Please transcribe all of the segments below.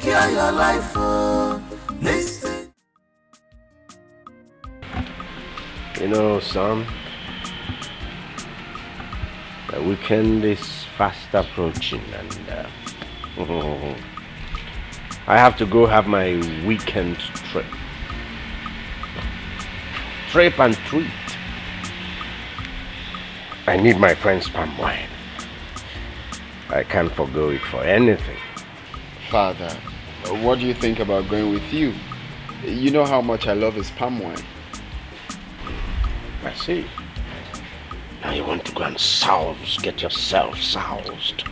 secure your life. Listen. You know, son, the weekend is fast approaching, and I have to go have my weekend trip. Trip and treat. I need my friend's palm wine. I can't forgo it for anything. Father, what do you think about going with you? You know how much I love his palm wine. I see. Now you want to go and get yourself soused,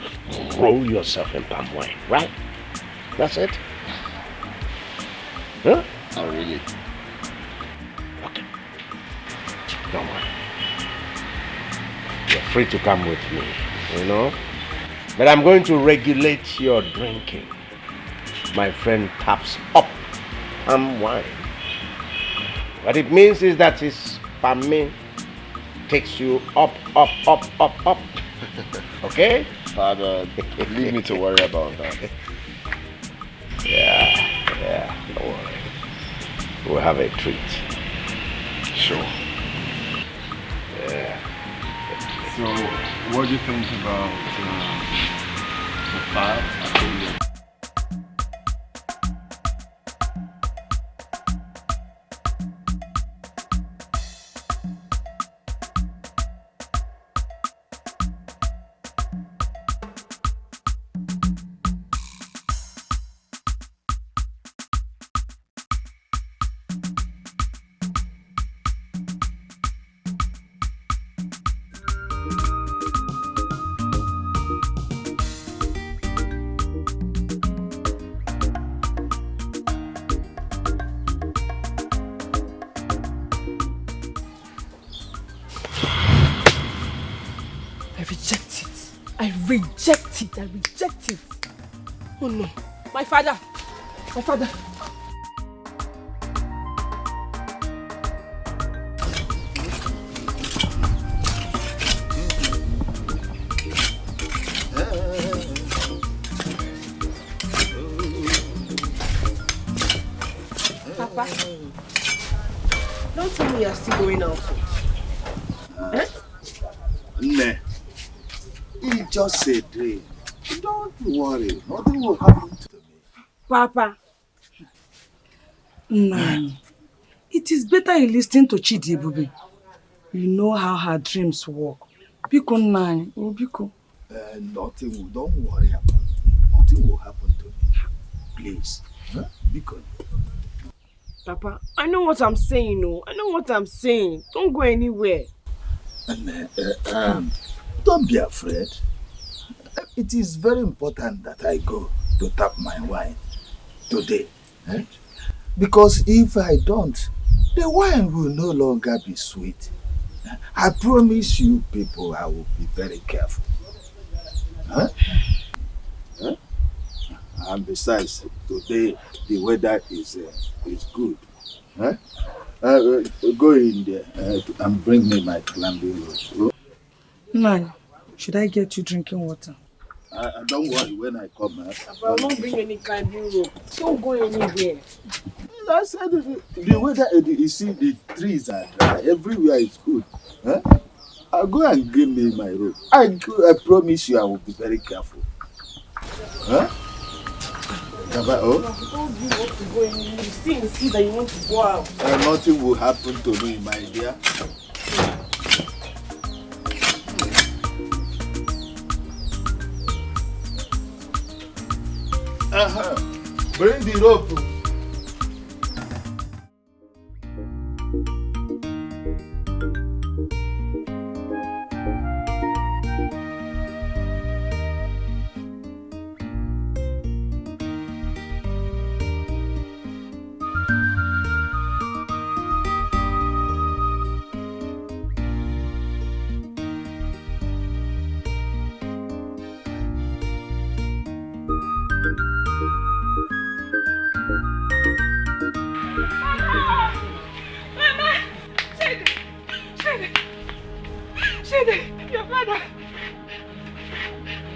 roll yourself in palm wine, right? That's it? Huh? Oh, really? Okay. Don't worry. You're free to come with me, you know? But I'm going to regulate your drinking. My friend taps up palm wine. What it means is that his palm takes you up. Okay? Father, leave me to worry about that. Yeah, don't worry. We'll have a treat. Sure. Yeah. So, what do you think about the file I told you? I reject it. Oh no, my father. Papa, don't tell me you're still going out. Nah. It's just a dream. Don't worry. Nothing will happen to me. Papa. Nani, it is better you listen to Chidi Ebube. You know how her dreams work. Biko Nani, oh Biko. Don't worry about me. Nothing will happen to me. Please. Huh? Biko. Papa, I know what I'm saying, no. I know what I'm saying. Don't go anywhere. Don't be afraid. It is very important that I go to tap my wine today. Eh? Because if I don't, the wine will no longer be sweet. I promise you people, I will be very careful. Huh? Huh? And besides, today the weather is good. Huh? Go in there and bring me my climbing rope. Nani, should I get you drinking water? Don't worry when I come. Papa, I won't bring any climbing rope. Don't go anywhere. I said the weather, you see, the trees are dry. Everywhere is good. Huh? I'll go and give me my rope. I promise you I will be very careful. Huh? Papa, oh? Don't you want to go anywhere. You still insist that you want to go out. Nothing will happen to me, my dear. Bring the rope.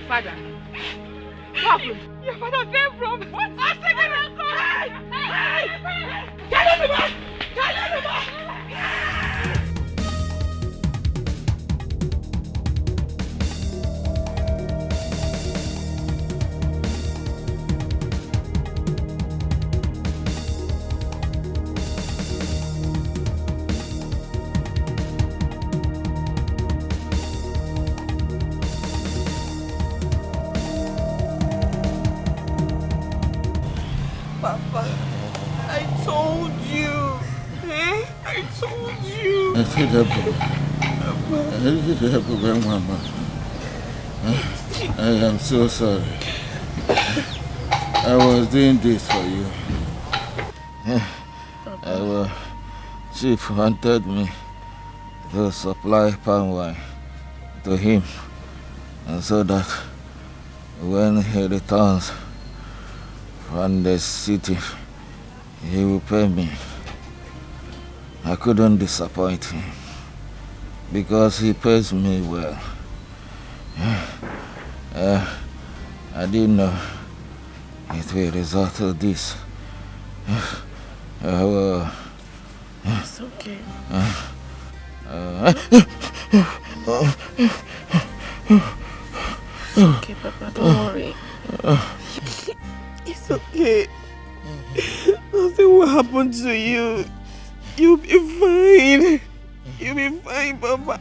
Father, what happened? Your father came from. I said, get on the bus! Get on the bus! Papa, I told you. Eh? I told you. I said that, Mama. I am so sorry. I was doing this for you. Chief wanted me to supply palm wine to him, and so that when he returns from the city, he will pay me. I couldn't disappoint him because he pays me well. I didn't know it will result to this. It's okay. It's okay, Papa. Don't worry. It's okay. Nothing will happen to you. You'll be fine. You'll be fine, Papa.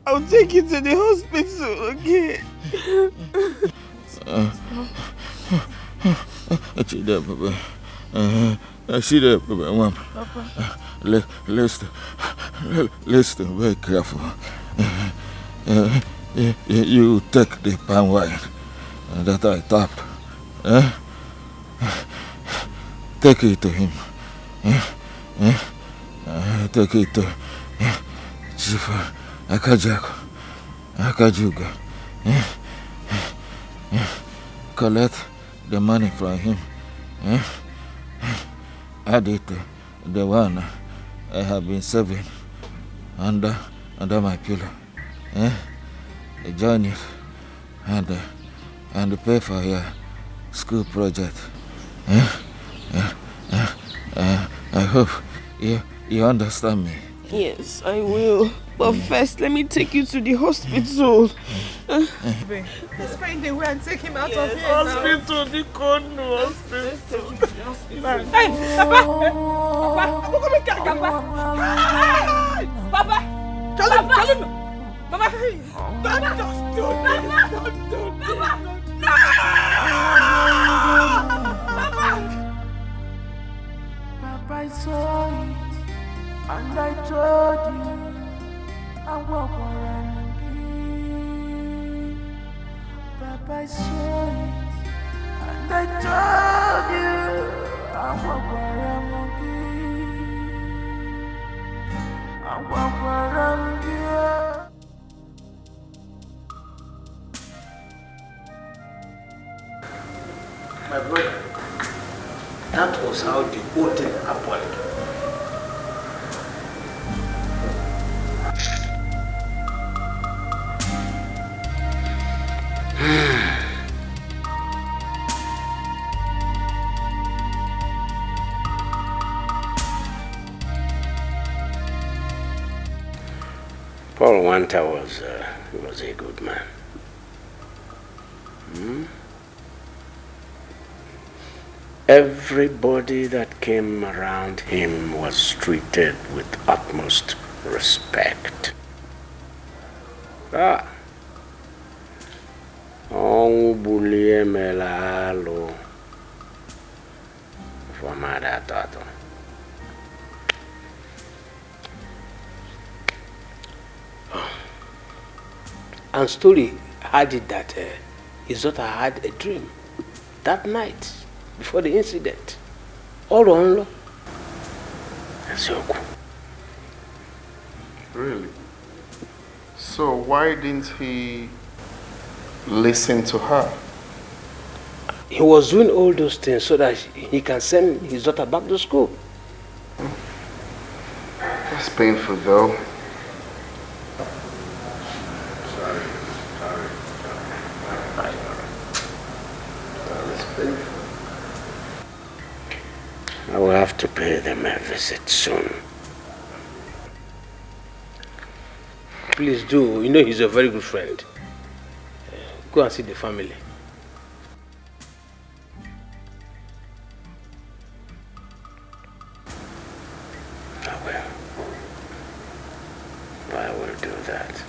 I'll take you to the hospital, okay? I see that, Mama. Papa. Listen, very careful. You take the palm wine that I tapped. Take it to him. Take it to Chief Akajuga. Collect the money from him. Add it to the one I have been saving under my pillow. Join it and pay for your school project. I hope you understand me. Yes, I will. But first, let me take you to the hospital. Let's find a way and take him out of here. Hospital, the corner hospital. Hey, Papa! Papa! Papa! Tell him! Papa! Papa, I saw it, and I told you, I walk around again. Papa, I saw it, and I told you, I walk around again. I walk around again. My brother, that was how the whole thing happened. Paul Wanta was a good man. Everybody that came around him was treated with utmost respect. And story had it that his daughter had a dream that night before the incident. All on Really? So why didn't he listen to her? He was doing all those things so that he can send his daughter back to school. That's painful though. It's painful. pay them a visit soon. Please do. You know he's a very good friend. Go and see the family. I will. I will do that.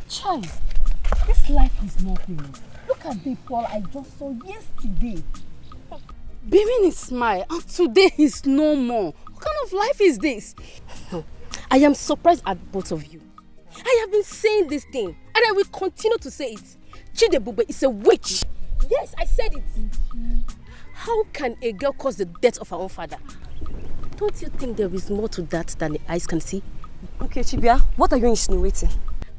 Chai, this life is nothing. Look at the Paul I just saw yesterday. Beaming his smile, and today he's no more. What kind of life is this? I am surprised at both of you. I have been saying this thing, and I will continue to say it. Chidebube is a witch. Yes, I said it. How can a girl cause the death of her own father? Don't you think there is more to that than the eyes can see? Okay, Chibia, what are you insinuating?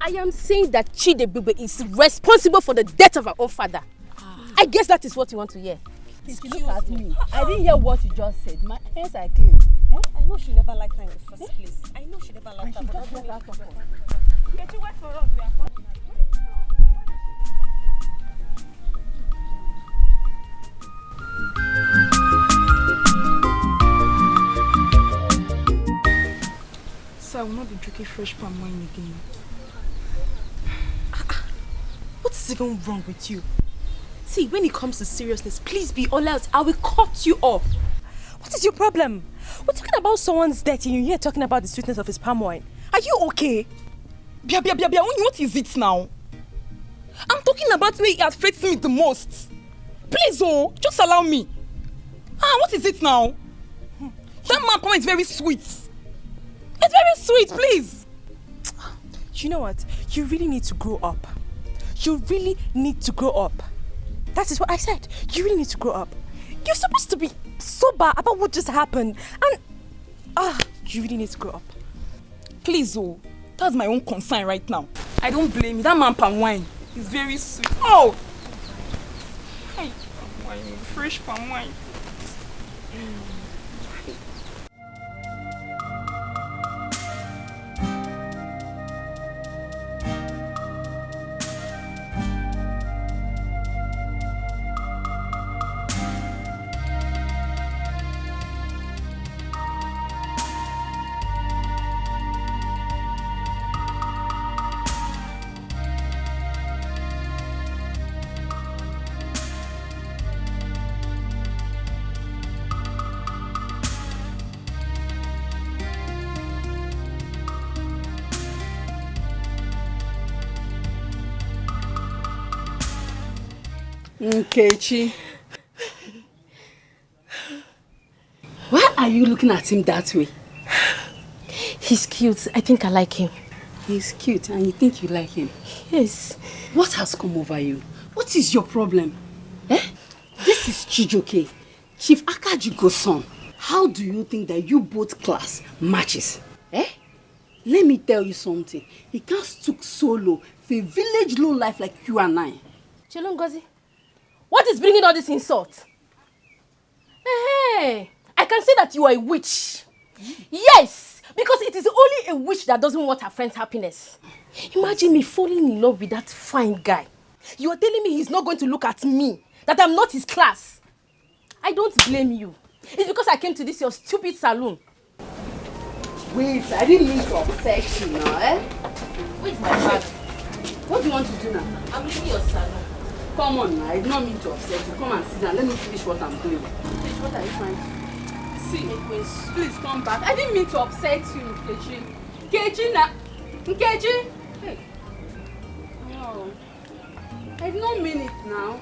I am saying that Chidebube is responsible for the death of her own father. I guess that is what you want to hear. Look at me. I didn't hear what you just said. My hands are clean. I know she never liked her in the first place. I know she never liked her. But wait for us. We are coming. So I will not be drinking fresh palm wine again. What is even wrong with you? See, when it comes to seriousness, please be all out. I will cut you off. What is your problem? We're talking about someone's death and you're here talking about the sweetness of his palm wine. Are you okay? Bia, what is it now? I'm talking about where it affects me the most. Please, just allow me. What is it now? That man palm is very sweet. It's very sweet, please. You know what? You really need to grow up. You really need to grow up. That is what I said. You really need to grow up. You're supposed to be sober about what just happened. And, you really need to grow up. Please, that's my own concern right now. I don't blame you. That man palm wine is very sweet. Oh! Hey, palm wine, fresh palm wine. Nkechi. Why are you looking at him that way? He's cute. I think I like him. He's cute and you think you like him? Yes. What has come over you? What is your problem? This is Chijoke, Chief Akajiko's son. How do you think that you both class matches? Let me tell you something. He can't stoop solo for a village low life like you and I. Chelongozi, what is bringing all this insult? Hey, I can see that you are a witch. Yes, because it is only a witch that doesn't want her friend's happiness. Imagine me falling in love with that fine guy. You are telling me he's not going to look at me, that I'm not his class. I don't blame you. It's because I came to this your stupid saloon. Wait, I didn't mean to upset you now, Where's my bag? What do you want to do now? I'm leaving your salon. Come on now, I did not mean to upset you. Come and sit down. Let me finish what I'm doing. Finish, what are you trying to do? See, please come back. I didn't mean to upset you, Nkechi. Nkechi na. Nkechi. Hey. Oh. I did not mean it now.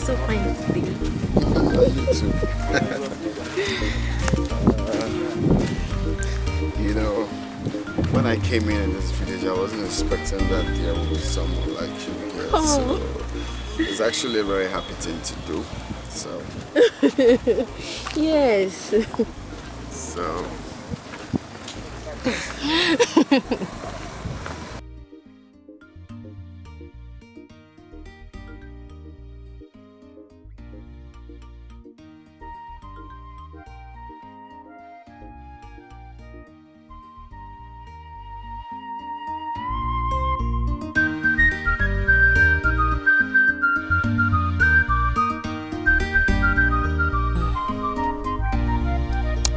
so fine today. You too. You know, when I came in this village, I wasn't expecting that there would be someone like you here. So it's actually a very happy thing to do. So. Yes. So.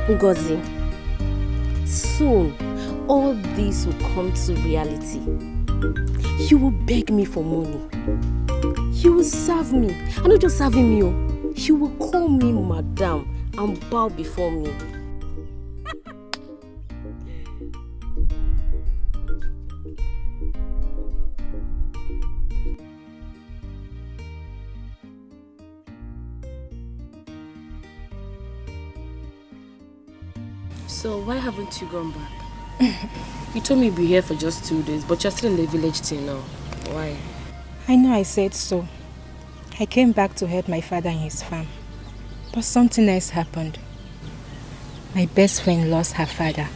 Ngozi, soon all this will come to reality. You will beg me for money. You will serve me. And not just serving me, you will call me madam and bow before me. So why haven't you gone back? You told me you'd be here for just 2 days, but you're still in the village till now. Why? I know I said so. I came back to help my father in his farm. But something else happened. My best friend lost her father.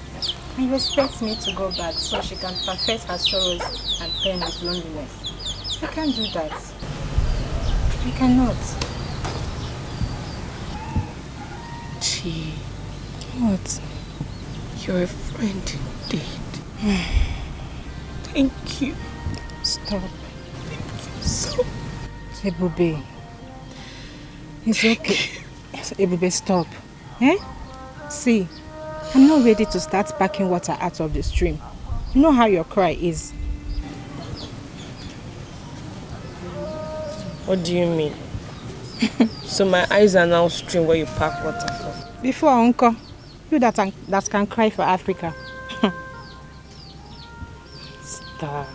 And you expect me to go back so she can perfect her sorrows and pain with loneliness. I can't do that. I cannot. Gee. What? You're a friend indeed. Thank you. Stop. Thank you so much. Ebube. It's okay. Ebube, stop. Eh? See, I'm not ready to start packing water out of the stream. You know how your cry is. What do you mean? So my eyes are now stream where you pack water from? Before, Uncle, you that can cry for Africa. Stop.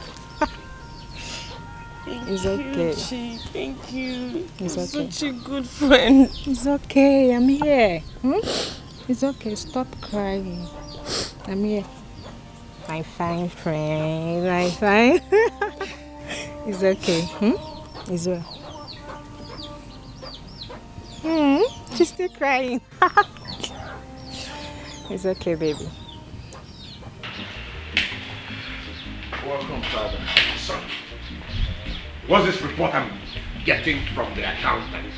It's okay. Chi. Thank you. It's You're okay. such a good friend. It's okay. I'm here. It's okay. Stop crying. I'm here. My fine friend. My fine. It's okay. It's well. She's still crying. It's okay, baby. Welcome, Father. Son, what's this report I'm getting from the accountant?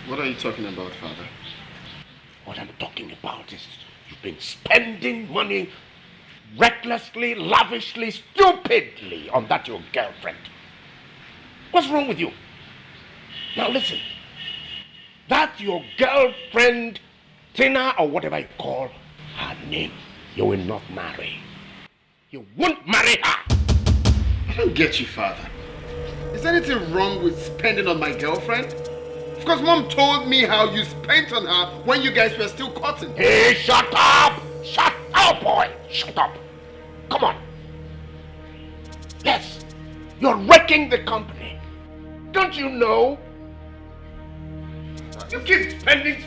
What are you talking about, Father? What I'm talking about is you've been spending money recklessly, lavishly, stupidly on that your girlfriend. What's wrong with you? Now listen, that your girlfriend, Tina, or whatever you call her name, you will not marry. You won't marry her. I don't get you, Father. Is there anything wrong with spending on my girlfriend? Of course, Mom told me how you spent on her when you guys were still courting. Hey, shut up! Shut up, boy! Shut up! Come on. Yes, you're wrecking the company. Don't you know? You keep spending,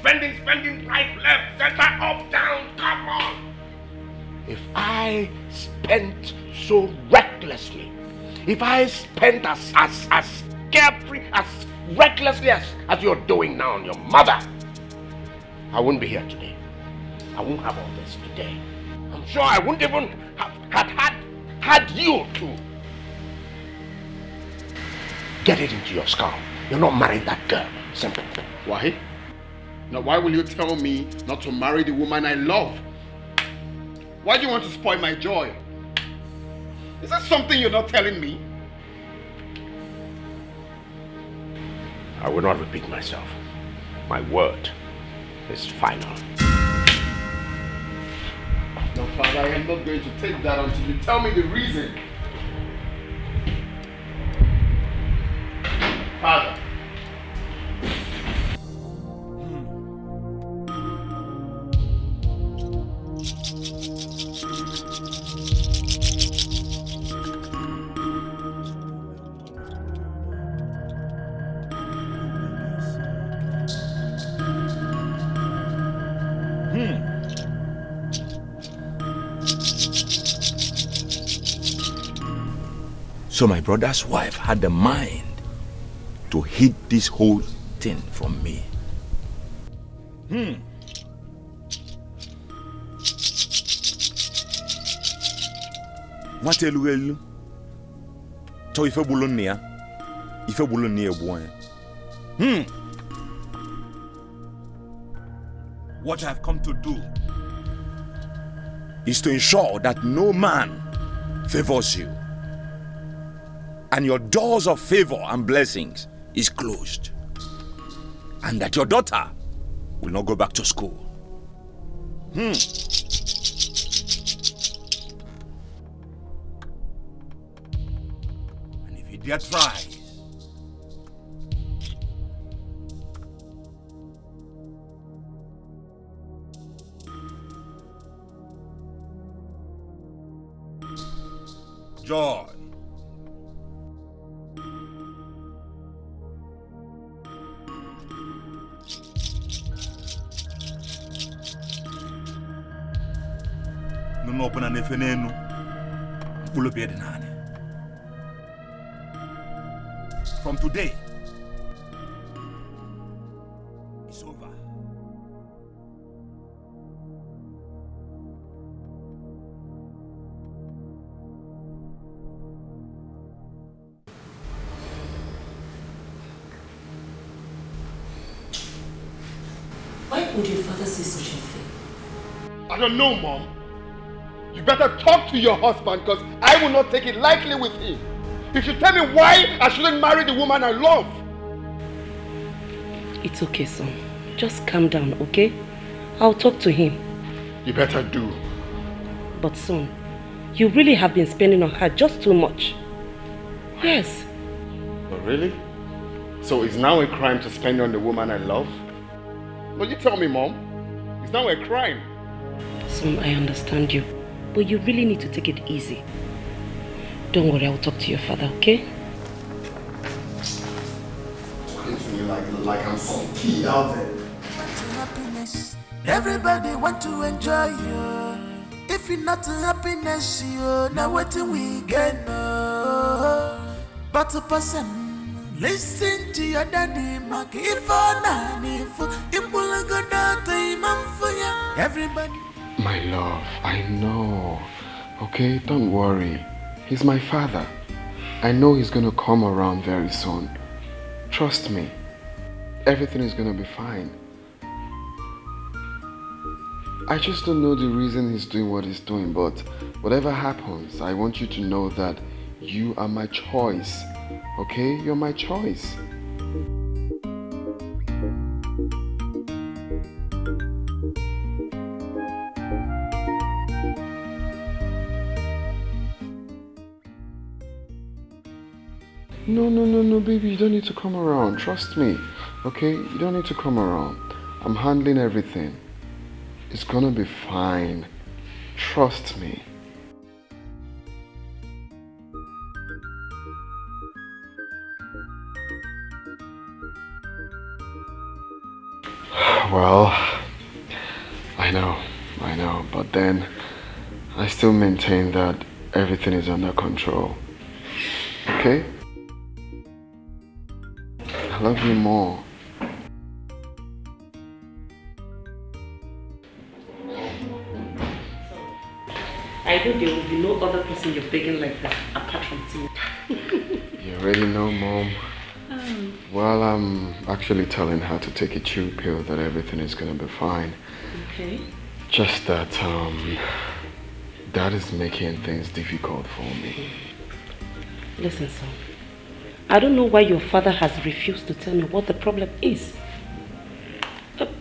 right, left, center, up, down, come on. If I spent so recklessly, if I spent as carefree, as recklessly as you're doing now on your mother, I wouldn't be here today. I won't have all this today. I'm sure I wouldn't even have had you to get it into your skull. You're not marrying that girl. Simple. Why? Now, why will you tell me not to marry the woman I love? Why do you want to spoil my joy? Is that something you're not telling me? I will not repeat myself. My word is final. No, Father, I am not going to take that until you tell me the reason. Father. So my brother's wife had the mind to hid this whole thing from me. What tell you? So if you bulon near, one. What I've come to do is to ensure that no man favors you, and your doors of favor and blessings is closed, and that your daughter will not go back to school. And if you dare try, Joy, no open an efenenu, pull up your nane. From today, it's over. Why would your father say such a thing? I don't know, Mom. You better talk to your husband because I will not take it lightly with him. You should tell me why I shouldn't marry the woman I love. It's okay, son. Just calm down, okay? I'll talk to him. You better do. But son, you really have been spending on her just too much. Yes. Oh, really? So it's now a crime to spend on the woman I love? No, you tell me, Mom. It's now a crime. Son, I understand you. But you really need to take it easy. Don't worry, I'll talk to your father, okay? Talking to me like I'm some kid out there. Happiness. Everybody want to enjoy you. If you're not happiness, you now what we get. But a person listen to your daddy, Mark. If I'm for you. Everybody. My love, I know. Okay, don't worry. He's my father. I know he's gonna come around very soon. Trust me. Everything is gonna be fine. I just don't know the reason he's doing what he's doing, but whatever happens, I want you to know that you are my choice. Okay? You're my choice. No, baby, you don't need to come around. Trust me, okay? You don't need to come around. I'm handling everything. It's gonna be fine. Trust me. Well, I know, but then I still maintain that everything is under control. Okay? I love you more. I know there will be no other person you're begging like this apart from Tina. You already know, Mom. Well, I'm actually telling her to take a chill pill that everything is gonna be fine. Okay. Just that, that is making things difficult for me. Listen, son. I don't know why your father has refused to tell me what the problem is.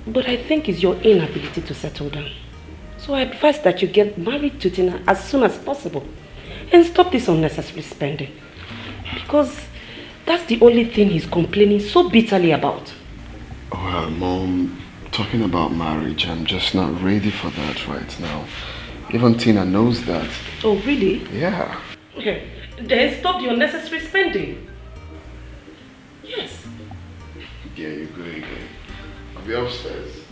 But I think it's your inability to settle down. So I advise that you get married to Tina as soon as possible and stop this unnecessary spending. Because that's the only thing he's complaining so bitterly about. Well, Mom, talking about marriage, I'm just not ready for that right now. Even Tina knows that. Oh, really? Yeah. Okay, then stop the unnecessary spending. Yes. Yeah, you go again. I'll be upstairs.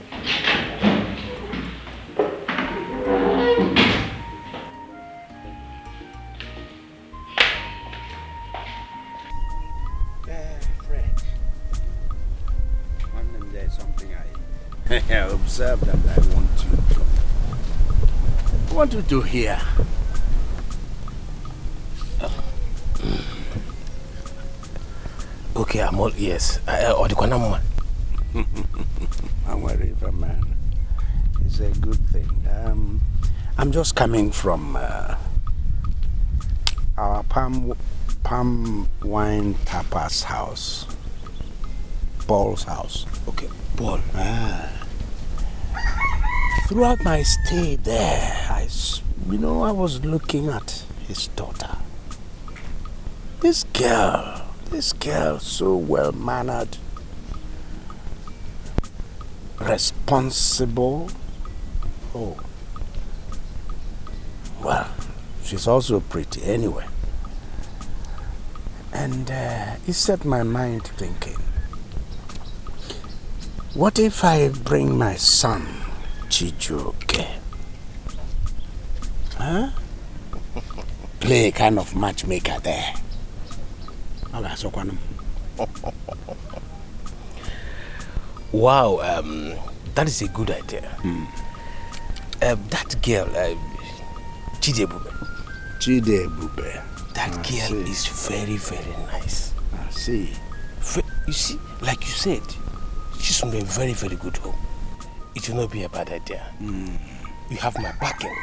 observe that I want you to hear. Okay, I'm all ears. I'm a river man. It's a good thing. I'm just coming from our palm wine tapas house. Paul's house. Okay, Paul. Throughout my stay there, I was looking at his daughter. This girl, so well-mannered, responsible. Oh, well, she's also pretty anyway. And it set my mind thinking, what if I bring my son, Chijioke? Huh? Play a kind of matchmaker there. Wow, that is a good idea. That girl, Chidebube. That girl is very, very nice. I see. You see, like you said, she's from a very, very good home. It will not be a bad idea. You have my backing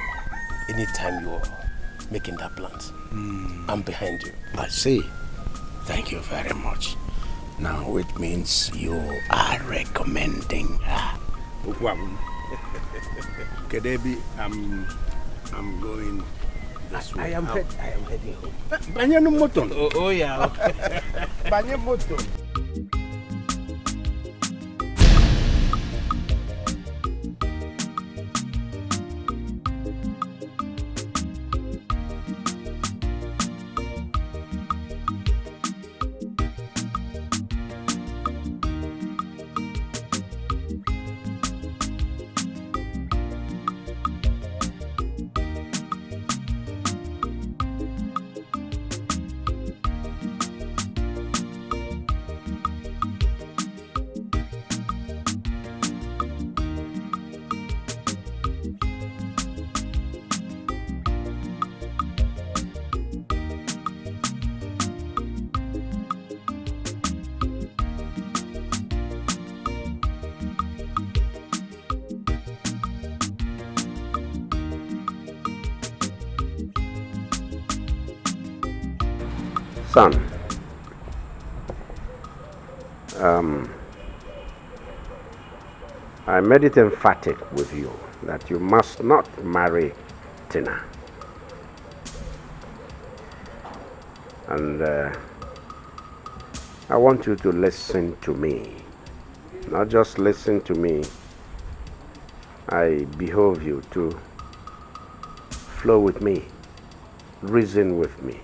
anytime you're making that plans. I'm behind you. I see. Thank you very much. Now it means you are recommending her. Kedebi, I'm going this way. I am heading home. Banya no moton. Oh yeah. Banya moton. Son, I made it emphatic with you that you must not marry Tina. And I want you to listen to me. Not just listen to me. I behoove you to flow with me, reason with me.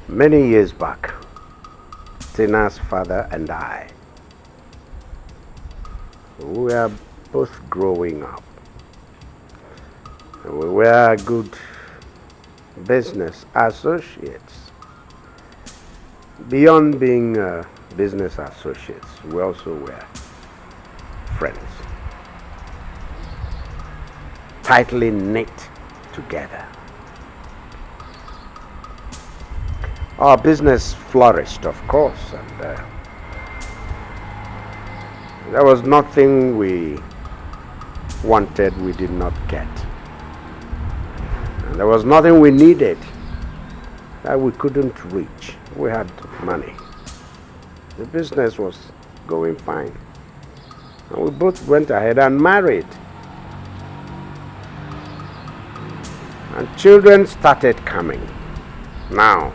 Many years back, Tina's father and I, we were both growing up. We were good business associates. Beyond being business associates, we also were friends. Tightly knit together. Our business flourished, of course, and there was nothing we wanted we did not get. And there was nothing we needed that we couldn't reach. We had money. The business was going fine. And we both went ahead and married. And children started coming. Now,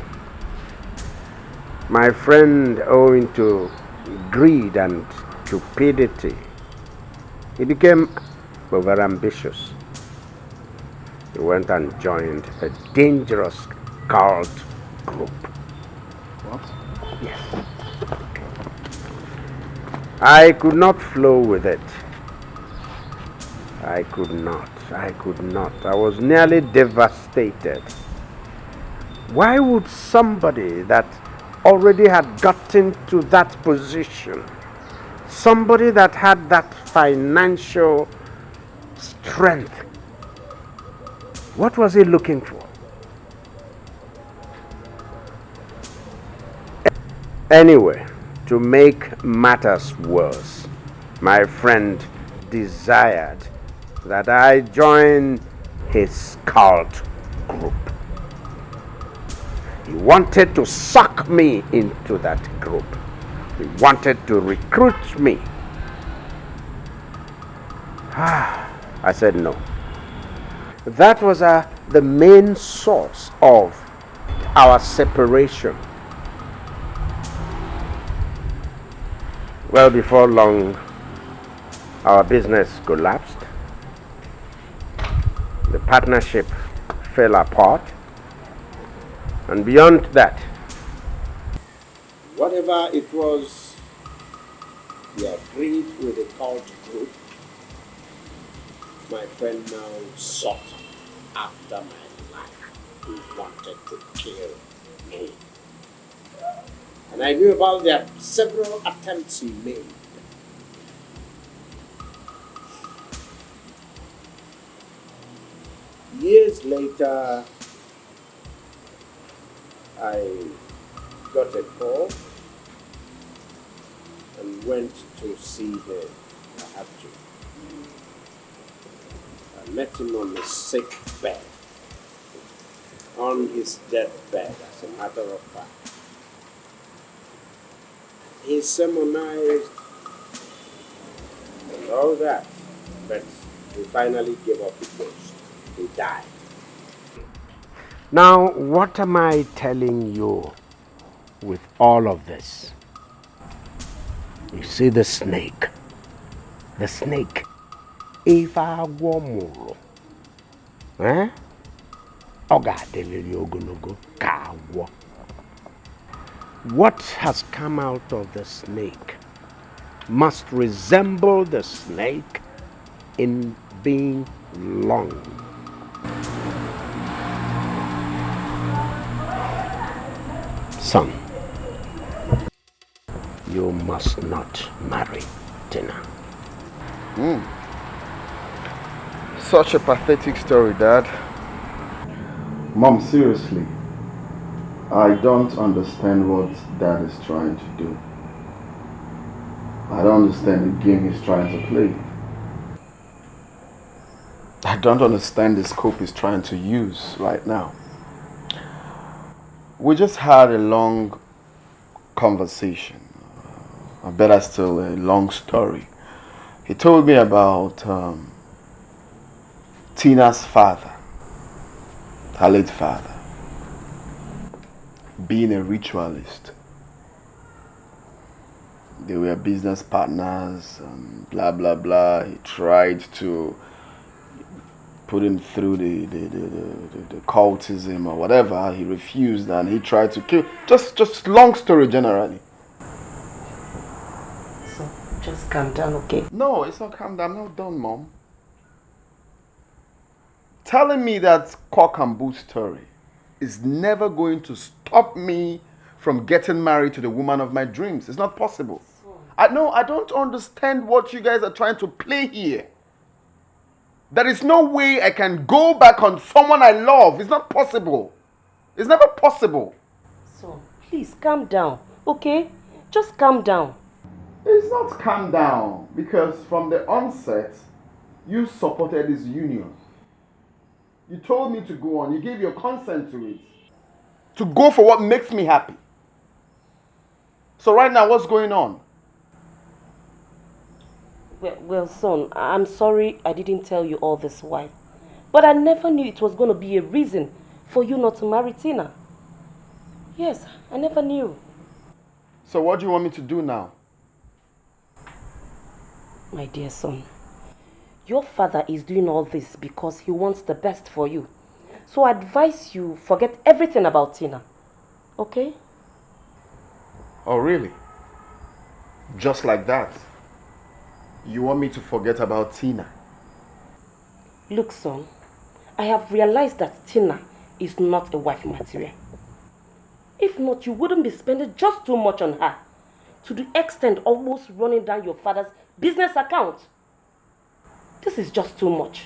my friend, owing to greed and cupidity, he became overambitious. He went and joined a dangerous cult group. What? Yes. I could not flow with it. I could not. I was nearly devastated. Why would somebody that already had gotten to that position Somebody that had that financial strength. What was he looking for? Anyway, to make matters worse, my friend desired that I join his cult group. He wanted to suck me into that group. He wanted to recruit me. I said no. That was the main source of our separation. Well, before long, our business collapsed. The partnership fell apart. And beyond that, whatever it was we agreed with the cult group, my friend now sought after my life. He wanted to kill me. And I knew about their several attempts he made. Years later, I got a call and went to see him. I had to. I met him on the sick bed, on his deathbed, as a matter of fact. He sermonized and all that, but he finally gave up the ghost. He died. Now, what am I telling you with all of this? You see the snake. The snake. Eva Womuro. Eh? Oga delili ogologo kawo. What has come out of the snake must resemble the snake in being long. Son, you must not marry Tina. Such a pathetic story, Dad. Mom, seriously, I don't understand what Dad is trying to do. I don't understand the game he's trying to play. I don't understand the scope he's trying to use right now. We just had a long conversation. I better still a long story. He told me about Tina's father, her late father, being a ritualist. They were business partners, blah blah blah. He tried to put him through the cultism or whatever. He refused and he tried to kill. Just long story generally. So just calm down, okay? No, it's not calm down. I'm not done, Mom. Telling me that cock and bull story is never going to stop me from getting married to the woman of my dreams. It's not possible. I don't understand what you guys are trying to play here. There is no way I can go back on someone I love. It's not possible. It's never possible. So, please calm down, okay? Just calm down. It's not calm down because from the onset, you supported this union. You told me to go on. You gave your consent to it. To go for what makes me happy. So right now, what's going on? Well, son, I'm sorry I didn't tell you all this while. But I never knew it was going to be a reason for you not to marry Tina. Yes, I never knew. So what do you want me to do now? My dear son, your father is doing all this because he wants the best for you. So I advise you forget everything about Tina. Okay? Oh, really? Just like that? You want me to forget about Tina? Look, son, I have realized that Tina is not a wife material. If not, you wouldn't be spending just too much on her. to the extent almost running down your father's business account. This is just too much.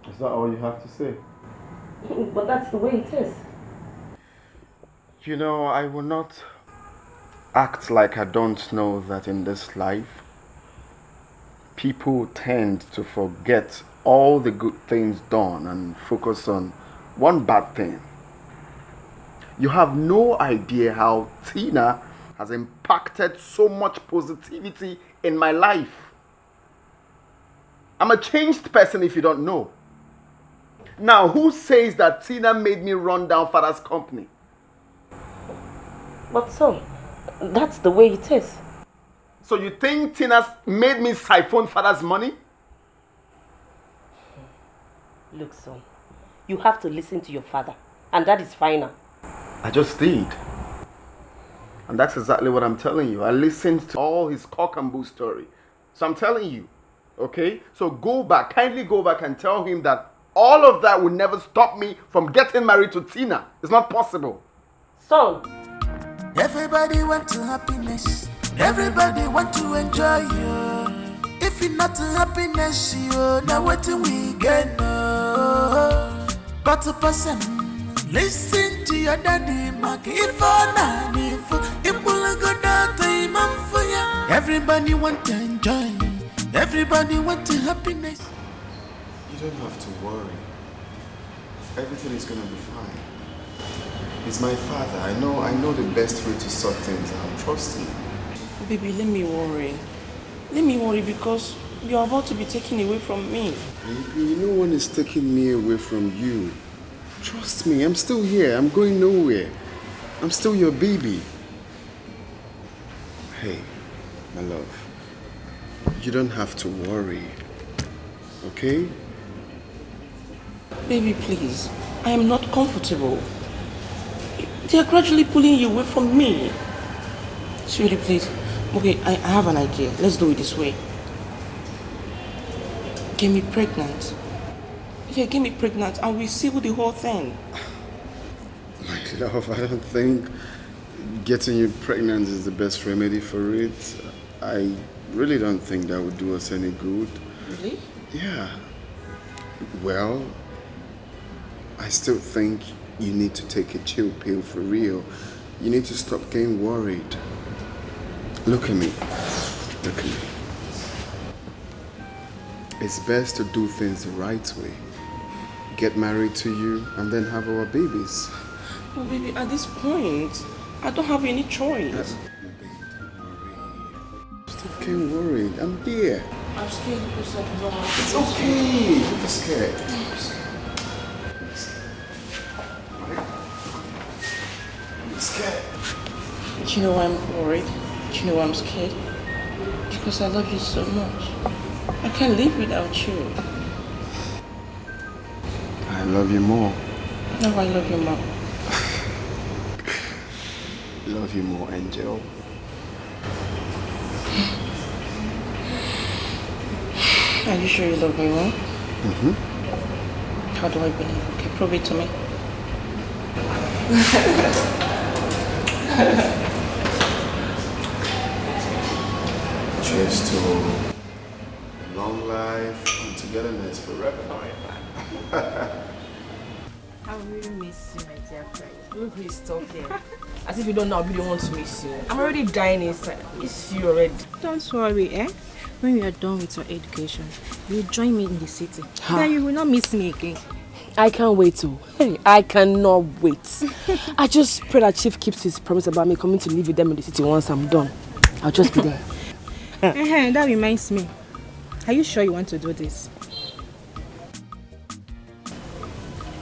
Is that all you have to say? But that's the way it is. You know, I will not act like I don't know that in this life, people tend to forget all the good things done and focus on one bad thing. You have no idea how Tina has impacted so much positivity in my life. I'm a changed person if you don't know. Now, who says that Tina made me run down father's company? But son, that's the way it is. So you think Tina's made me siphon father's money? Look, son, you have to listen to your father, and that is final. I just did. And that's exactly what I'm telling you. I listened to all his cock and bull story. So I'm telling you, okay? So go back, kindly go back and tell him that all of that will never stop me from getting married to Tina. It's not possible. Son. Everybody want to happiness. Everybody want to enjoy you. If you're not happiness, you now what we get. But a person listen to your daddy, Mark. If I if for you. Everybody want to enjoy. Everybody want to happiness. You don't have to worry. Everything is gonna be fine. He's my father. I know the best way to sort things out. Trust me. Baby, let me worry. Let me worry because you're about to be taken away from me. Baby, no one is taking me away from you. Trust me, I'm still here. I'm going nowhere. I'm still your baby. Hey, my love. You don't have to worry. Okay? Baby, please. I am not comfortable. They are gradually pulling you away from me. Sweetie, please. Okay, I have an idea. Let's do it this way. Get me pregnant. Yeah, get me pregnant and we seal the whole thing. My love, I don't think getting you pregnant is the best remedy for it. I really don't think that would do us any good. Really? Yeah. Well, I still think you need to take a chill pill for real. You need to stop getting worried. Look at me. Look at me. It's best to do things the right way. Get married to you and then have our babies. Oh, baby, at this point, I don't have any choice. Stop getting worried. I'm here. I'm scared because I don't know. It's okay. Don't be scared. I'm scared. Do you know why I'm worried? Do you know why I'm scared? Because I love you so much. I can't live without you. I love you more. No, I love you more. Love you more, Angel. Are you sure you love me more? Mm-hmm. How do I believe? Okay, prove it to me. Cheers to long life and togetherness forever. I really miss you, my dear friend. Don't please stop there. As if you don't know, I really want to miss you. I'm already dying inside. I miss you already. Don't worry, eh? When you are done with your education, you join me in the city. Then you will not miss me again. I can't wait to. Hey, I cannot wait. I just pray that Chief keeps his promise about me coming to live with them in the city once I'm done. I'll just be there. That reminds me. Are you sure you want to do this?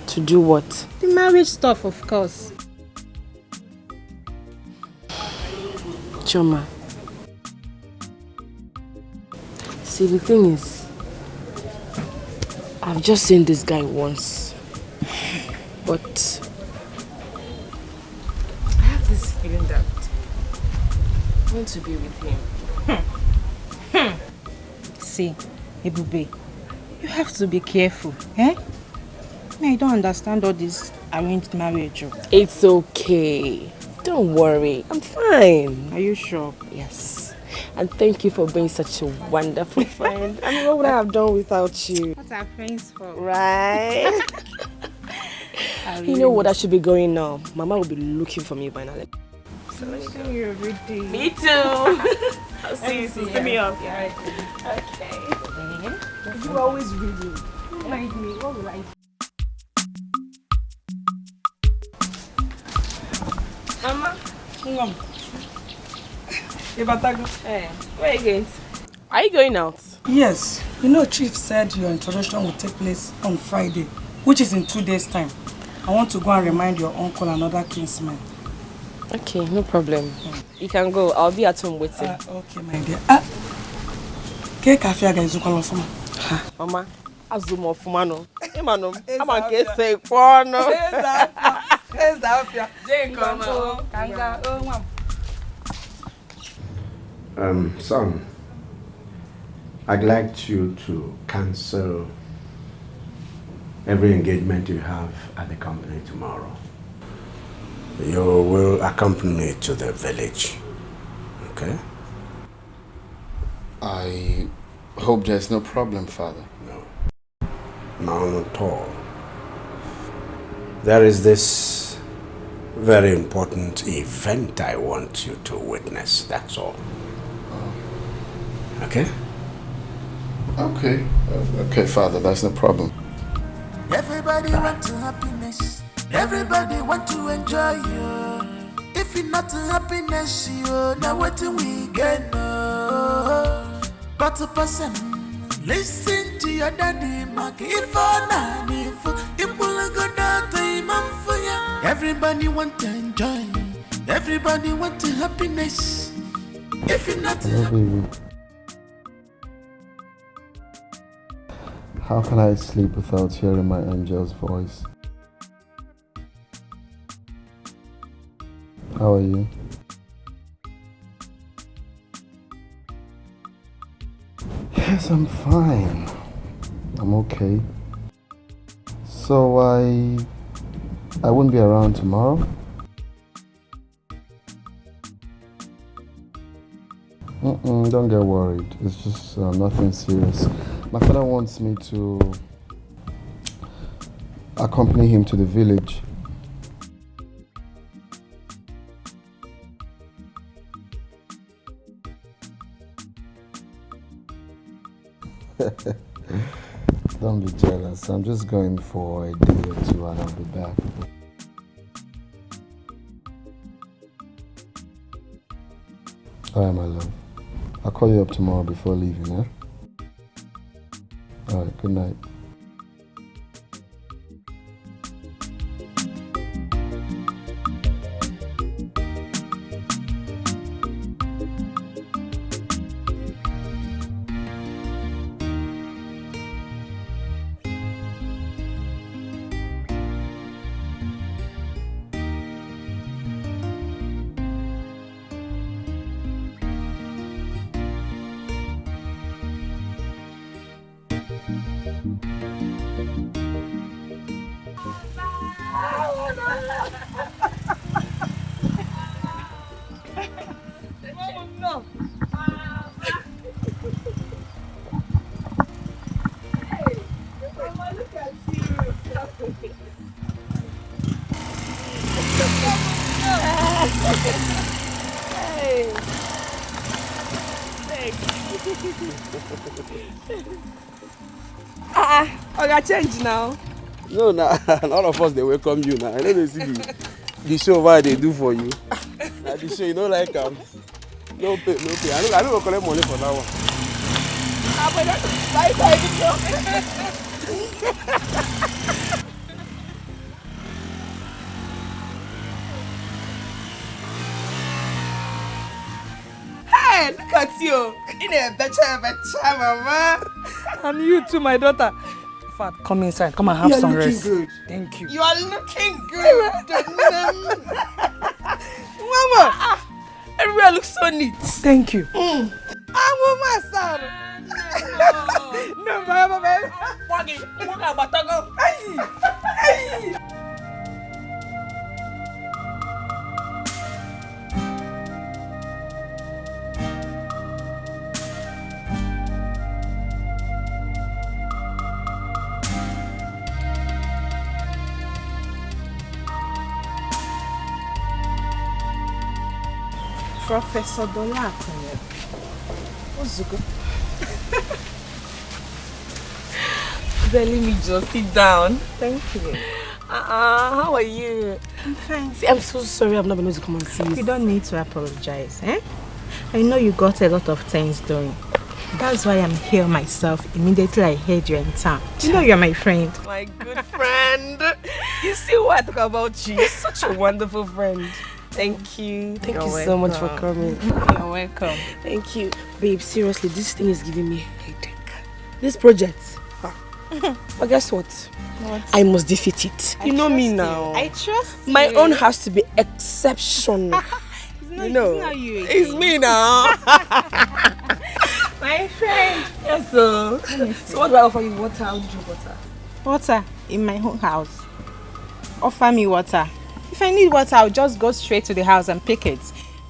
To do what? The marriage stuff, of course. Choma. See, the thing is, I've just seen this guy once. But I have this feeling that I want to be with him. See, Ebube, you have to be careful, eh? I don't understand all this arranged marriage. It's okay. Don't worry, I'm fine. Are you sure? Yes. And thank you for being such a wonderful friend. I mean, what would I have done without you? What are friends for? Right? You know what? I should be going now. Mama will be looking for me by now. So let me go. You're ready. Me too. I'll see you soon. See me up. Yeah. Okay. You always ready. Remind me, what will I do? Mama. Mom. Hey, where are you going? Are you going out? Yes. You know, Chief said your introduction will take place on Friday, which is in 2 days' time. I want to go and remind your uncle and other kinsmen. Okay, no problem. You can go. I'll be at home waiting. Okay, my dear. Ke cafe aga izukwala ofuma. Mama, azumo ofuma no. Emano, ama nke se kwa no. Eza afia. Jenko kanga nwam. Son, I'd like you to cancel every engagement you have at the company tomorrow. You will accompany me to the village, okay? I hope there's no problem, Father. No. None at all. There is this very important event I want you to witness, that's all. Okay? Okay. Okay, Father, that's no problem. Everybody want to happiness. Everybody want to enjoy you. If you're not happiness, you now what we get no. But a person listen to your daddy, Mark. If it will go down to him for you. Everybody want to enjoy. Everybody want to happiness. If you're not Baby. How can I sleep without hearing my angel's voice? How are you? Yes, I'm fine. I'm okay. So I won't be around tomorrow? Don't get worried. It's just nothing serious. My father wants me to accompany him to the village. Don't be jealous. I'm just going for a day or two and I'll be back. Alright, my love. I'll call you up tomorrow before leaving, yeah? Alright, good night. I got change now. No, all of us they welcome you now. I know they see the show what they do for you. Now the show you don't like them. No pay. I don't collect money for that one. Hey, look at you. In a better, mama. And you too, my daughter. In fact, come inside. Come and have some rest. You are looking good. Thank you. You are looking good. Mama. Everywhere looks so neat. Thank you. I'm my son. No, mama, baby. Professor Dolakone. Wazico. Then let me just sit down. Thank you. How are you? I'm fine. See, I'm so sorry I've not been able to come and see you. You don't need to apologize, eh? I know you got a lot of things doing. That's why I'm here myself immediately I heard you're in town. You know you're my friend. My good friend. You see what I talk about you. You're such a wonderful friend. Thank you. Thank you so much for coming. You're welcome. Thank you. Babe, seriously, this thing is giving me a headache. This project. But guess what? What? I must defeat it. You know me now. I trust you. My own has to be exceptional. It's not you again. It's me now. My friend. Yes, sir. So what do I offer you? Water? I'll drink water. Water in my own house. Offer me water. If I need water, I'll just go straight to the house and pick it.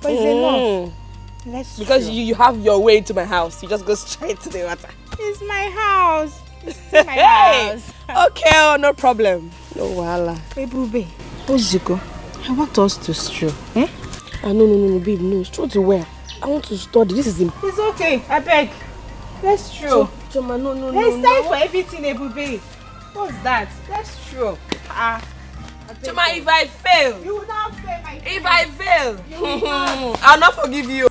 But it's enough. Let's because you have your way to my house. You just go straight to the water. It's my house. It's still my house. Okay, no problem. No wahala. Hey, Bube. Wazico, I want us to stroll. Eh? No, babe, no. Stroll to where? I want to study. This is important. It's okay. I beg. Let's stroll. Choma, no. There's time for everything, Bube. What's that? Let's stroll. Choma, if I fail. You will not fail, my friend. If I fail. You will not. I'll not forgive you.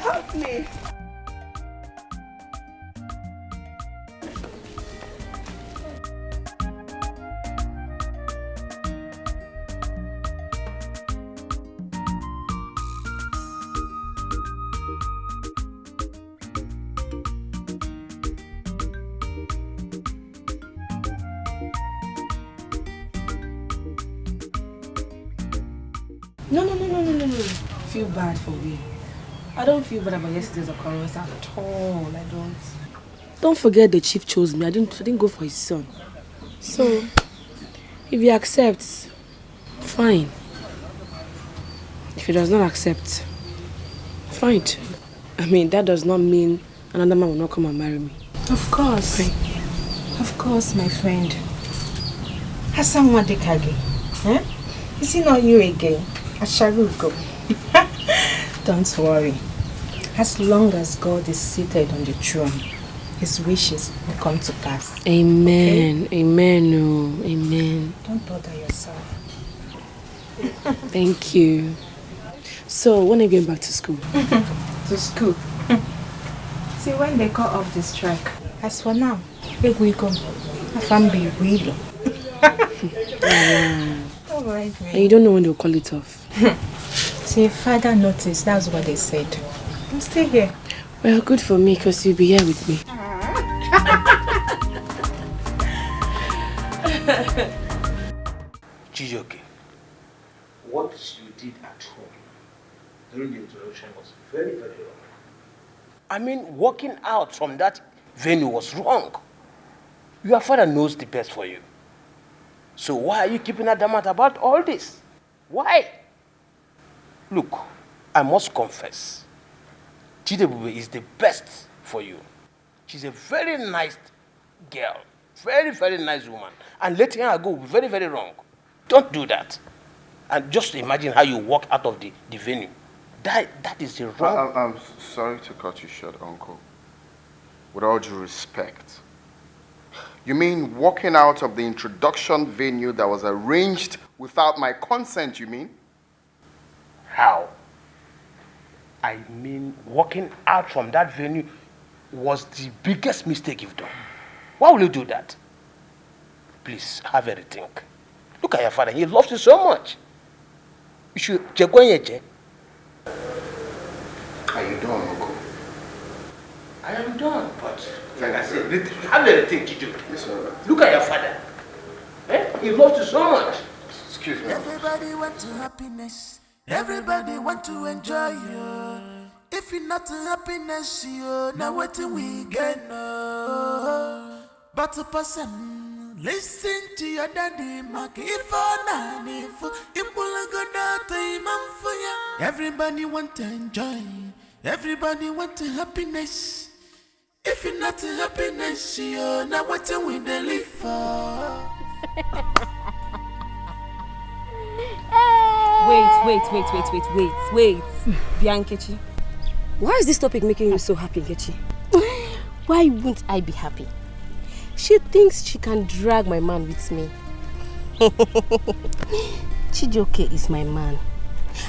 Help me. No. Feel bad for me. I don't feel bad about yesterday's occurrence at all. I don't. Don't forget the chief chose me. I didn't go for his son. So, if he accepts, fine. If he does not accept, fine too. I mean, that does not mean another man will not come and marry me. Of course. Of course, my friend. Hassan Wadikage. Eh? Is it not you again? Asharugo. Don't worry. As long as God is seated on the throne, his wishes will come to pass. Amen. Okay? Amen. Oh, amen. Don't bother yourself. Thank you. So, when are you going back to school? To school? See, when they cut off the strike. As for now, we go. Afambi Wilo. Alright, and you don't know when they'll call it off? See, father noticed, that's what they said. I'm still here. Well, good for me, because you'll be here with me. Chijoke, what you did at home during the introduction was very, very wrong. I mean, walking out from that venue was wrong. Your father knows the best for you. So why are you keeping adamant about all this? Why? Look, I must confess, Chidebube is the best for you. She's a very nice girl, very, very nice woman. And letting her go will be very, very wrong. Don't do that. And just imagine how you walk out of the venue. That is the wrong... I'm sorry to cut you short, Uncle. With all due respect. You mean walking out of the introduction venue that was arranged without my consent, you mean? How? I mean, walking out from that venue was the biggest mistake you've done. Why will you do that? Please, have a rethink. Look at your father. He loves you so much. You should check when you check. Are you done, Uncle? I am done, but like I said, have a rethink, Chijo. Yes, sir. Look at your father. Eh? He loves you so much. Excuse me. Everybody want to happiness. Everybody want to enjoy you. If you're not to happiness, you now what we get no. But a person listen to your daddy, Mark. If everybody want to enjoy. Everybody want to happiness. If you're not to happiness, you now what we live for. Hey! Wait. Bianchechi, why is this topic making you so happy, Nkechi? Why wouldn't I be happy? She thinks she can drag my man with me. Chijioke is my man,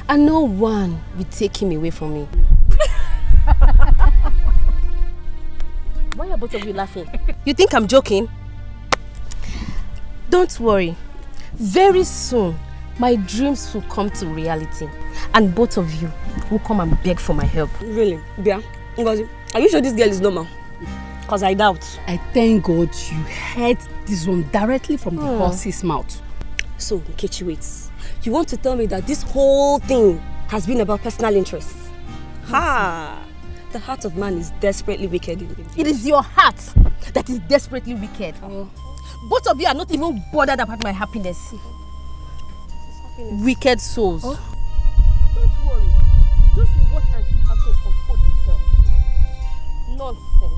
and no one will take him away from me. Why are both of you laughing? You think I'm joking? Don't worry. Very soon, my dreams will come to reality, and both of you will come and beg for my help. Really? Bia? Ngozi, are you sure this girl is normal? Because I doubt. I thank God you heard this one directly from the horse's mouth. So, Nkechi, wait. You want to tell me that this whole thing has been about personal interests? Ha! The heart of man is desperately wicked. It is your heart that is desperately wicked. Both of you are not even bothered about my happiness. Wicked souls. Don't worry. Just watch and see how things unfold itself. Nonsense.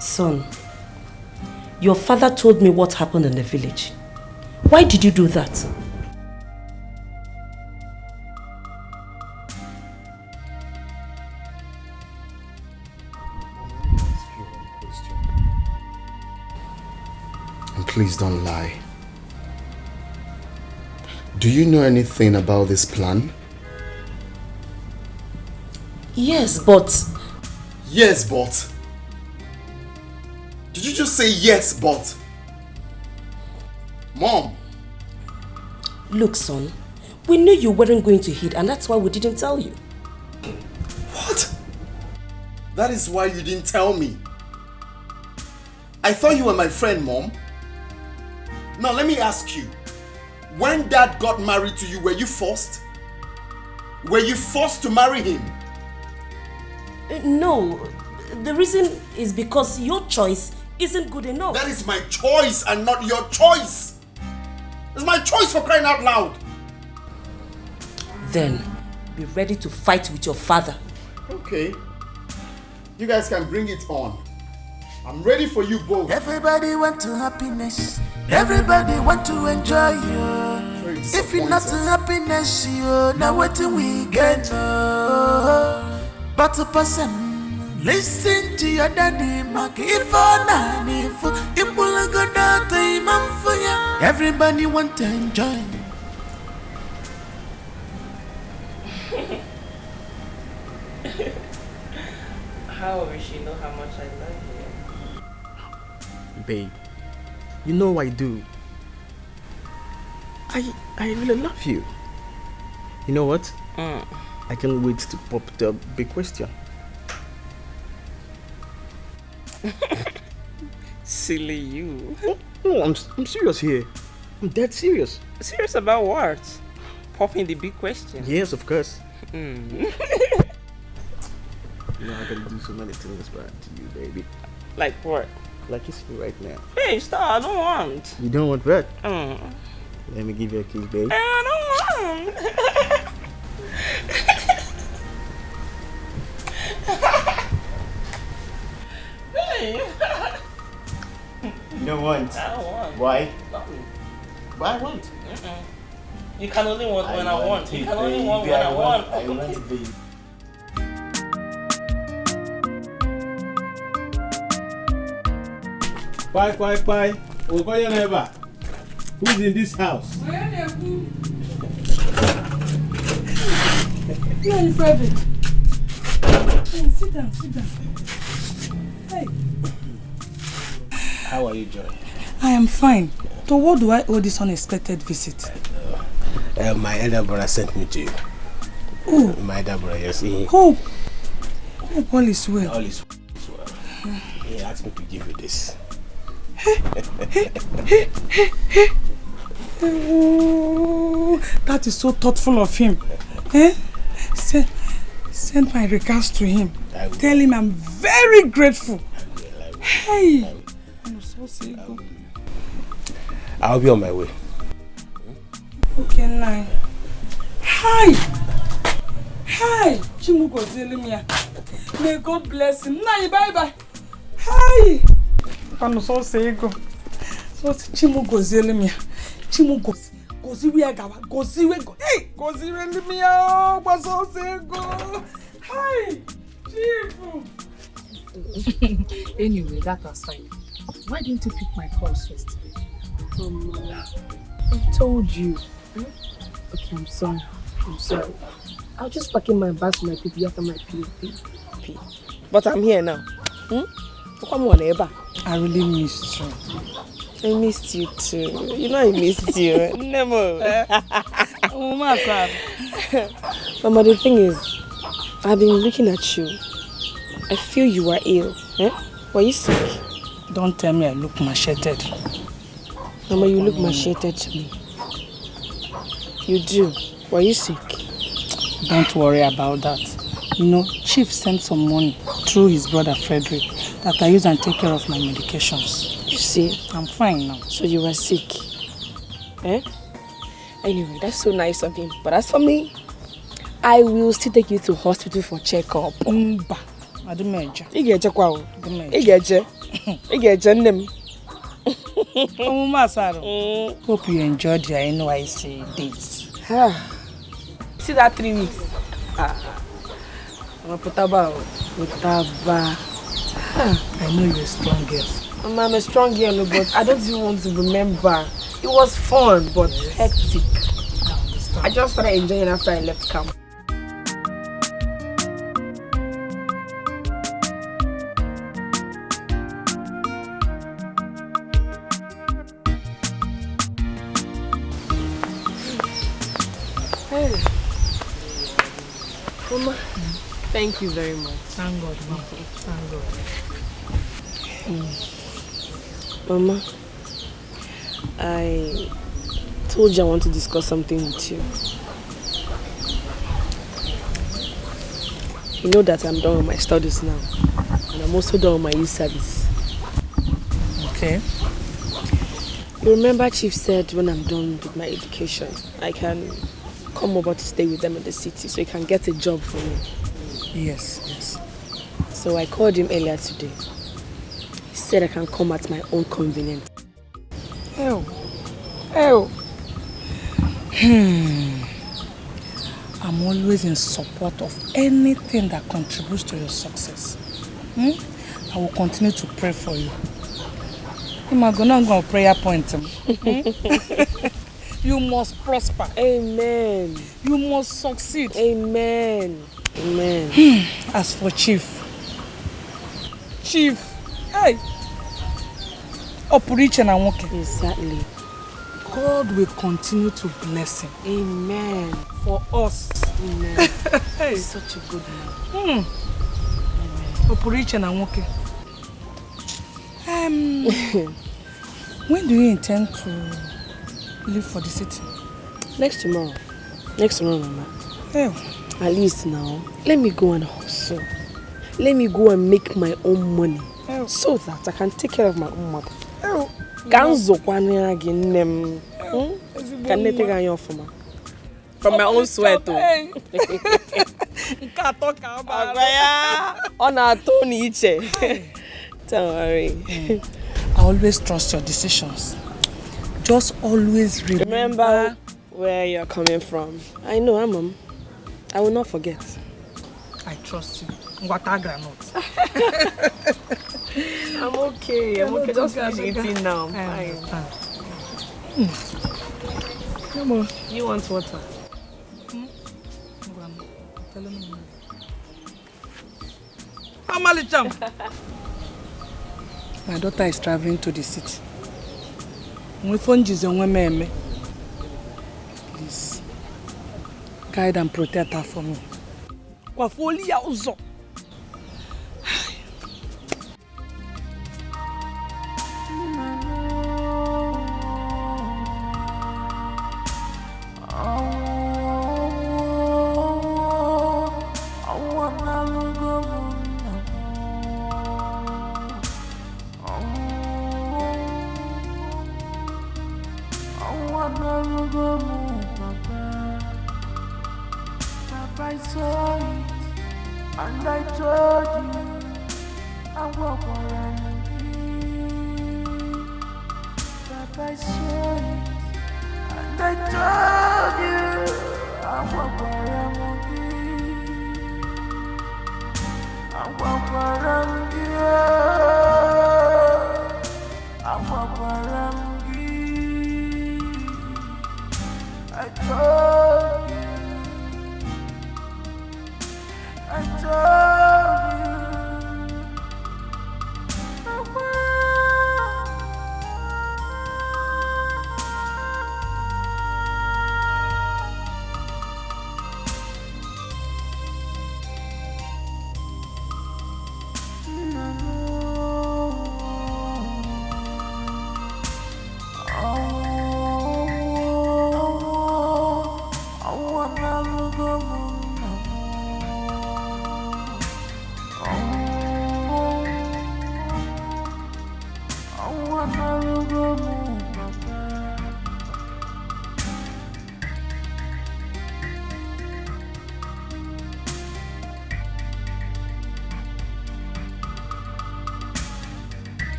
Son, your father told me what happened in the village. Why did you do that? And please don't lie. Do you know anything about this plan? Yes, but... Yes, but? Did you just say yes, but? Mom! Look, son, we knew you weren't going to hit, and that's why we didn't tell you. What? That is why you didn't tell me. I thought you were my friend, Mom. Now let me ask you. When Dad got married to you, were you forced? Were you forced to marry him? No. The reason is because your choice isn't good enough. That is my choice and not your choice. It's my choice, for crying out loud. Then, be ready to fight with your father. Okay. You guys can bring it on. I'm ready for you both. Everybody want to happiness. Everybody want to enjoy you. If you're not to happiness, you now what we get. But a person listen to your daddy, Mark. If everybody want to enjoy. How will she know how much I love you? Babe, you know I do. I really love you. You know what? I can't wait to pop the big question. Silly you. No, I'm serious here. I'm dead serious. Serious about what? Popping the big question? Yes, of course. Mm. You know I gotta do so many things back to you, baby. Like what? Like kiss me right now. Hey, stop! I don't want. You don't want that? Mm. Let me give you a kiss, baby. I don't want. Hey. You don't want? I don't want. Why? Why I want? You can only want when I want. You can only want when I want. I want to be. Bye. We'll call your neighbor. Who's in this house? You are in private. Hey, sit down. Hey. How are you, Joy? I am fine. So what do I owe this unexpected visit? My elder brother sent me to you. Oh. My elder brother, yes. Hope all is well. All is well. He asked me to give you this. Oh, that is so thoughtful of him. Send my regards to him. Tell him I'm very grateful. Hey, I'm so sick. I'll be on my way. Okay, now. Hi. Hi, Chimugo Zelimia. May God bless him. Nah, bye. Hi. I'm so say go. So Chimugo Zelimia. Chimugo. Goziwe gawa. Goziwe go. Hey, Goziwe limia. But so say go. Hi, Chifu. Anyway, that aside, why didn't you pick my calls yesterday? I told you. Okay, I'm sorry. I was just packing my bags with my people after my POP. But I'm here now. Come on, Eba. I really missed you. I missed you too. You know I missed you. Nemo. Mama, the thing is, I've been looking at you. I feel you are ill. Were you sick? Don't tell me I look macheted. Mama, you look macheted to me. You do. Were you sick? Don't worry about that. You know, Chief sent some money through his brother Frederick that I use and take care of my medications. You see? I'm fine now. So you were sick? Anyway, that's so nice of him. But as for me, I will still take you to hospital for checkup. Mba. Adumeja. Igeje kwa. Igeje. Hope you enjoyed your NYC dates. See that 3 weeks? Putaba. I know you're a strong girl. I'm a strong girl, but I don't even want to remember. It was fun, but hectic. I just started enjoying after I left camp. Mama, thank you very much. Thank God, Mama. Thank God. Mama, I told you I want to discuss something with you. You know that I'm done with my studies now, and I'm also done with my youth service. Okay. You remember Chief said when I'm done with my education, I can come over to stay with them in the city so he can get a job for me. Yes. So I called him earlier today. He said I can come at my own convenience. I'm always in support of anything that contributes to your success. I will continue to pray for you. I'm going to go prayer point. You must prosper. Amen. You must succeed. Amen. As for Chief, hey, operation and working. Exactly. God will continue to bless him. Amen. For us. Amen. Hey. He's such a good man. Operation and working. When do you intend to leave for the city? Next tomorrow, Mama. Yeah. At least now, let me go and hustle. Let me go and make my own money so that I can take care of my own mother. From my own sweat. Don't worry. I always trust your decisions. Just always remember where you're coming from. I know, Mom. I will not forget. I trust you. I'm okay. Just finish eating now. Come on. You want water? My daughter is traveling to the city. Please guide and protect her for me. I And I told you I walk around but I saw it. And I told you I walk around I walk around I walk around I told you I told you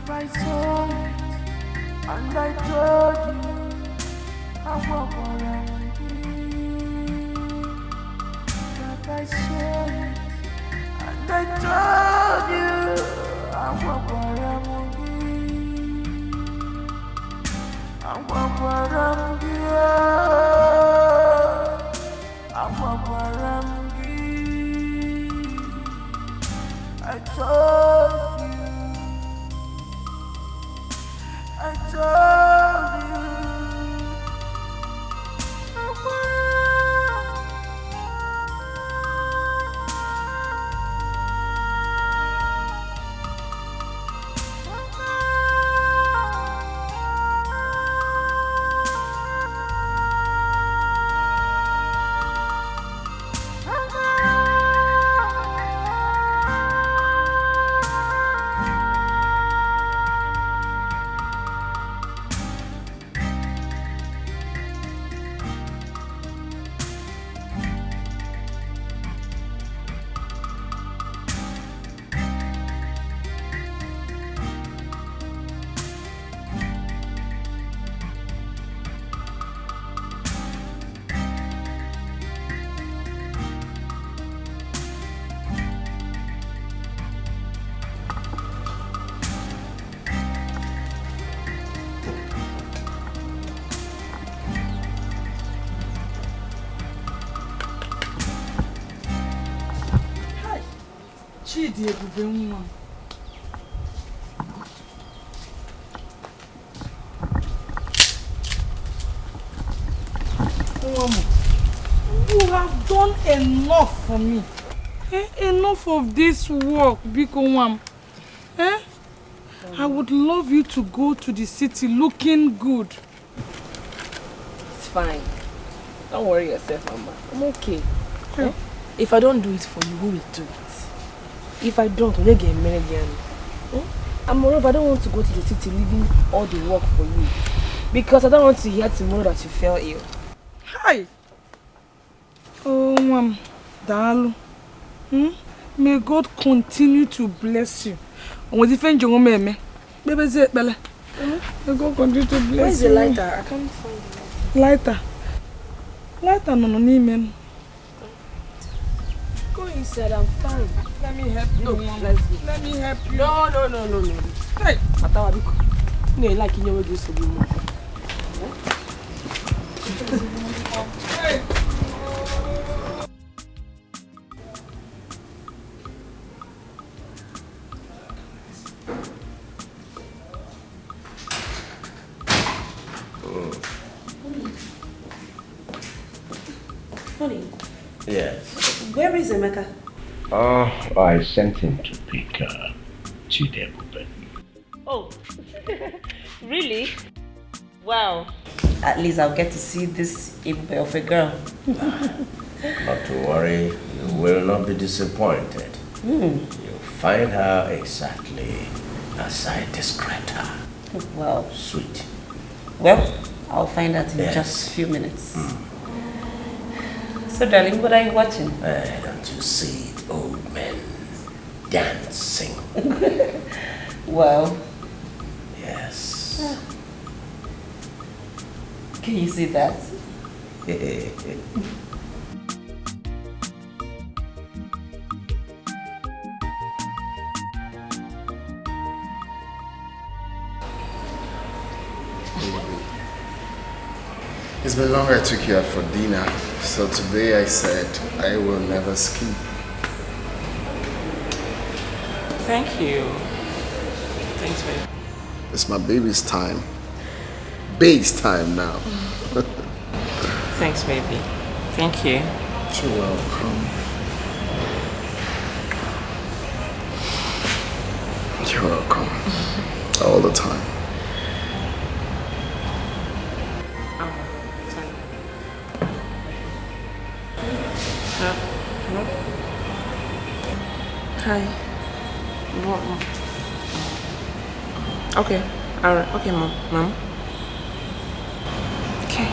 I saw it, and I told you I walk around that I saw it, and I told you I walk around I walk around I walk around I told you I told you Chidi ebube nwa. You have done enough for me. Enough of this work, Biko Wam. I would love you to go to the city looking good. It's fine. Don't worry yourself, Mama. I'm okay. If I don't do it for you, who will do it? If I don't, we'll get married again. And moreover, I don't want to go to the city leaving all the work for you. Because I don't want to hear tomorrow that you fell ill. Hi! Oh, Mom. Dalu. May God continue to bless you. May God continue to bless you. Where's the lighter? I can't find the lighter. Lighter no man. Go inside, I'm fine. Let me help you. No, let's go. Let me help you. No. Hey! No, like you know what this will be more. Hey! Honey. Yes. Where is Emeka? I sent him to pick Chidebube. Oh, really? Wow. At least I'll get to see this Ibube of a girl. Not to worry, you will not be disappointed. You'll find her exactly as I described her. Wow. Sweet, Well, I'll find out in just a few minutes. So, darling, what are you watching? Don't you see old men dancing? Well, Yes. Can you see that? It's been long I took you out for dinner, so today I said I will never skip. Thank you. Thanks, babe. It's my baby's time. Baby's time now. Thanks, baby. Thank you. You're welcome. You're welcome. All the time. Hi. Mom. Okay. Alright. Okay, Mom. Okay.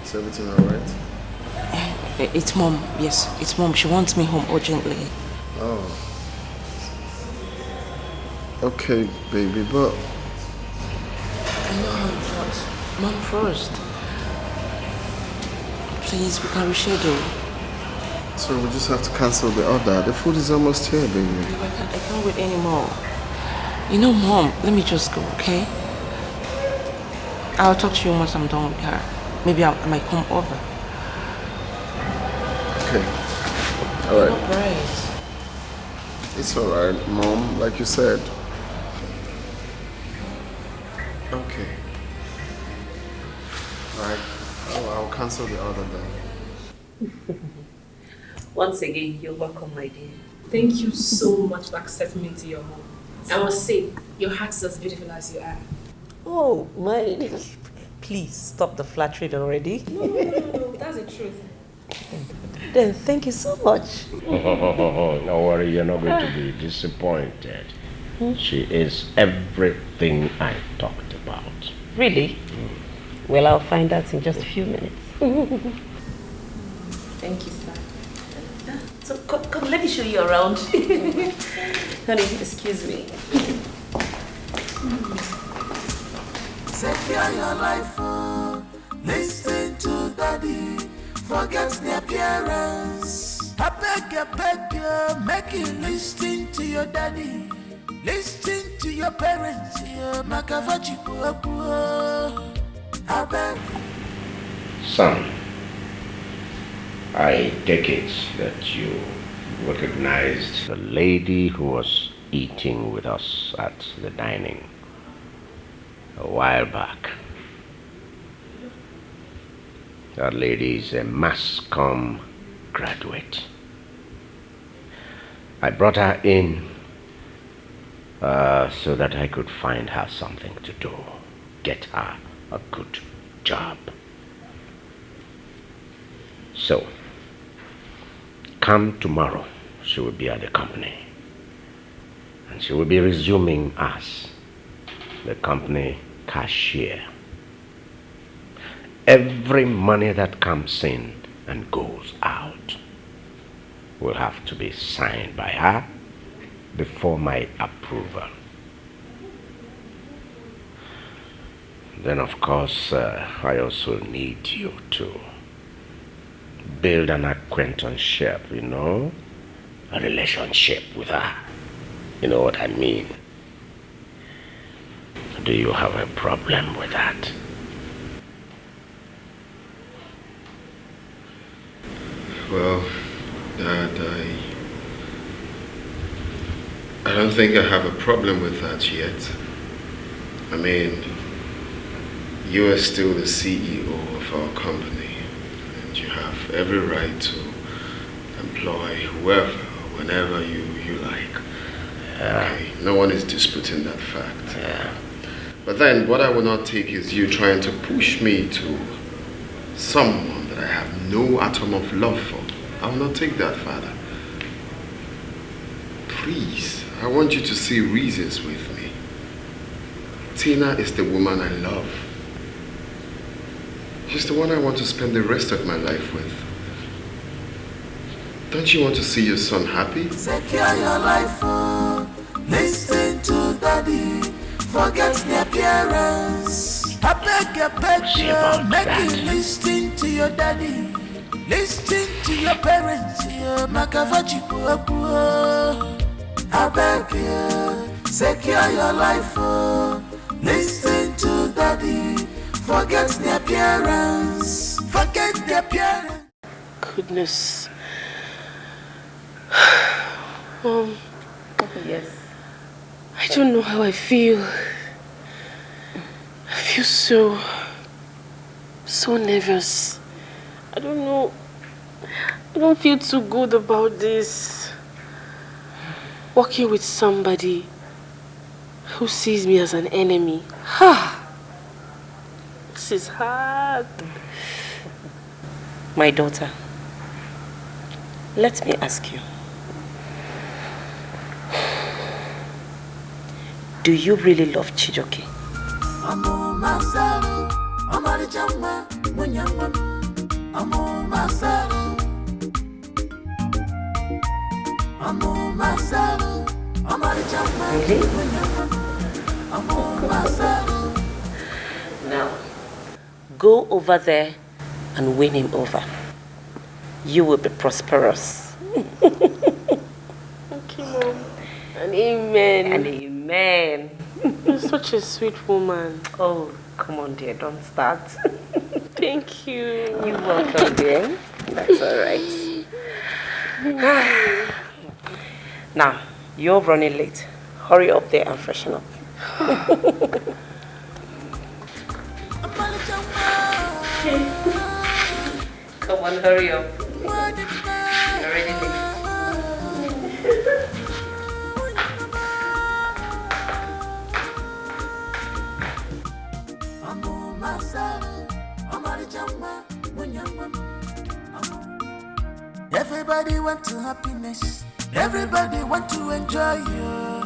Is everything alright? It's Mom. Yes, it's Mom. She wants me home urgently. Oh. Okay, baby, but... I know, Mom, but Mom first. Please, we can reschedule. So we just have to cancel the order. The food is almost here, baby. I can't wait anymore. You know, Mom, let me just go, okay? I'll talk to you once I'm done with her. Maybe I might come over. Okay. Alright. You're not right. It's alright, Mom, like you said. Okay. Alright. I'll cancel the order then. Once again, you're welcome, my dear. Thank you so much for accepting me into your home. I must say, your heart is as beautiful as you are. Oh, my. Please stop the flattery already. No, that's the truth. Then thank you so much. Don't worry, you're not going to be disappointed. She is everything I talked about. Really? Well, I'll find out in just a few minutes. Thank you, sir. So come, let me show you around. Honey, excuse me. Secure your life, listen to daddy, forget the appearance. I beg you, make you listen to your daddy, listen to your parents. I beg. Son, I take it that you recognized the lady who was eating with us at the dining a while back. That lady is a mass comm graduate. I brought her in so that I could find her something to do, get her a good job. So, come tomorrow, she will be at the company. And she will be resuming as the company cashier. Every money that comes in and goes out will have to be signed by her before my approval. Then, of course, I also need you to build an acquaintanceship, you know, a relationship with her. You know what I mean? Do you have a problem with that? Well, Dad, I don't think I have a problem with that yet. I mean, you are still the CEO of our company, and you have every right to employ whoever, whenever you like. Okay, no one is disputing that fact. But then what I will not take is you trying to push me to someone that I have no atom of love for. I will not take that, Father. Please, I want you to see reasons with me. Tina is the woman I love. She's the one I want to spend the rest of my life with. Don't you want to see your son happy? Secure your life, oh. Listen to daddy. Forget the appearance. I beg you, make you listen to your daddy. Listen to your parents. I beg you, secure your life, oh. Listen to daddy. Forget the appearance. Forget the appearance. Goodness. Yes. I don't know how I feel. I feel so nervous. I don't know. I don't feel too good about this. Working with somebody who sees me as an enemy. This is hard. My daughter, let me ask you. Do you really love Chijoke? Really? Now, go over there and win him over. You will be prosperous. Okay, Mom. And amen. And amen. You're such a sweet woman. Oh, come on, dear, don't start. Thank you. You're welcome, dear. That's all right. Now, you're running late. Hurry up there and freshen up. Come on, hurry up. You're already late. Everybody want to happiness. Everybody want to enjoy you.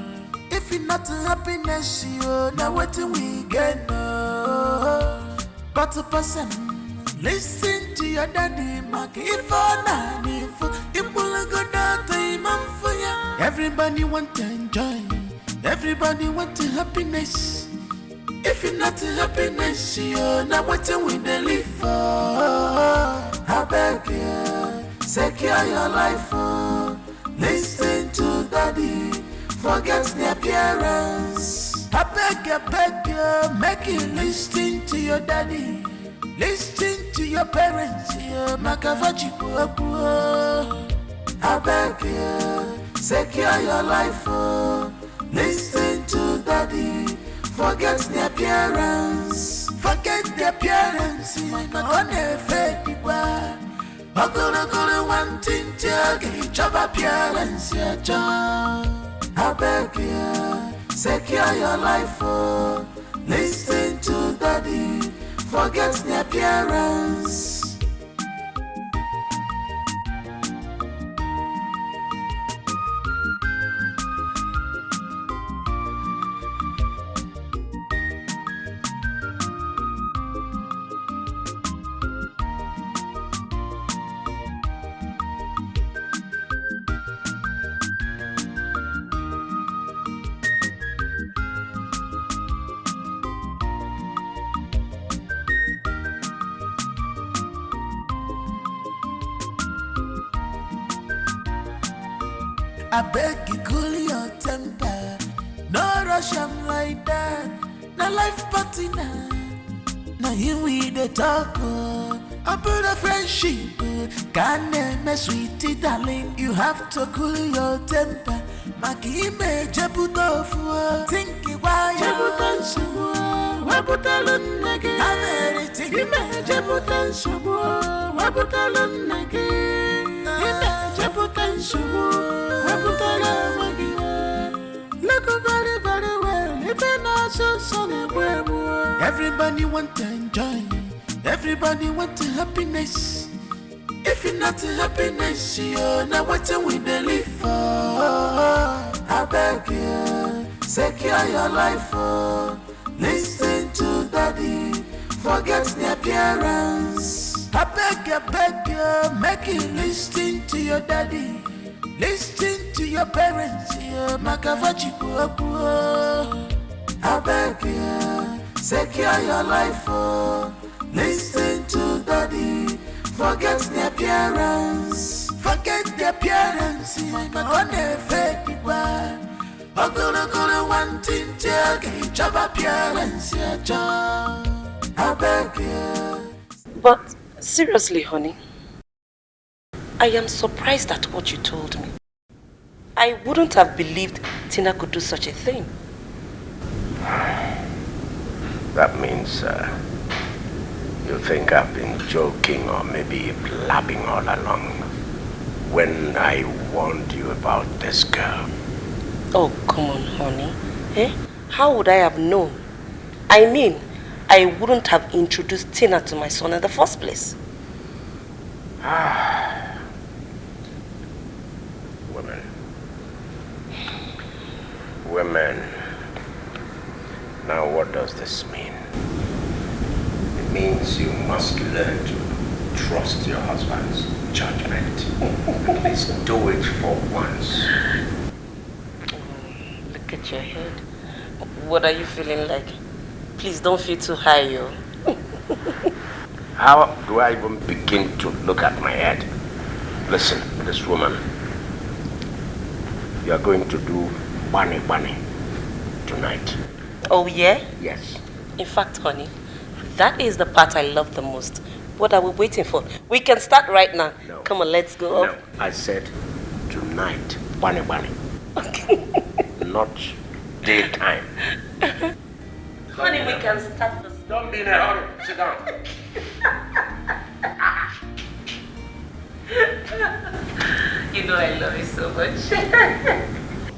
If you're not happiness, you now what we get. But a person listen to your daddy, Maki. If everybody want to enjoy. Everybody want to happiness. If you're not happiness, you now what we live for. I beg you, secure your life, oh. Listen to daddy, forget the appearance. I beg you, make you listen to your daddy. Listen to your parents, I beg you, secure your life, oh. Listen to daddy, forget the appearance. Forget the appearance, on a fake people. I'm gonna one thing to get job appearance, yeah, John. I beg you, secure your life, oh. Listen to daddy, forget the appearance. I beg you, cool your temper. No rush, I'm like that. No life party now. Now here we the talk. I put a friendship. Can't mess with it, darling. You have to cool your temper. Maki me jabutofu. Think why jabutansu. Wabutalun nage. I'm everything. You me jabutansu. Wabutalun nage. You me jabutansu. Everybody want to enjoy. Everybody want to happiness. If you're not happiness, you're not what we live for. I beg you, secure your life, oh. Listen to daddy, forget the appearance. I beg you, make you listen to your daddy. Listen to your parents, I beg you, secure your life, oh. Listen to daddy, forget the appearance. Forget the appearance, on the fake one. Ogolo wanting to get job appearance, I beg you. But seriously, honey, I am surprised at what you told me. I wouldn't have believed Tina could do such a thing. That means you think I've been joking or maybe blabbing all along when I warned you about this girl. Oh, come on, honey. Eh? How would I have known? I mean, I wouldn't have introduced Tina to my son in the first place. Women. Now what does this mean? It means you must learn to trust your husband's judgment. At least do it for once. Look at your head. What are you feeling like? Please don't feel too high, yo. How do I even begin to look at my head? Listen, this woman. You are going to do bunny tonight. Oh, yeah? Yes. In fact, honey, that is the part I love the most. What are we waiting for? We can start right now. No. Come on, let's go. No, I said tonight, bunny. Not daytime. Honey, we can start this. Don't be in a hurry. Sit down. You know I love you so much.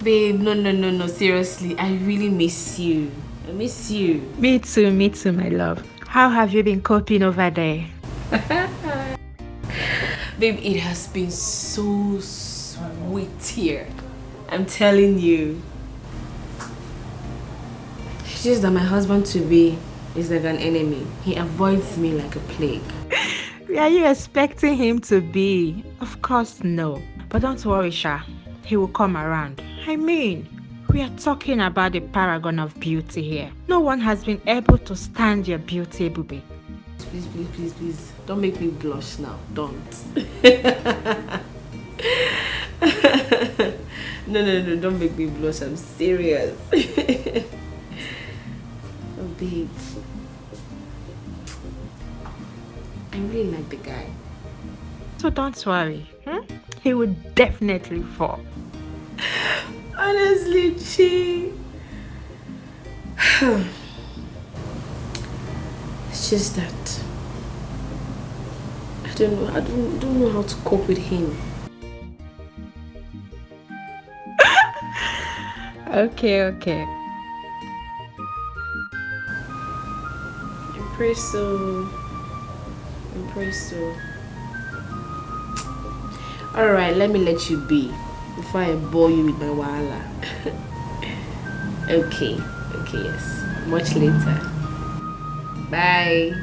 Babe, no, seriously, I really miss you. I miss you. Me too, my love. How have you been coping over there? Babe, it has been so sweet here. I'm telling you. It's just that my husband-to-be is like an enemy. He avoids me like a plague. Are you expecting him to be? Of course, no. But don't worry, Sha. He will come around. I mean, we are talking about the paragon of beauty here. No one has been able to stand your beauty, Bube. Please. Don't make me blush now. Don't. No, don't make me blush. I'm serious. Oh, babe. I really like the guy. So don't worry. He will definitely fall. Honestly, Chi. It's just that I don't know how to cope with him. Okay. Impresso. Alright, let me let you be before I bore you with my wahala. Okay, yes. Much later. Bye.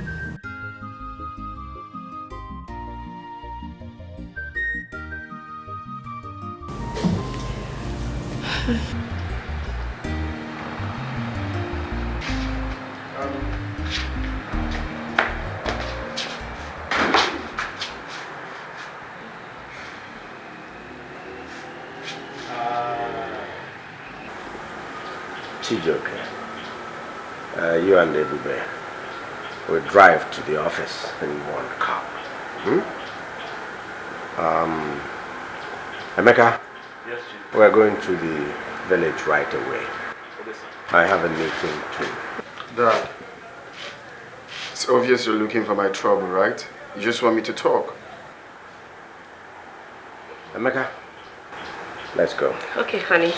Chijoke, you and Ebube will drive to the office in one car. Emeka? Yes, Chief. We're going to the village right away. Okay, sir. I have a meeting too. Dad, it's obvious you're looking for my trouble, right? You just want me to talk. Emeka, let's go. Okay, honey.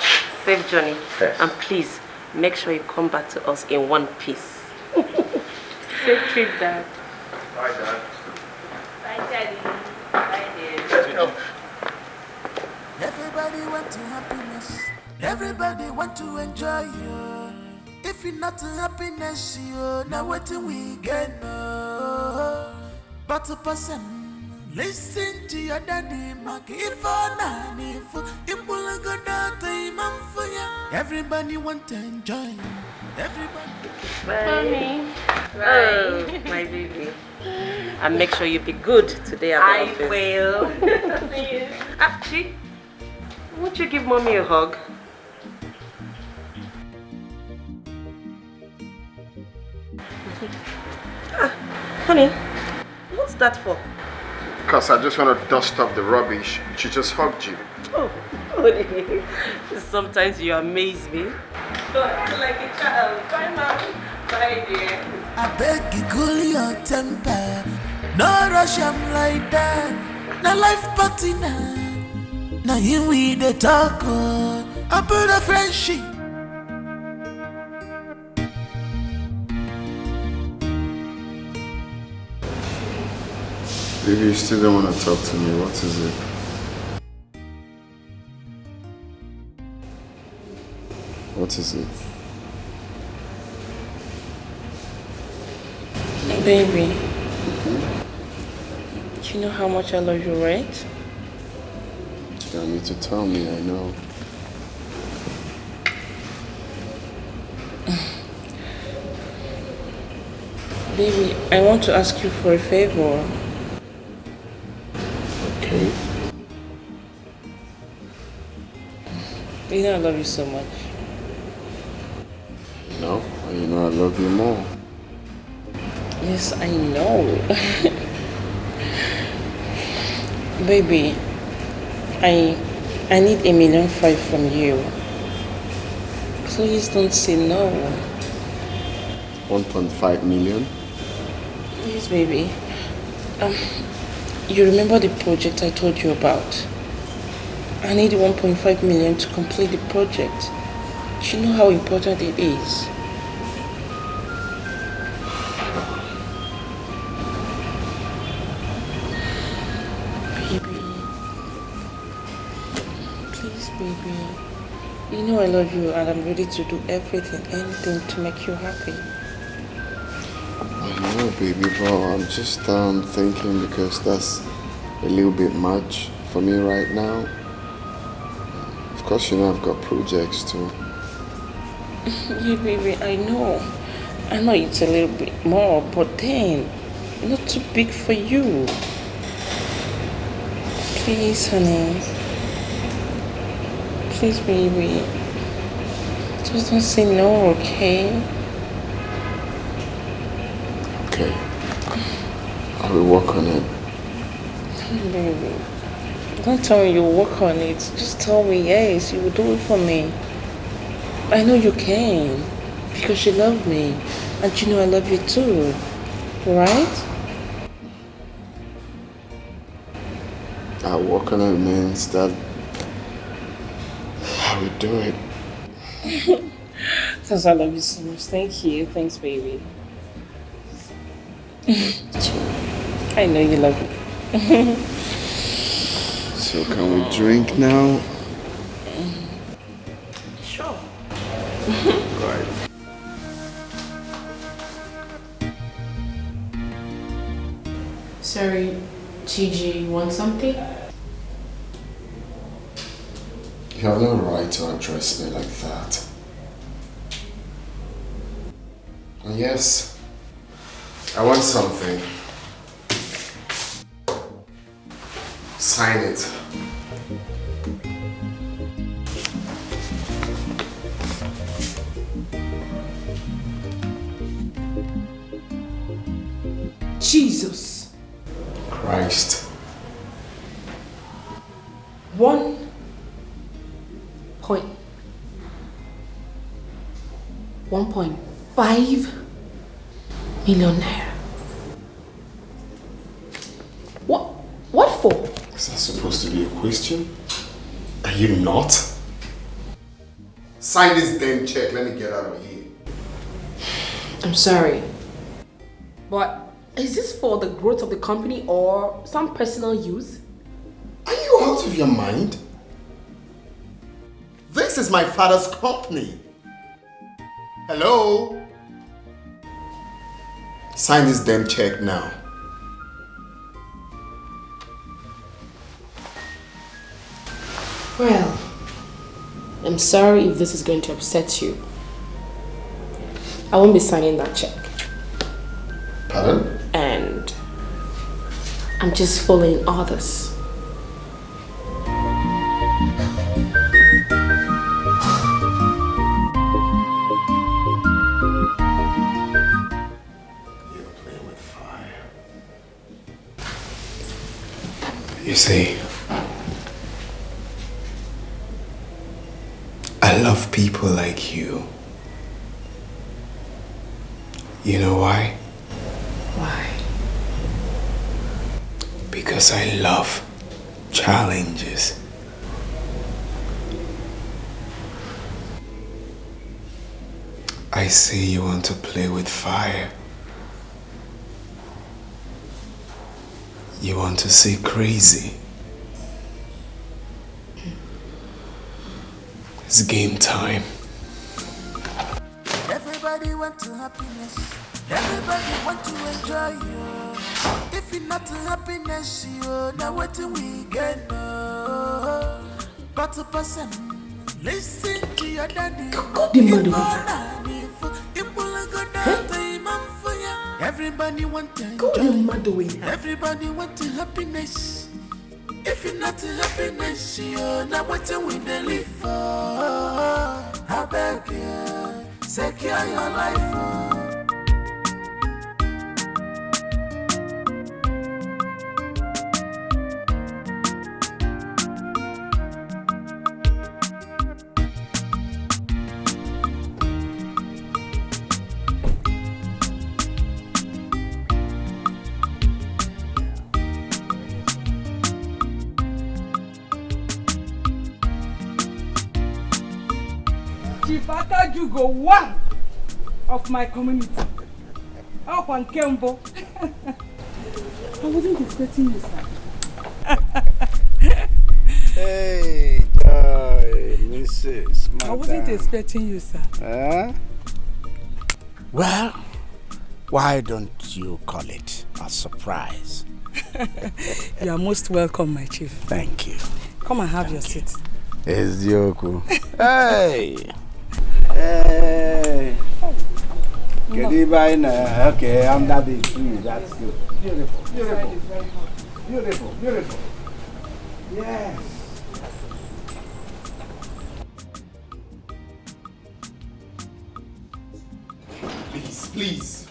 Safe journey. Yes. And please, make sure you come back to us in one piece. Safe trip, Dad. Bye, Dad. Bye, Daddy. Bye, dear. Let's go. Everybody want to happiness. Everybody want to enjoy you. If If it's not happiness, you know what we get. But a person, listen to your daddy, Mark. If I'm not, if we'll go down to him for you. Everybody want to enjoy. Everybody. Mommy. Oh, my baby. And make sure you be good today at the office. I will. Chi, won't you give mommy a hug? Honey, what's that for? Because I just want to dust off the rubbish. She just hugged you. Oh, honey. Sometimes you amaze me. Like a child. Bye, mommy. Bye, dear. I beg you, cool your temper. No rush, I'm like that. No life party now. Now here we the talk. I put a friendship. Baby, you still don't want to talk to me. What is it? What is it? Baby, you know how much I love you, right? You don't need to tell me, I know. Baby, I want to ask you for a favor. Okay. You know I love you so much. No, you know I love you more. Yes, I know. Baby, I need $1.5 million from you. Please don't say no. 1.5 million? Yes, baby. You remember the project I told you about? I need 1.5 million to complete the project. Do you know how important it is? Baby. Please, baby. You know I love you and I'm ready to do everything, anything to make you happy. I know, baby, but I'm just thinking because that's a little bit much for me right now. Of course, you know I've got projects too. Yeah, baby, I know. I know it's a little bit more, but then, not too big for you. Please, honey. Please, baby. Just don't say no, okay? Okay. I will work on it. Baby, don't tell me you'll work on it. Just tell me yes, you will do it for me. I know you can, because you love me. And you know I love you too, right? I'll work on it means that I will do it. Because I love you so much. Thank you. Thanks, baby. I know you love me. So can we drink now? Sure. Right. Sorry, TG, you want something? You have no right to address me like that. And yes, I want something. Sign it. Jesus. Christ. 1.5 million naira. What for? Is that supposed to be a question? Are you not? Sign this damn check. Let me get out of here. I'm sorry, but is this for the growth of the company or some personal use? Are you out of your mind? This is my father's company. Hello? Sign this damn check now. Well, I'm sorry if this is going to upset you. I won't be signing that check. Pardon? And I'm just following orders. You see, I love people like you. You know why? Why? Because I love challenges. I see you want to play with fire. You want to see crazy. It's game time. Everybody want to happiness. Everybody want to enjoy you. If you're not happiness, you now what we get. But a person listen to your daddy. Everybody want to enjoy. Everybody want to happiness. If you're not happiness, you now what we live for. I beg you, secure your life. You go one of my community. Up on Kembo. I wasn't expecting you, sir. Hey, Mrs. Madam. I wasn't expecting you, sir. Well, why don't you call it a surprise? You are most welcome, my chief. Thank you. Come and have your seat. It's Yoku. Hey! Hey! Good evening. Okay, under the tree. That's good. Beautiful, beautiful. Beautiful, beautiful. Yes. Please, please.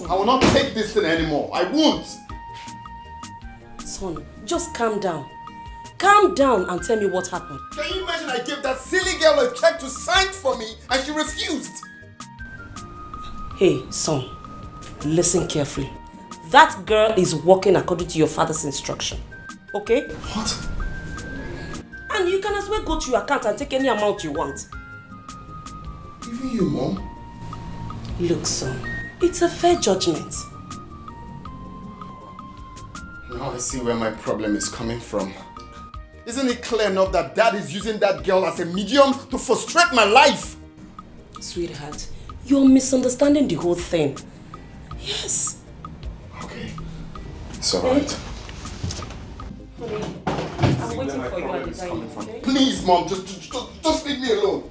I will not take this thing anymore. I won't. Son, just calm down. Calm down and tell me what happened. Can you imagine I gave that silly girl a check to sign for me and she refused? Hey, son, listen carefully. That girl is working according to your father's instruction. Okay? What? And you can as well go to your account and take any amount you want. Even you, Mom? Look, son, it's a fair judgment. Now I see where my problem is coming from. Isn't it clear enough that Dad is using that girl as a medium to frustrate my life? Sweetheart, you're misunderstanding the whole thing. Yes. Okay. It's alright. Honey, I'm waiting for you at the dining room, okay? Please, Mom, just leave me alone.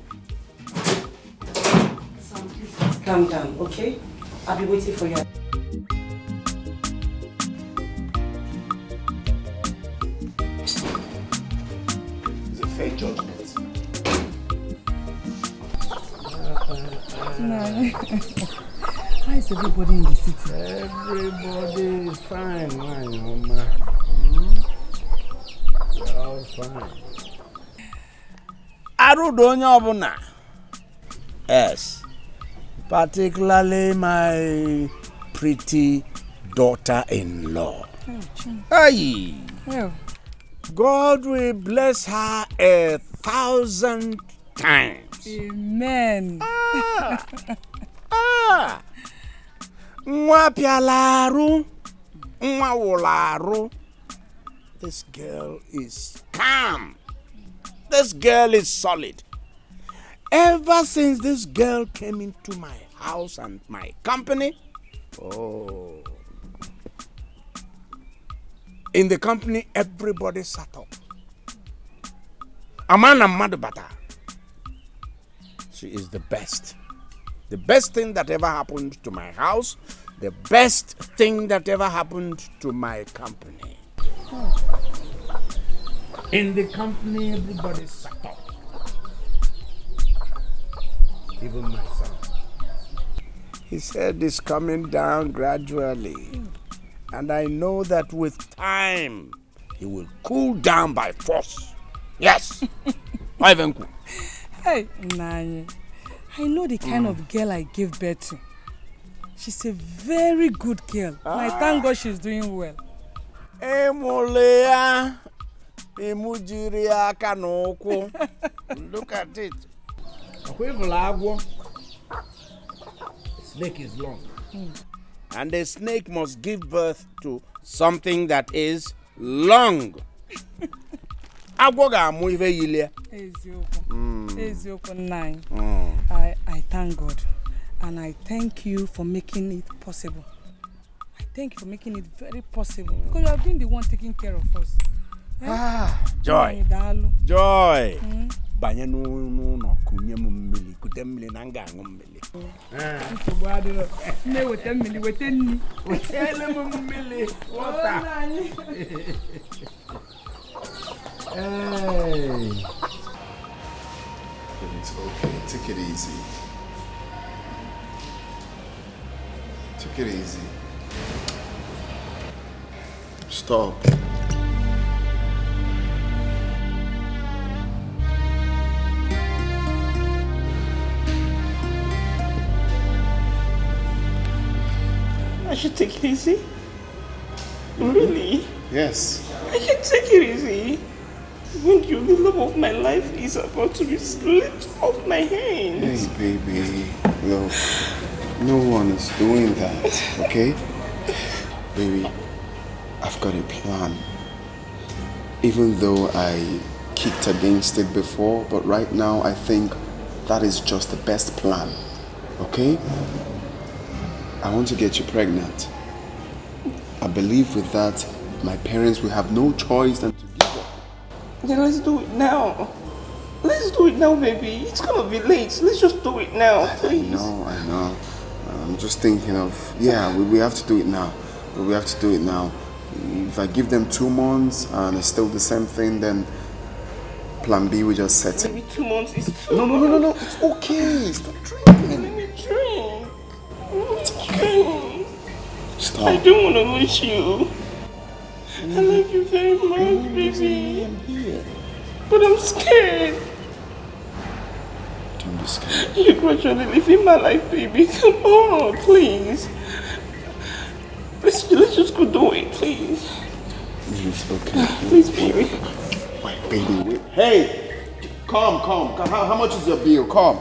Son, please calm down, okay? I'll be waiting for you. Fake judgment. How is everybody in the city? Everybody is fine, man, Mama. We're all fine. Arudo onye ọbụla. Yes. Particularly my pretty daughter-in-law. Hey. Well. God will bless her 1,000 times. Amen. Nwa pialaru, nwa wolaru. This girl is calm. This girl is solid. Ever since this girl came into my house and my company, in the company, everybody sat up. Amana Madubata. She is the best. The best thing that ever happened to my house, the best thing that ever happened to my company. In the company, everybody sat up. Even my son. He said it's coming down gradually. And I know that with time, he will cool down by force. Yes. Ivanku. Hey, Nani. I know the kind of girl I give birth to. She's a very good girl. And I thank God she's doing well. Emolea. Emujiria kanoko. Look at it. The snake is long. And the snake must give birth to something that is long. I thank God. And I thank you for making it possible. I thank you for making it very possible. Because you have been the one taking care of us. Joy. Joy. Banya no kunye mmili kutemili nanga ngommili. Ne wetemili wetenni. Wetele mmili. Water. Hey. It's okay. Take it easy. Take it easy. Stop. I should take it easy? Really? Yes. I can take it easy. When you, the love of my life, is about to be slipped off my hands. Hey, baby. Look, no one is doing that, okay? Baby, I've got a plan. Even though I kicked against it before, but right now I think that is just the best plan, okay? I want to get you pregnant. I believe with that, my parents will have no choice than to give up. Then let's do it now. Let's do it now, baby. It's gonna be late. Let's just do it now, please. I know. I'm just thinking of, we have to do it now. We have to do it now. If I give them 2 months and it's still the same thing, then plan B will just set Maybe 2 months is too No. It's okay. Stop drinking. Let me drink. It's okay. Stop. I don't want to lose you. I love you very much, baby. I'm here. But I'm scared. Don't be scared. You're gradually living my life, baby. Come on, please. Let's just go do it, please. It's okay. Please, baby. Wait, baby, wait. Hey! Come. How much is your bill? Come.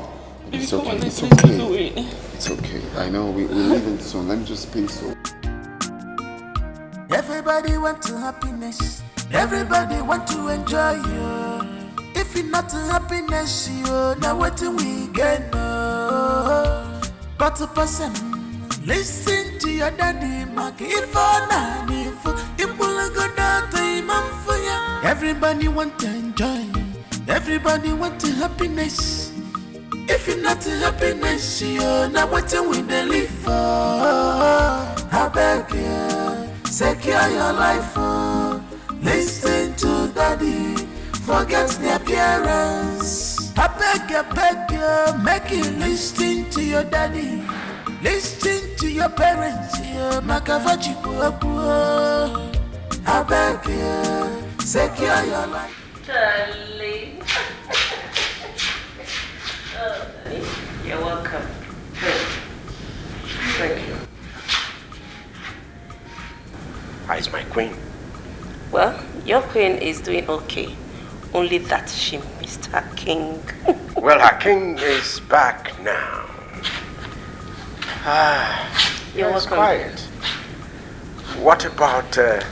Baby, It's okay. Come on, It's let's okay. do it. It's okay. I know we're leaving soon. Let me just pay so. Everybody want to happiness. Everybody want to enjoy you. If it's not happiness, you now what we get. But a person listen to your daddy, Mark. If everybody want to enjoy. Everybody want to happiness. If it's not happiness, you now what we live for. I beg you. Secure your life, listen to daddy, forget the appearance. I beg you, make you listen to your daddy, listen to your parents, I beg you, secure your life. Charlie. Oh, you're welcome. Thank you. How is my queen? Well, your queen is doing okay. Only that she missed her king. Well, her king is back now. You're it's welcome. quiet. What about the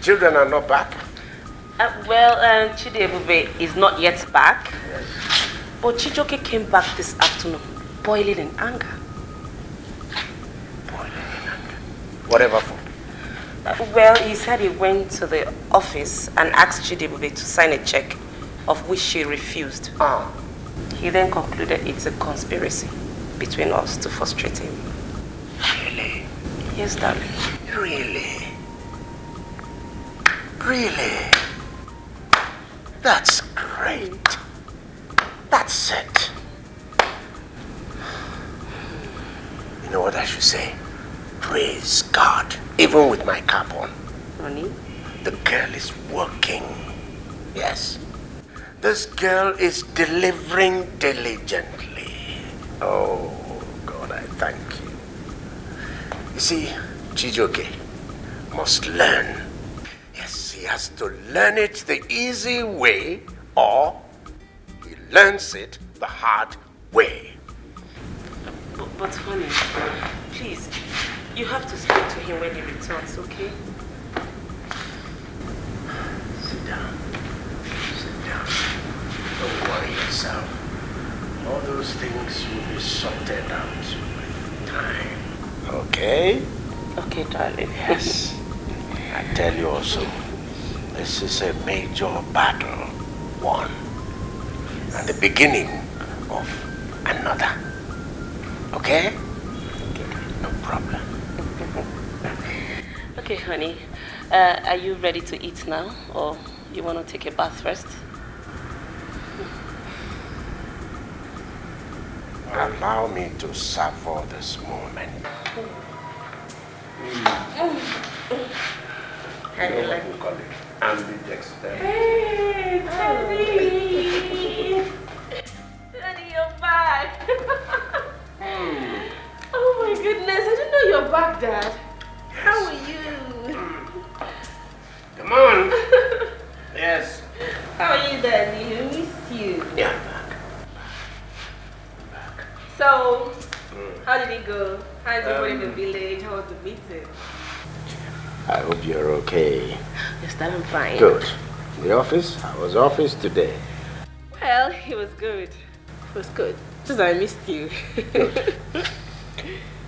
children are not back? Well, Chidebube is not yet back. Yes. But Chijoke came back this afternoon, boiling in anger. Whatever for? Well, he said he went to the office and asked Chidebube to sign a check, of which she refused. He then concluded it's a conspiracy between us to frustrate him. Really? Yes, darling. Really? Really? That's great. That's it. You know what I should say? Praise God. Even with my cap on. Honey? The girl is working. Yes. This girl is delivering diligently. Oh, God, I thank you. You see, Chijoke must learn. Yes, he has to learn it the easy way, or he learns it the hard way. But honey, please, you have to speak to him when he returns, okay? Sit down. Sit down. Don't worry yourself. All those things will be sorted out with time. Okay? Okay, darling. Yes. I tell you also, this is a major battle. One. And the beginning of another. Okay? No problem. Okay, honey. Are you ready to eat now? Or you want to take a bath first? Allow me to savor this moment. How do you like it? Call it ambidextrous. Hey, Teddy! Teddy, you're back! Oh my goodness, I didn't know you're back, Dad. How are you? Come on. Yes. How are you, Daddy? I missed you. Yeah. So, how did it go? How is everybody in the village? How was the meeting? I hope you're okay. Yes, Dad, I'm fine. Good. The office? How was office today? Well, it was good. It was good. Just I missed you.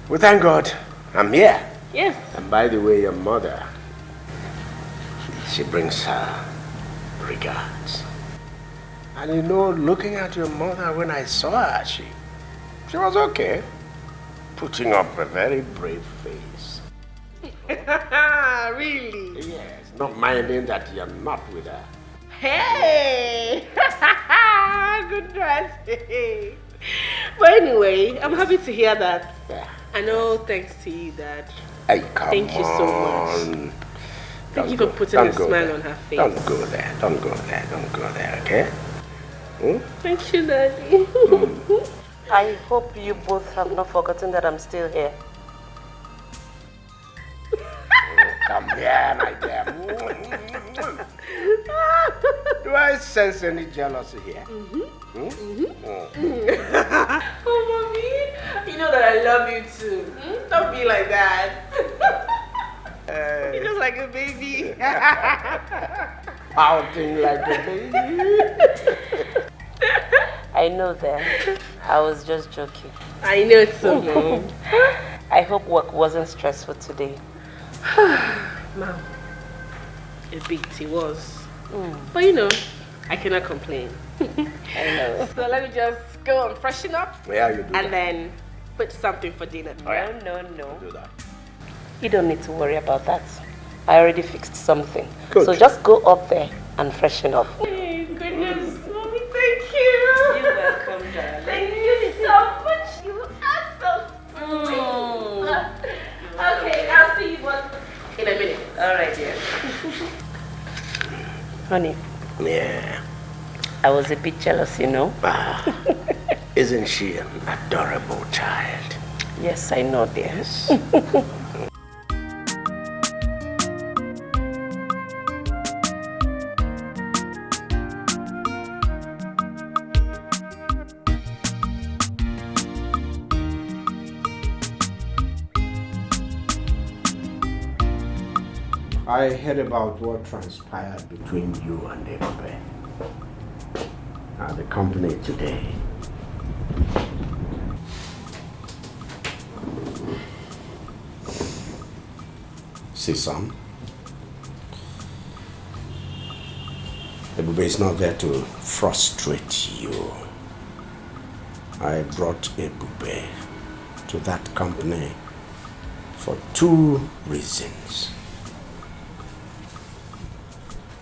Well, thank God. I'm here. Yes. And by the way, your mother, she brings her regards. And you know, looking at your mother when I saw her, she was okay. Putting up a very brave face. Really? Yes. Not minding that you're not with her. Hey! Good dress. But anyway, I'm happy to hear that. Yeah. I know, thanks to you, Dad. Hey, come Thank you so much. Thank you for putting a smile on her face. Don't go there. Don't go there. Don't go there, okay? Thank you, Daddy. I hope you both have not forgotten that I'm still here. Come here, my dear. Do I sense any jealousy here? Oh, Mommy, you know that I love you too. Don't be like that. You're just like a baby. Pouting like a baby. I know that. I was just joking. I know it so, Mom. I hope work wasn't stressful today. Mom, a bit it was. But you know, I cannot complain. I know. So let me just go and freshen up. Yeah, you do and then put something for dinner. Oh, No. do that. You don't need to worry about that. I already fixed something. Good. So just go up there and freshen up. Hey, goodness, Mommy, thank you. You're welcome, darling. Thank you so much. You are so sweet. Okay, I'll see you both in a minute. All right, dear. Honey. Yeah. I was a bit jealous, you know. Isn't she an adorable child? Yes, I know, dear. Yes. I heard about what transpired between you and Deepening. at the company today. See, son, Ebube is not there to frustrate you. I brought Ebube to that company for 2 reasons.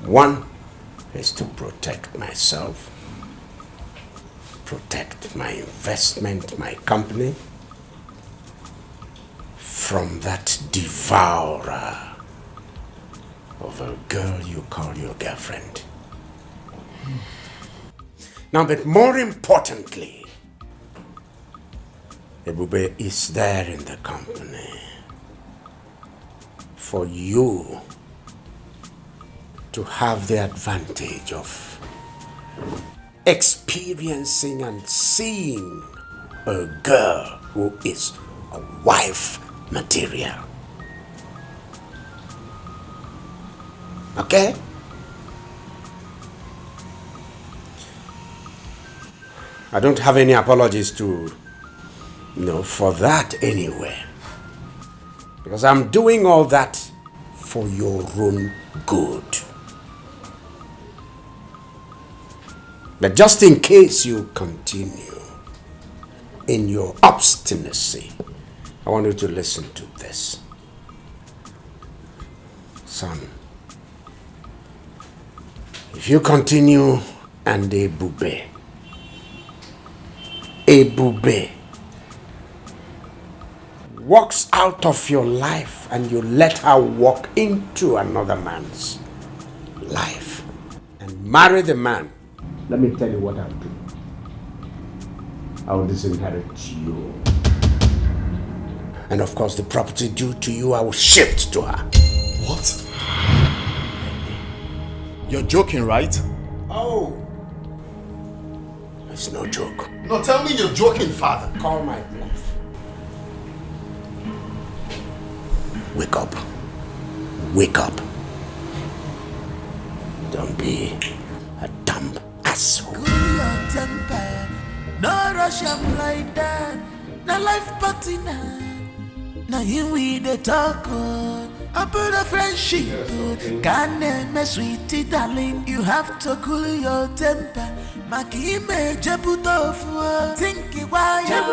One is to protect myself, protect my investment, my company, from that devourer of a girl you call your girlfriend. Now, but more importantly, Ebube is there in the company for you to have the advantage of experiencing and seeing a girl who is a wife material. Okay? I don't have any apologies for that anyway. Because I'm doing all that for your own good. But just in case you continue in your obstinacy, I want you to listen to this. Son, if you continue and Ebube walks out of your life and you let her walk into another man's life and marry the man, let me tell you what I'll do. I will disinherit you. And of course, the property due to you, I will shift to her. What? You're joking, right? Oh. It's no joke. No, tell me you're joking, father. Call my bluff. Wake up. Wake up. Don't be a dumb asshole. Cool your temper. No rush up like that. No life party now. Now here we the talk. About a friendship. Can't mess with it, darling. You have to cool your temper. Maki me jebutofu. Think it while you're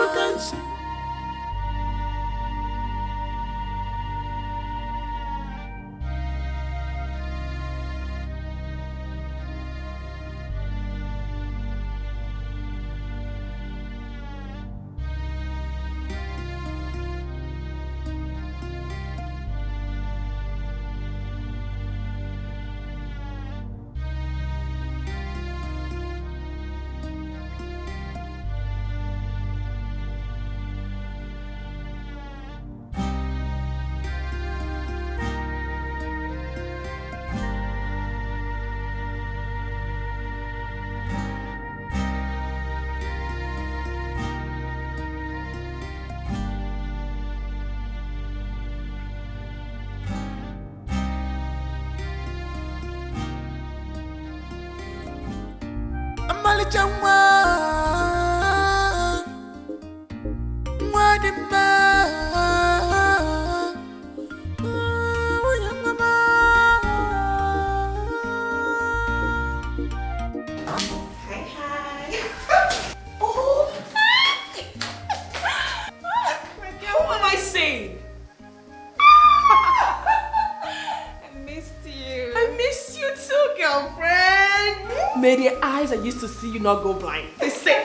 May the eyes I used to see you not go blind. Sit.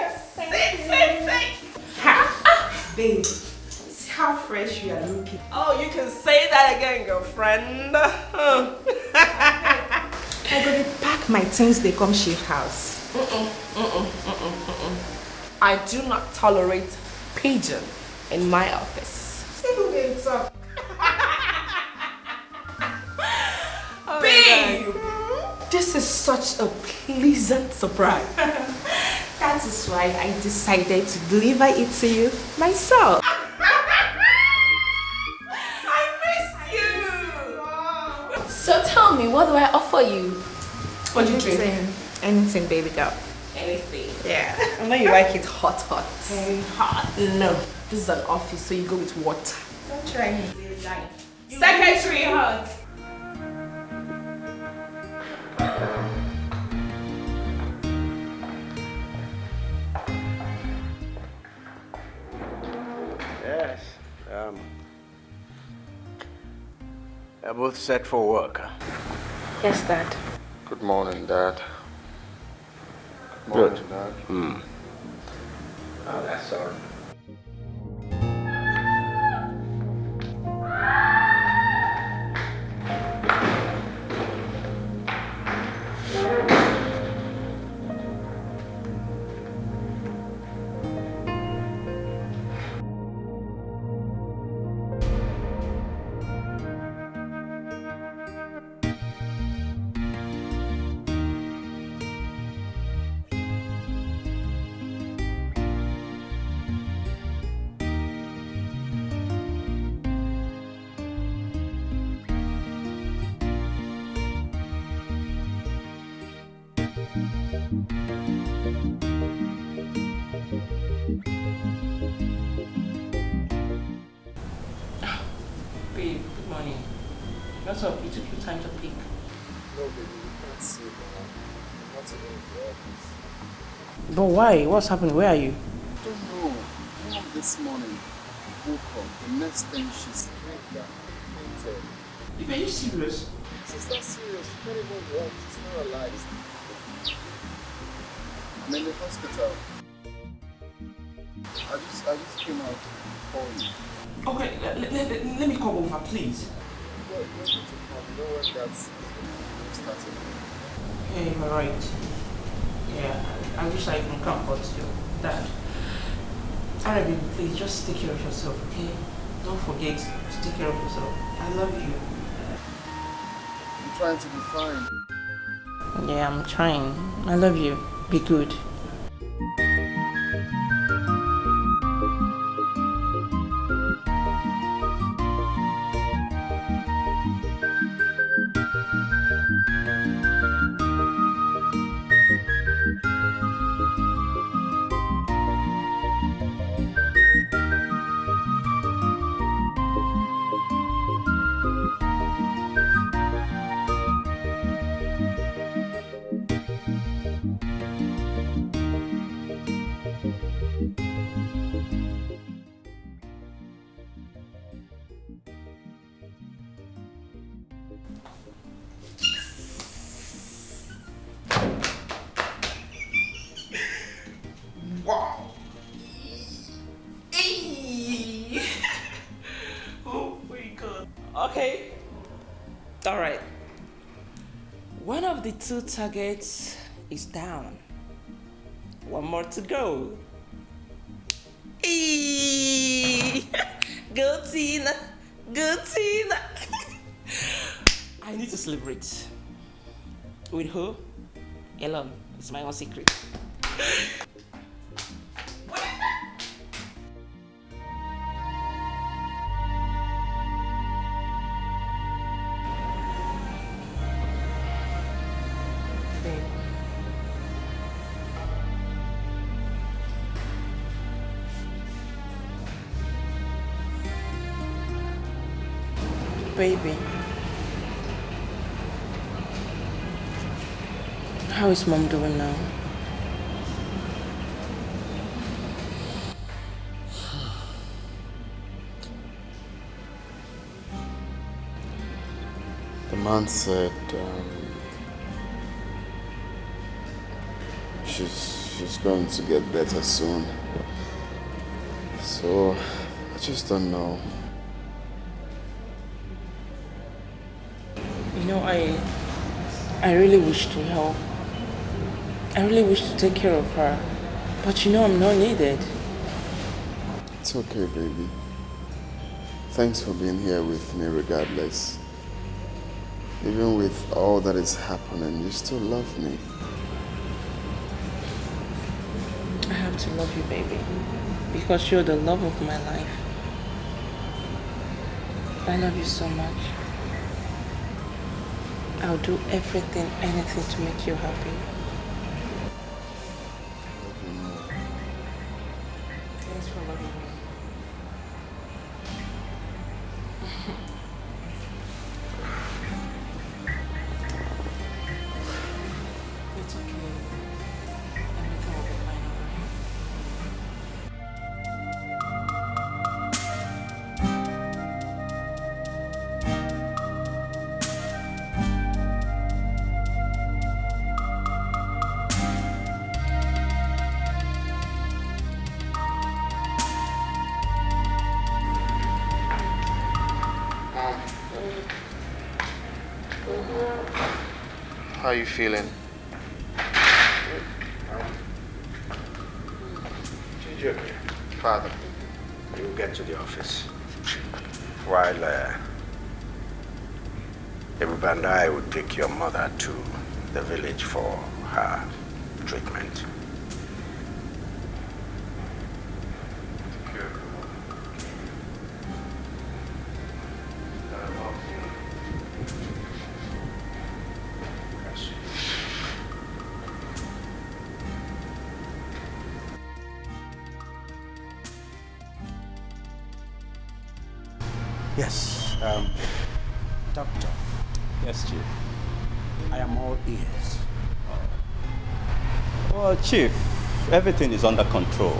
Babe, see how fresh you are looking. Oh, you can say that again, girlfriend. I'm going to pack my things, they come shift house. I do not tolerate pigeon in my office. See who they talk. Oh, babe! This is such a pleasant surprise. That is why I decided to deliver it to you myself. I miss you! So tell me, what do I offer you? What do you drink? Anything, baby girl. Anything. Yeah. I know you like it hot. Very hot. No, this is an office, so you go with water. Don't try me, guy. Secretary hot. Yes. They're both set for work. Huh? Yes, Dad. Good morning, Dad. Good. Morning, Dad. Oh, that's all right. Babe, good morning. What's up? You took your time to pick. No, baby, you can't see now. I'm not even in the office. But why? What's happening? Where are you? I don't know. Mom this morning woke up. The next thing she said that I fainted. Babe, are you serious? She's not serious. She can't even walk. She's paralyzed. I'm in the hospital. I just came out to call you. Okay, let me come over, please. Well, you need to come. You know when that's started. Yeah, you're right. Yeah, I wish I can come, but Dad. Alright, baby, please just take care of yourself, okay? Don't forget to take care of yourself. I love you. I'm trying to be fine. Yeah, I'm trying. I love you. Be good. Wow. Hey. Oh my God. Okay. All right. One of the two targets is down. One more to go. Hey. Go Tina. Go Tina. I need to celebrate. With who? Alone. It's my own secret. Baby, how is Mom doing now? The man said she's going to get better soon. So I just don't know. You know, I really wish to help. I really wish to take care of her. But you know I'm not needed. It's okay, baby. Thanks for being here with me regardless. Even with all that is happening, you still love me. I have to love you, baby. Because you're the love of my life. I love you so much. I'll do everything, anything to make you happy. How are you feeling? Father, you get to the office while Ebuba and I will take your mother to the village for her treatment. Yes, Doctor. Yes, Chief. I am all ears. Well, Chief, everything is under control.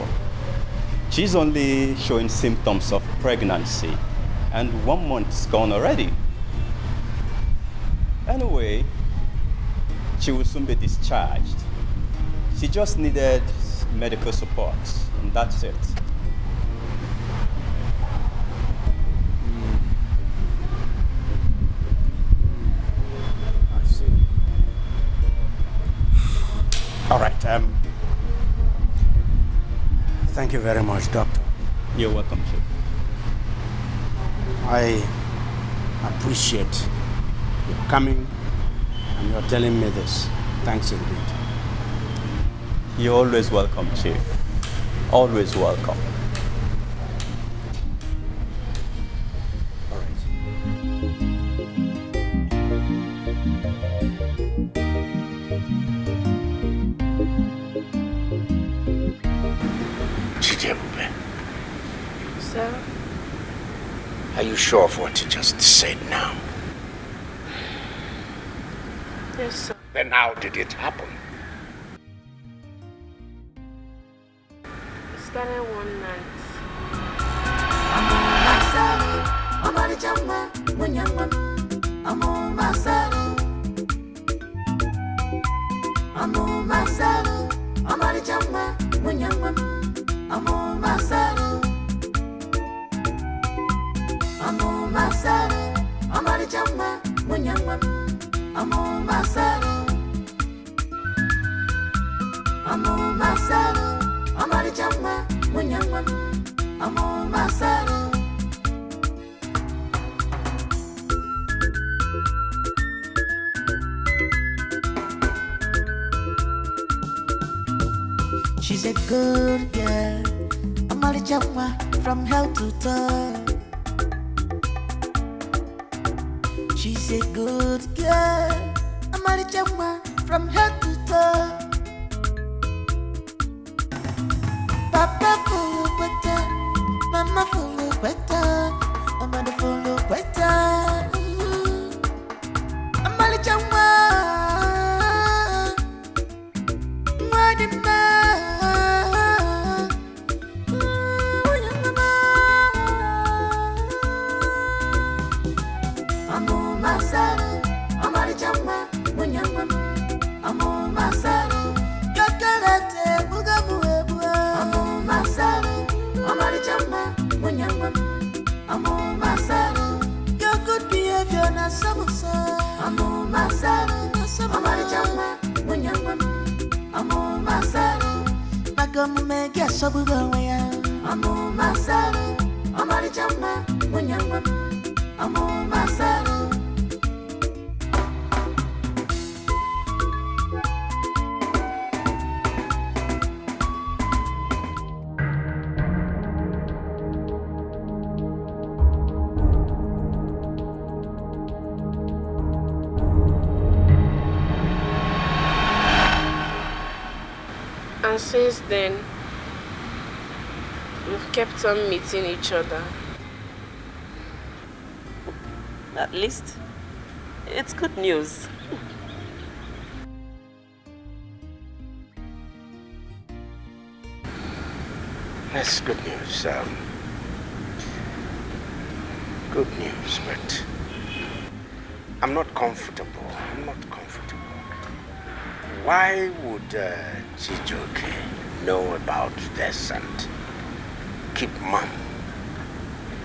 She's only showing symptoms of pregnancy, and 1 month's gone already. Anyway, she will soon be discharged. She just needed medical support, and that's it. I see. All right. Thank you very much, Doctor. You're welcome, Chief. I appreciate you coming and you're telling me this. Thanks indeed. You're always welcome, Chief. Always welcome. Sir? Are you sure of what you just said now? Yes, sir. Then how did it happen? It started one night. She's a good girl, a Marichama from hell to toe. She's a good girl, a Marichama from head to toe. Papa full of better, Mama full of better, Mama full of better. A Marichama, what in And since then, we've kept on meeting each other. At least, it's good news. That's good news. Good news, but I'm not comfortable. Why would Chijoke know about this and keep mum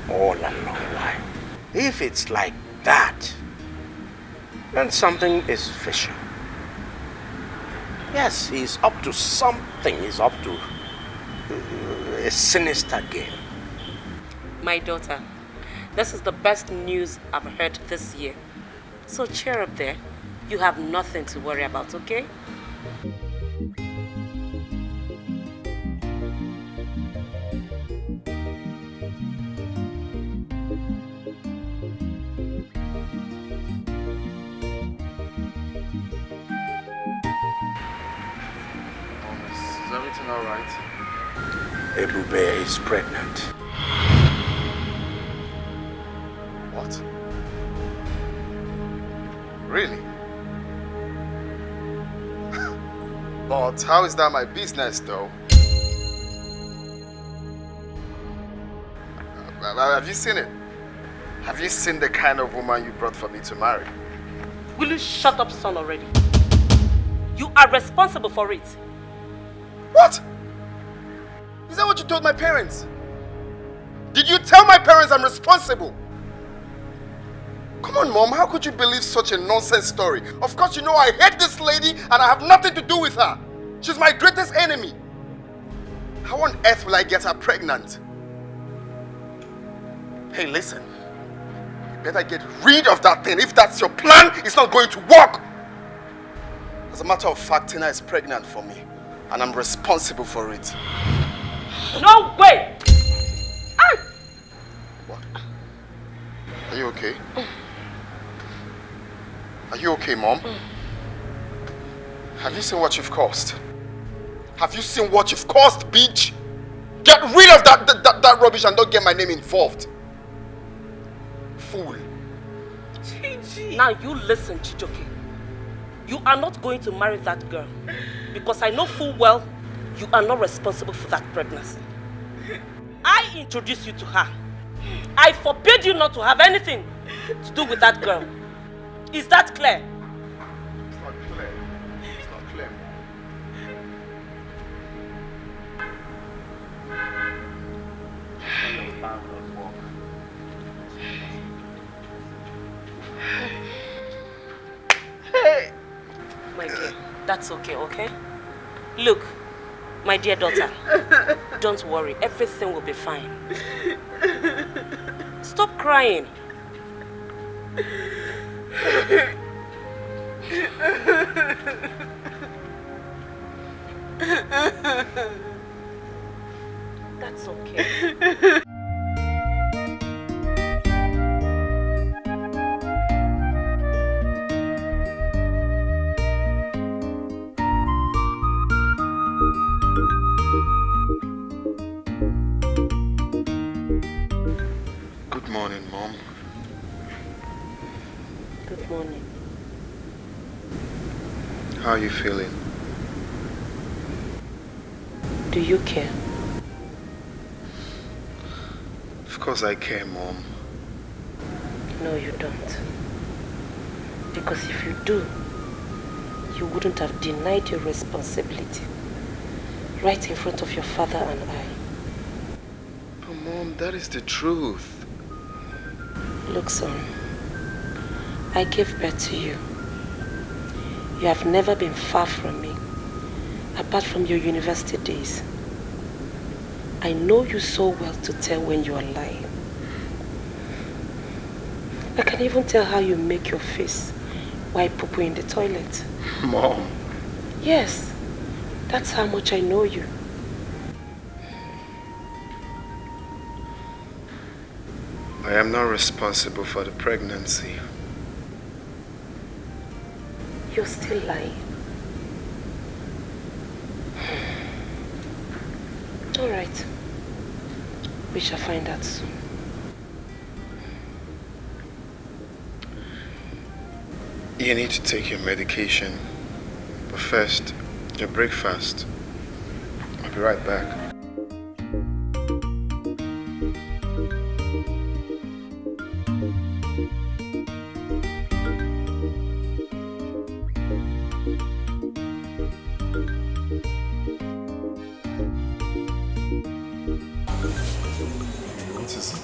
all along? Why? If it's like that, then something is fishy. Yes, he's up to something. He's up to a sinister game. My daughter, this is the best news I've heard this year. So cheer up there. You have nothing to worry about, okay? Is everything alright? Ebube is pregnant. What? Really? But how is that my business though? Have you seen it? Have you seen the kind of woman you brought for me to marry? Will you shut up, son, already? You are responsible for it. What? Is that what you told my parents? Did you tell my parents I'm responsible? Come on, Mom, how could you believe such a nonsense story? Of course you know I hate this lady and I have nothing to do with her. She's my greatest enemy. How on earth will I get her pregnant? Hey, listen. You better get rid of that thing. If that's your plan, it's not going to work. As a matter of fact, Tina is pregnant for me. And I'm responsible for it. No way! What? Are you okay? Are you okay, Mom? Have you seen what you've caused? Have you seen what you've caused, bitch? Get rid of that rubbish and don't get my name involved. Fool. Now you listen, Chijoke. You are not going to marry that girl. Because I know full well you are not responsible for that pregnancy. I introduced you to her. I forbid you not to have anything to do with that girl. Is that clear? It's not clear. It's not clear. My dear, that's okay, okay? Look, my dear daughter, don't worry, everything will be fine. Stop crying. That's okay. Good morning, Mom. Good morning. How are you feeling? Do you care? Of course I care, Mom. No, you don't. Because if you do, you wouldn't have denied your responsibility right in front of your father and I. But Mom, that is the truth. Look, son, I gave birth to you. You have never been far from me, apart from your university days. I know you so well to tell when you are lying. I can even tell how you make your face while poo-poo in the toilet. Mom. Yes, that's how much I know you. I am not responsible for the pregnancy. You're still lying. All right. We shall find out soon. You need to take your medication. But first, your breakfast. I'll be right back.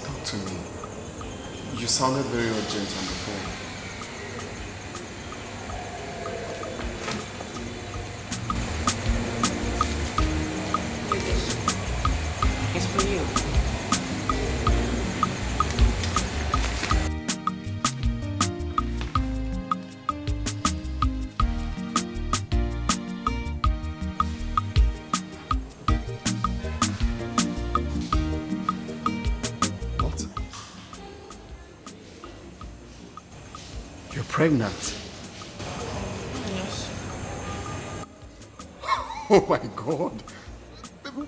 Talk to me. You sounded very urgent on the phone. You're pregnant? Yes. Oh my God.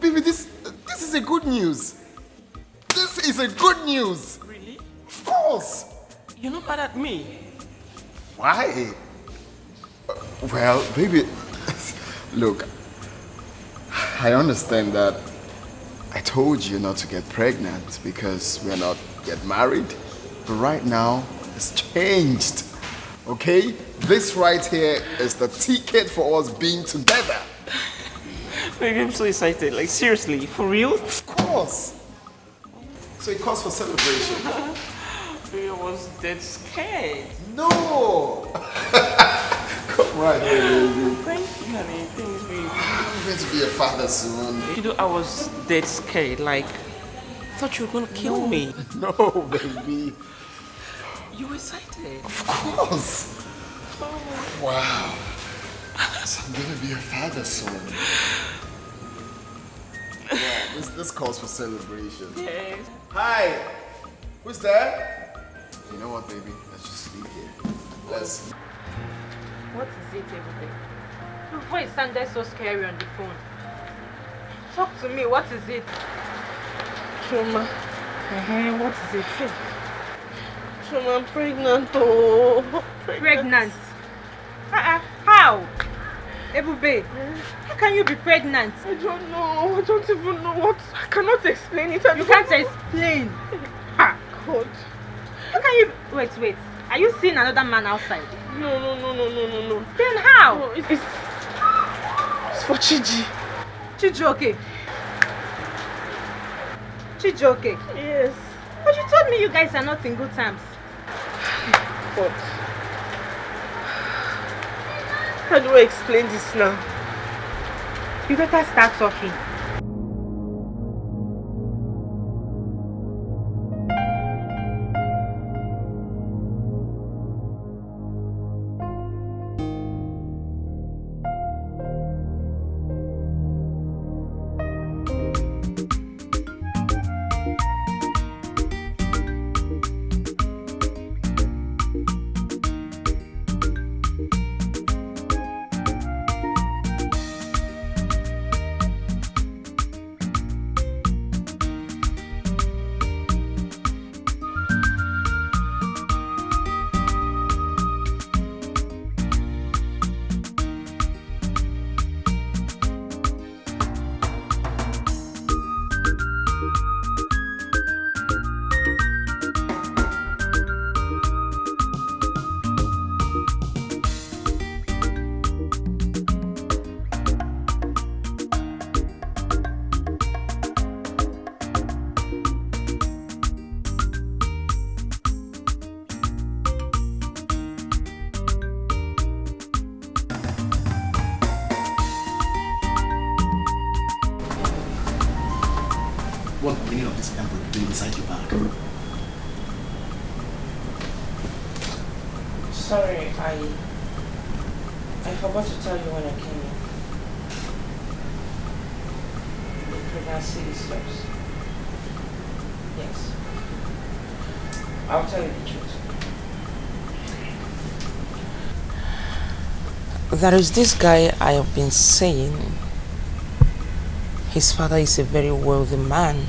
Baby, this is a good news. This is a good news. Really? Of course. You're not mad at me. Why? Well, baby, look, I understand that I told you not to get pregnant because we're not yet married. But right now, it's changed. Okay? This right here is the ticket for us being together. Baby, I'm so excited. Like, seriously, for real? Of course. So it calls for celebration. Baby, I was dead scared. No! Come right here, baby. Thank you, honey. Thanks, baby. I'm going to be a father soon. You know, I was dead scared. Like, I thought you were gonna kill me. No, baby. You were excited? Of course. Wow. So I'm gonna be a father soon. Wow, this calls for celebration. Yes. Hi. Who's there? You know what, baby? Let's just sleep here. Let's. What is it, everything? Your voice sounded so scary on the phone. Talk to me, what is it? Choma. What is it? Choma, I'm pregnant. Oh. Pregnant? How? Ebube, how can you be pregnant? I don't know. I don't even know what. I cannot explain it. You can't explain. Ha! God. How can you... Wait. Are you seeing another man outside? No. Then how? No, it's for Chiji. Chijioke. Chijioke? Yes. But you told me you guys are not in good terms. But how do I explain this now? You better start talking. What meaning of this envelope being inside your bag? Sorry, I forgot to tell you when I came in. The pregnancy is yours. Yes. I'll tell you the truth. There is this guy I have been saying. His father is a very wealthy man.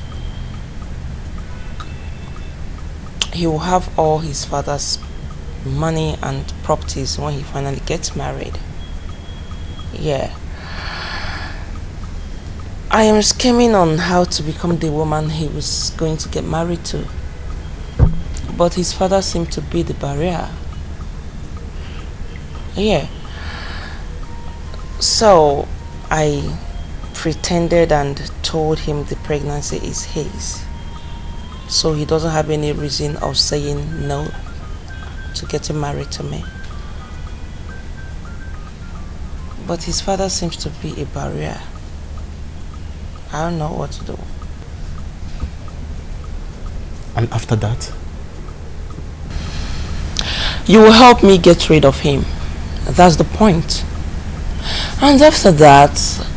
He will have all his father's money and properties when he finally gets married. Yeah. I am scheming on how to become the woman he was going to get married to. But his father seemed to be the barrier. Yeah. So I pretended and told him the pregnancy is his. So he doesn't have any reason of saying no to getting married to me. But his father seems to be a barrier. I don't know what to do. And after that? You will help me get rid of him. That's the point. And after that,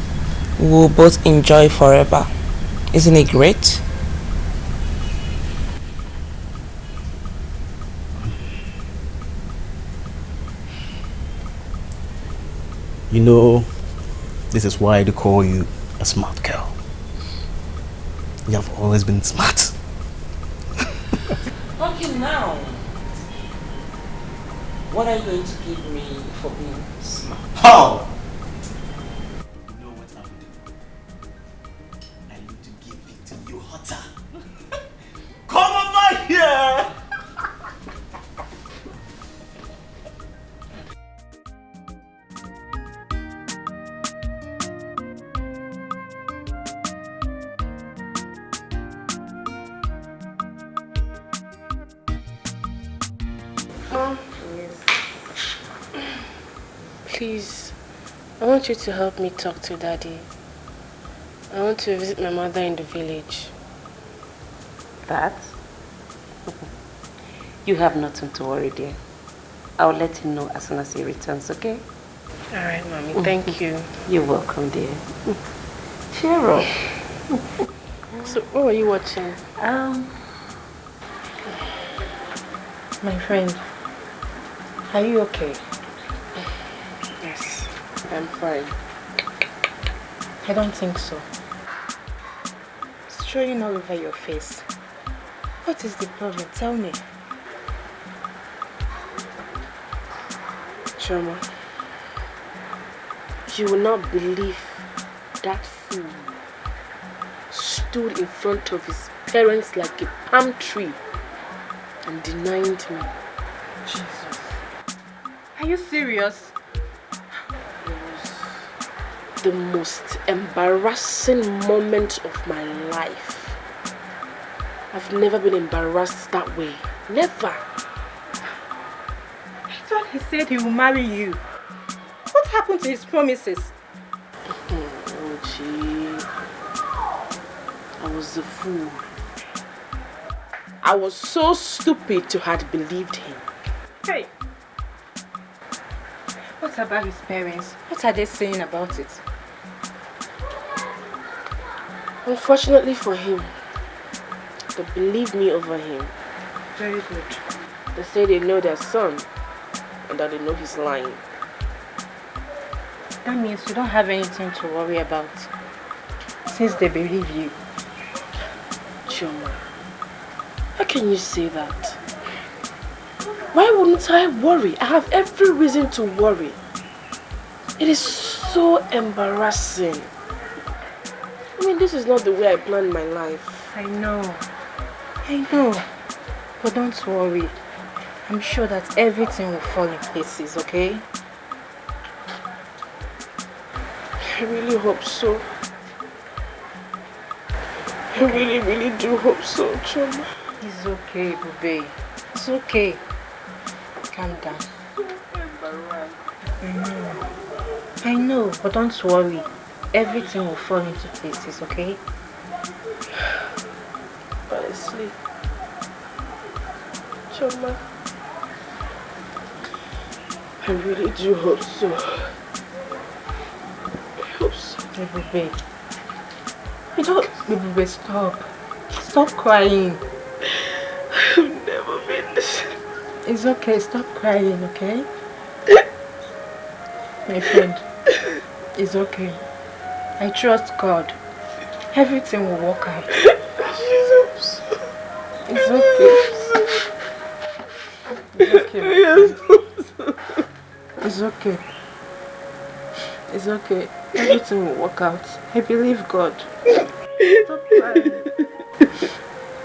we'll both enjoy forever. Isn't it great? You know, this is why they call you a smart girl. You have always been smart. Okay, now, what are you going to give me for being smart? How? You know what I will do? I'm going to give it to you hotter. Come over here! Mom, yes. Please, I want you to help me talk to Daddy. I want to visit my mother in the village. That? You have nothing to worry, dear. I'll let him know as soon as he returns, okay? Alright, Mommy, thank you. You're welcome, dear. Cheer up. So, what were you watching? My friend, are you okay? Yes, I'm fine. I don't think so. It's showing all over your face. What is the problem? Tell me. Choma, you will not believe that fool stood in front of his parents like a palm tree and denied me. Jesus. Are you serious? It was the most embarrassing moment of my life. I've never been embarrassed that way. Never. I thought he said he will marry you. What happened to his promises? Oh, gee. I was a fool. I was so stupid to have believed him. Hey. What about his parents? What are they saying about it? Unfortunately for him, they believe me over him. Very good. They say they know their son and that they know he's lying. That means you don't have anything to worry about since they believe you. Choma, how can you say that? Why wouldn't I worry? I have every reason to worry. It is so embarrassing. I mean, this is not the way I planned my life. I know. But don't worry. I'm sure that everything will fall in places, okay? I really hope so. I really, really do hope so, Choma. It's okay, Bube. It's okay. Calm down. I know, but don't worry. Everything will fall into places, okay? Honestly, Choma, I really do hope so. I hope so. Bube. You don't... Bube, stop. Stop crying. I've never been this. It's okay, stop crying, okay? My friend, it's okay. I trust God. Everything will work out. It's okay. It's okay. It's okay. It's okay. Everything will work out. I believe God. Stop crying.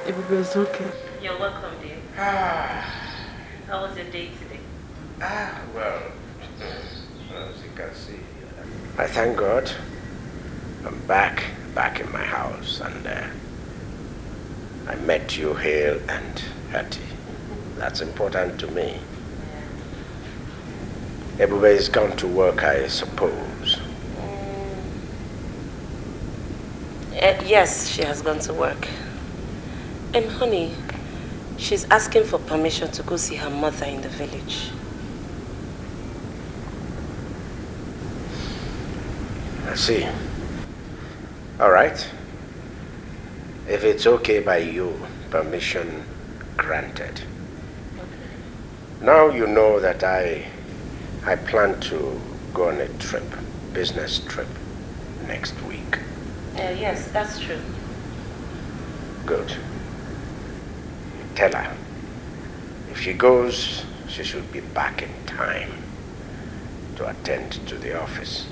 It's okay. You're welcome, dear. How was your day today? Well, as you can see, I thank God I'm back in my house, and I met you hale and hearty. That's important to me. Everybody's gone to work, I suppose. Yes, she has gone to work. Honey, she's asking for permission to go see her mother in the village. I see. All right. If it's okay by you, permission granted. Now you know that I plan to go on a trip, business trip, next week. Yes, that's true. Good. Tell her, if she goes, she should be back in time to attend to the office.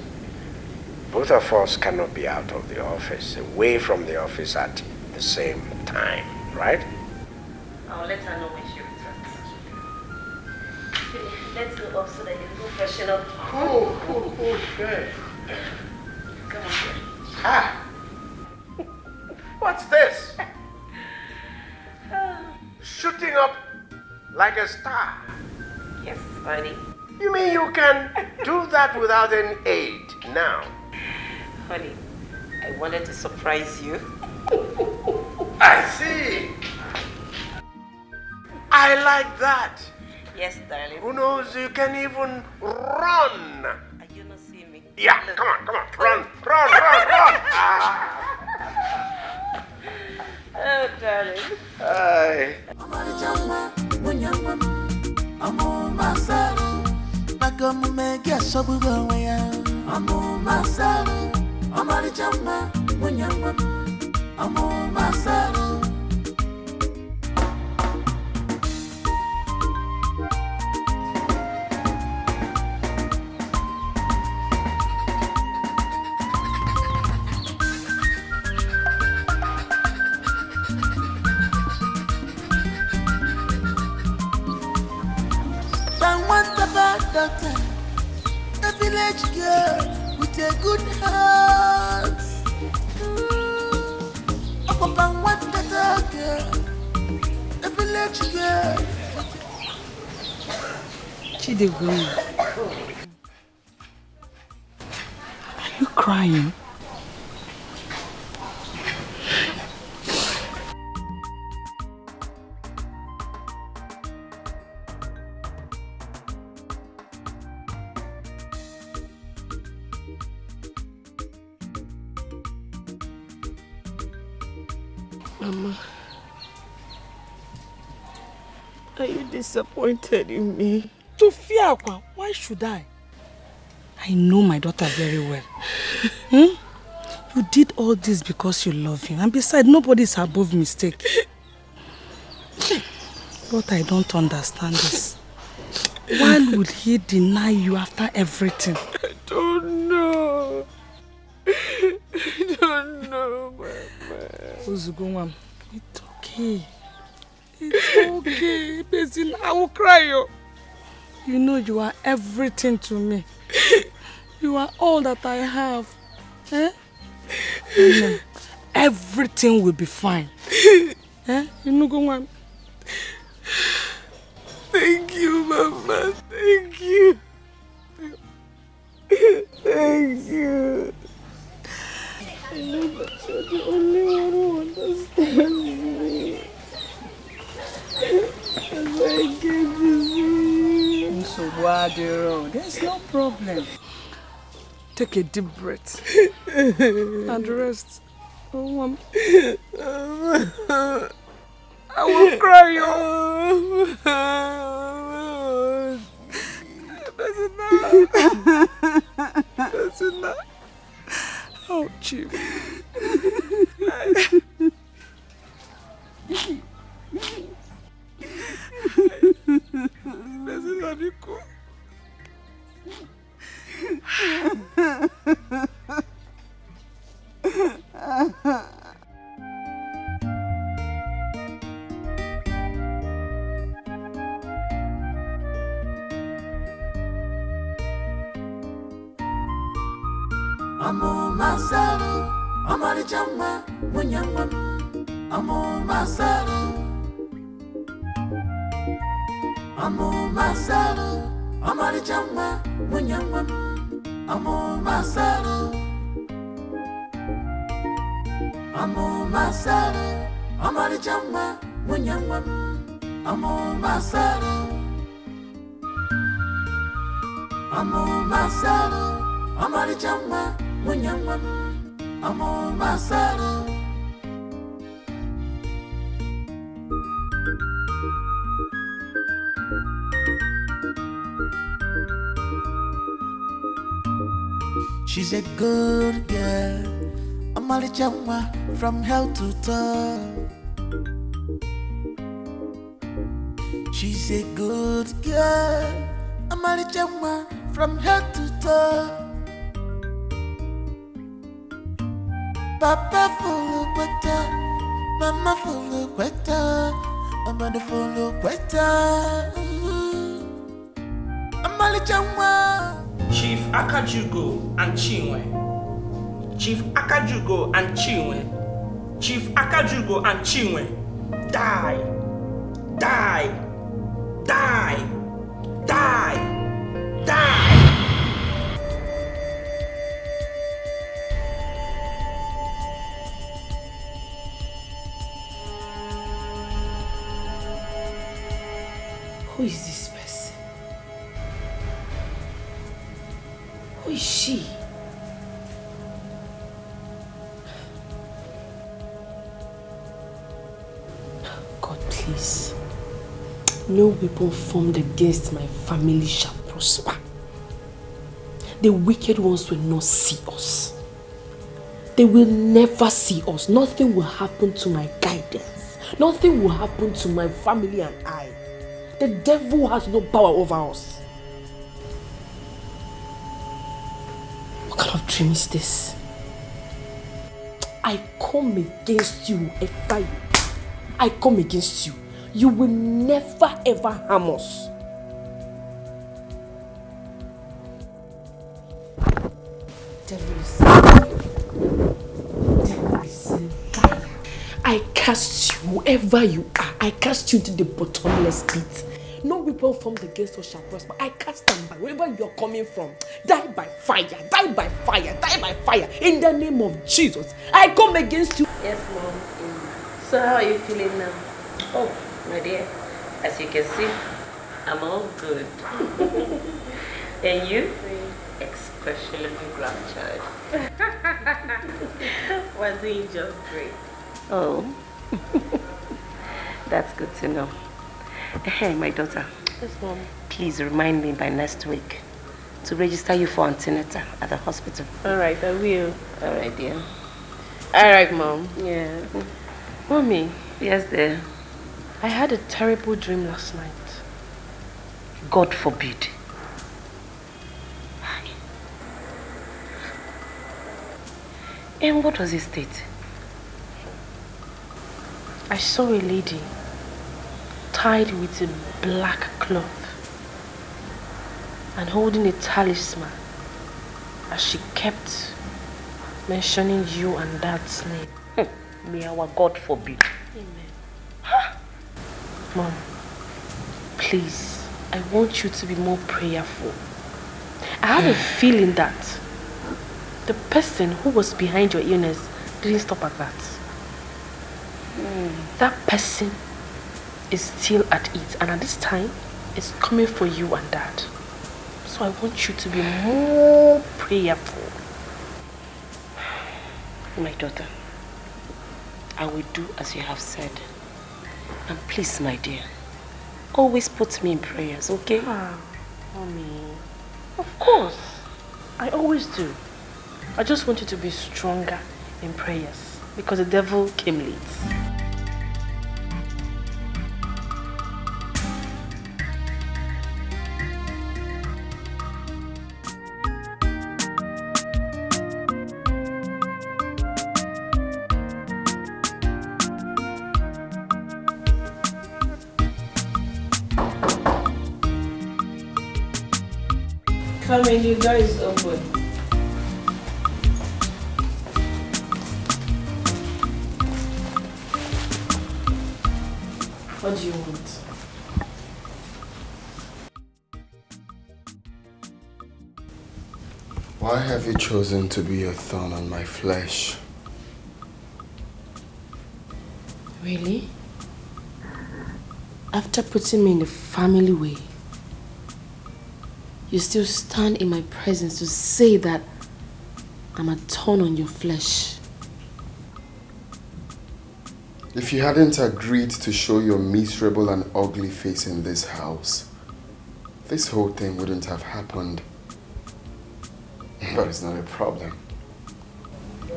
Both of us cannot be out of the office, away from the office at the same time, right? I'll let her know when she returns. Let's go up so that you can go freshen up. Cool. Good. Come on here. Ah! What's this? Shooting up like a star. Yes, honey. You mean you can do that without any aid now? Honey, I wanted to surprise you. I see. I like that. Yes, darling. Who knows, you can even run. Are you not seeing me? Yeah, come on. Run. Oh, darling. Hi. Doctor, a village girl with a good heart. A girl, a village girl. Chidegwe, are you crying? Mama, are you disappointed in me? Tufiakwa, why should I? I know my daughter very well. You did all this because you love him. And besides, nobody is above mistake. What I don't understand is, why would he deny you after everything? I don't know. I don't know, Mama. Uzugumam, it's okay. It's okay. Basin, I will cry you. You know you are everything to me. You are all that I have. Eh? You know, everything will be fine. Eh? You know, go on. Thank you, Mama. Thank you. Thank you. I know that you're the only one who understands me. As I get to see. So there's no problem. Take a deep breath and rest. Oh, I will cry you. That's enough. Oh, Chief. Amo masaru, amari chama, munyamam. Amo masaru, amari chama, munyamam. Amo masaru, amari chama, munyamam. Amo masaru, amari chama, munyamam. Amo masaru. She's a good girl. Amalichama from hell to toe. She's a good girl. Amalichama from head to toe. Papa full of butter, Mama full of butter, Amanda full of butter. Amalichama. Chief Akajugo and Chinwe. Chief Akajugo and Chinwe. Chief Akajugo and Chinwe. Die. Die. Die. Die. Die. Who is this person? Who is she? God, please. No weapon formed against my family shall prosper. The wicked ones will not see us. They will never see us. Nothing will happen to my guidance. Nothing will happen to my family and I. The devil has no power over us. What kind of dream is this? I come against you, Ephraim. I come against you. You will never ever harm us. Devil is a liar. I cast you, whoever you are, I cast you into the bottomless pit. No weapon formed against us shall prosper. I cast them by wherever you're coming from. Die by fire, die by fire, die by fire. In the name of Jesus, I come against you. Yes, Mom. So how are you feeling now? Oh, my dear, as you can see, I'm all good. And you? Especially my grandchild. We're doing just great. Oh, that's good to know. Hey, my daughter. Yes, Mom. Please remind me by next week to register you for antenatal at the hospital. All right, I will. All right, dear. All right, Mom. Yeah. Mommy. Yes, dear. I had a terrible dream last night. God forbid. And what does it state? I saw a lady tied with a black cloth and holding a talisman as she kept mentioning you and Dad's name. May our God forbid. Amen. Mom, please, I want you to be more prayerful. I have a feeling that the person who was behind your illness didn't stop at that. That person is still at it, and at this time, it's coming for you and Dad. So I want you to be more prayerful. My daughter, I will do as you have said. And please, my dear, always put me in prayers, okay? Mommy, of course. I always do. I just want you to be stronger in prayers because the devil came late. Come in, your door is open. What do you want? Why have you chosen to be a thorn on my flesh? Really? After putting me in the family way, you still stand in my presence to say that I'm a thorn on your flesh. If you hadn't agreed to show your miserable and ugly face in this house, this whole thing wouldn't have happened. But it's not a problem.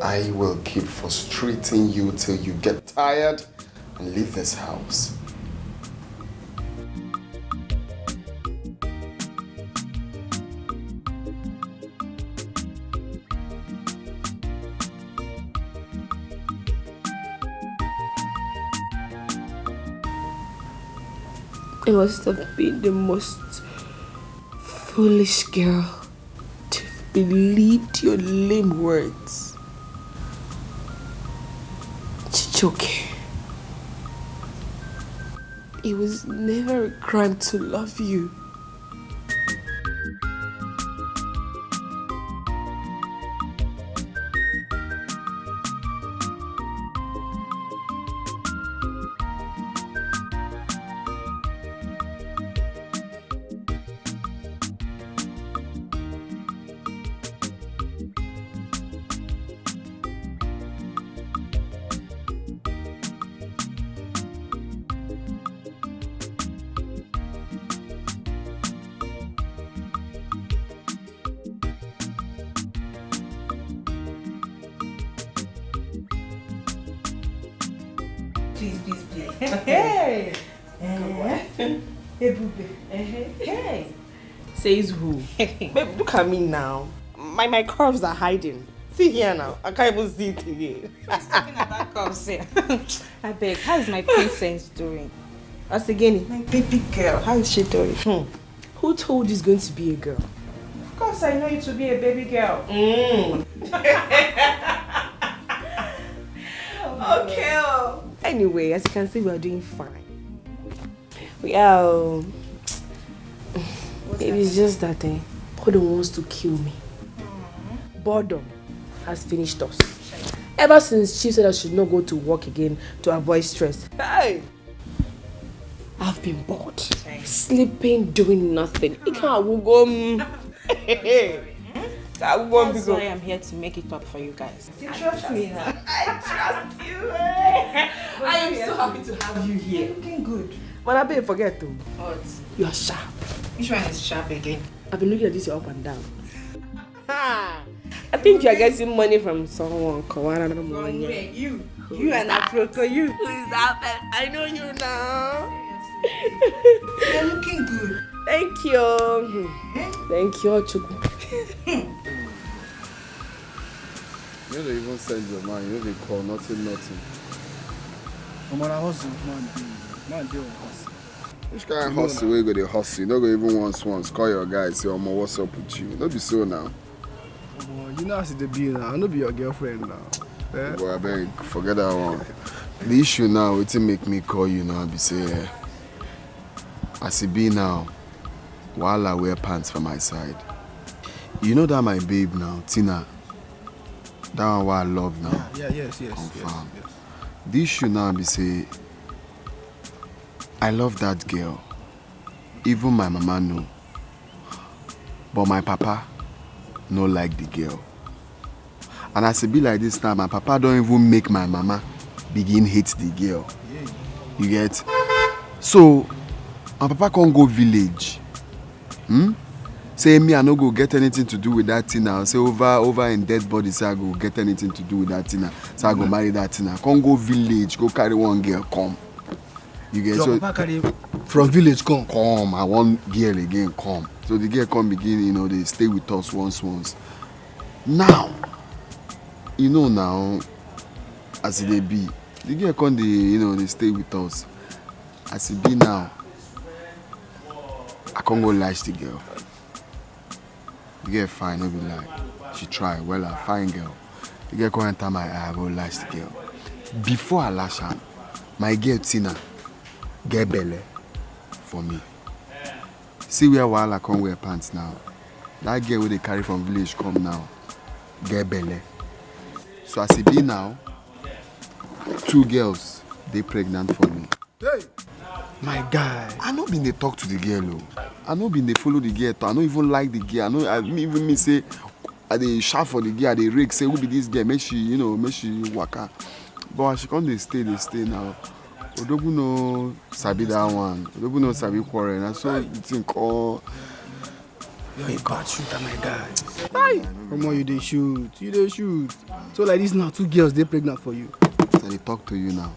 I will keep frustrating you till you get tired and leave this house. I must have been the most foolish girl to have believed your lame words. Chichoke. It was never a crime to love you. Hey! Hey! Says who? Babe, look at me now. My curves are hiding. See here now. I can't even see it again. Talking about curves here. I beg, how is my princess doing? As again, My baby girl, how is she doing? Who told you it's going to be a girl? Of course, I know you to be a baby girl. Okay. Anyway, as you can see, we are doing fine. We are. Maybe it's just that boredom wants to kill me. Boredom has finished us. Ever since she said I should not go to work again to avoid stress. Hey! I've been bored. Sleeping, doing nothing. I can't go. That's why I'm here to make it up for you guys. You trust me now. I trust you. I am so happy to have you here. You're looking good. But I better forget to. What? You are sharp. Which one is sharp again? I've been looking at this up and down. I think you are getting money from someone. You and Afroko, you. Who is that? I know you now. You're looking good. Thank you. Thank you, Chukwu. You don't even send your man, you don't call nothing. Man, do hustle. Which kind of hustle we go to hustle? You don't go even once. Call your guys, say, what's up with you? Don't be so now. You know, I see the bill now. I know be your girlfriend now. Eh? Boy, I beg, forget that one. The issue now, it make me call you now, be say, as it be now, while I wear pants for my side. You know that my babe now, Tina, that one what I love now. Yes. Confirm. Yes. The issue now be say, I love that girl. Even my mama know. But my papa no like the girl. And as it be like this now, my papa don't even make my mama begin hate the girl. You get? So, my papa can't go village. Say me, I no go get anything to do with that thing now. Say over in dead body, say I go get anything to do with that thing now. So I go marry that thing now. Can't go village, go carry one girl, come. You get? So papa carry from village come. Come, I want girl again, come. So the girl come begin, they stay with us once. Now, now, as they be, the girl come, they stay with us. As it be now, I can't go lash the girl. The girl fine, no be lie. She try, well, a fine girl. The girl come enter my eye, I go lash the girl. Before I lash her, my girl Tina get belly for me. See where while I come wear pants now. That girl where they carry from village come now, get belly. So as it be now, 2 girls, they pregnant for me. Hey! My guy. I no been they talk to the girl, I no been they follow the girl. I no even like the girl. I even me say, I they shout for the girl. I they rake say, who be this girl? Make she, make she waka. But she come they stay now. Odogu no sabi that one. Odogu no sabi quarrel. And so you think, You're a bad shooter, my guy. Hi! Come on, you dey shoot. You dey shoot. So like this now, 2 girls, they pregnant for you. So they talk to you now.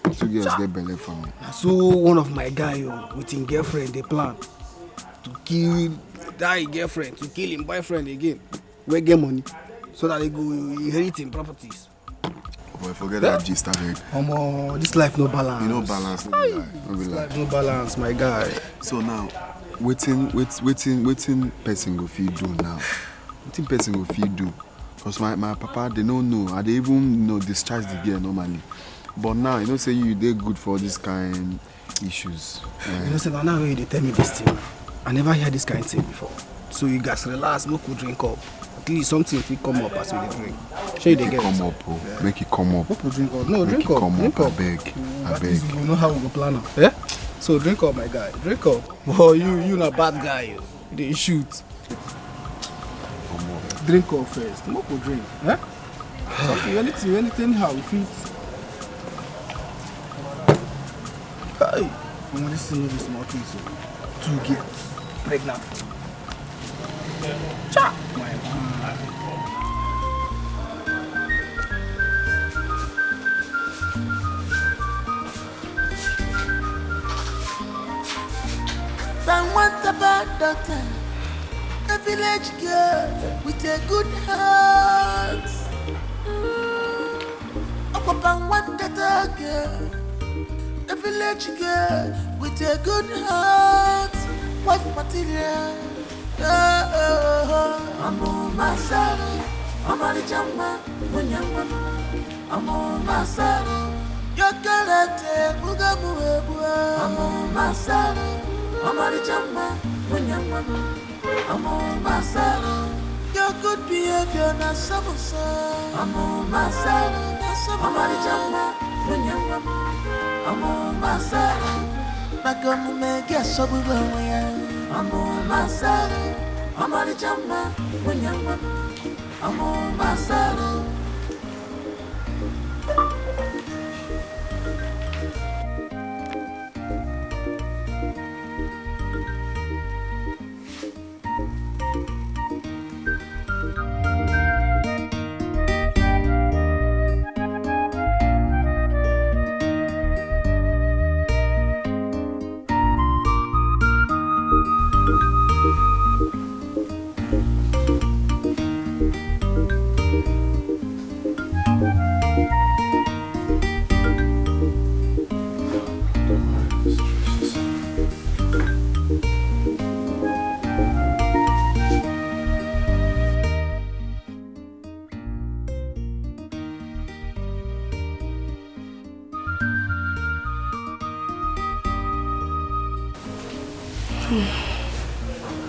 2 girls get belly from me. So one of my guy with his girlfriend, they plan to kill that girlfriend, to kill him boyfriend again. We get money so that they go inherit him properties. Boy, forget that gist started. This life no balance. You know balance, no be lie. This life no balance, my guy. So now, waiting person go fit do now. Waiting person go fit do. Cause my papa they don't know. I they even discharge the girl normally. But now you say you they good for this kind issues. You say now when you tell me this thing, I never heard this kind of thing before. So you guys relax, no could drink up. At least something will come up as we drink. Show you the girl. Come up, oh. Make it come up. Drink up. No, drink up. Drink up. I beg. We know how we go plan up. Yeah? So drink up, my guy. Drink up. Oh, you not bad guy. You they shoot. Drink up first. Smoke or drink. Eh? Something, anything how we fit. Hey, this thing is small thing, so 2 girls pregnant. Cha! My man. Someone's a bad doctor, a village girl with a good heart. Up one daughter girl, a village girl with a good heart. Wife material. I'm on my saddle. I'm on the jama. I'm on my saddle. Your karate, buga buebua. I'm on my saddle. I'm on the jama. I'm on my saddle. Your good behavior, na samusa. I'm on my saddle. I'm on the jama. I'm on my saddle. Nagamu mega sabuga. I'm on my saddle. I'm on the jama. I'm on my saddle.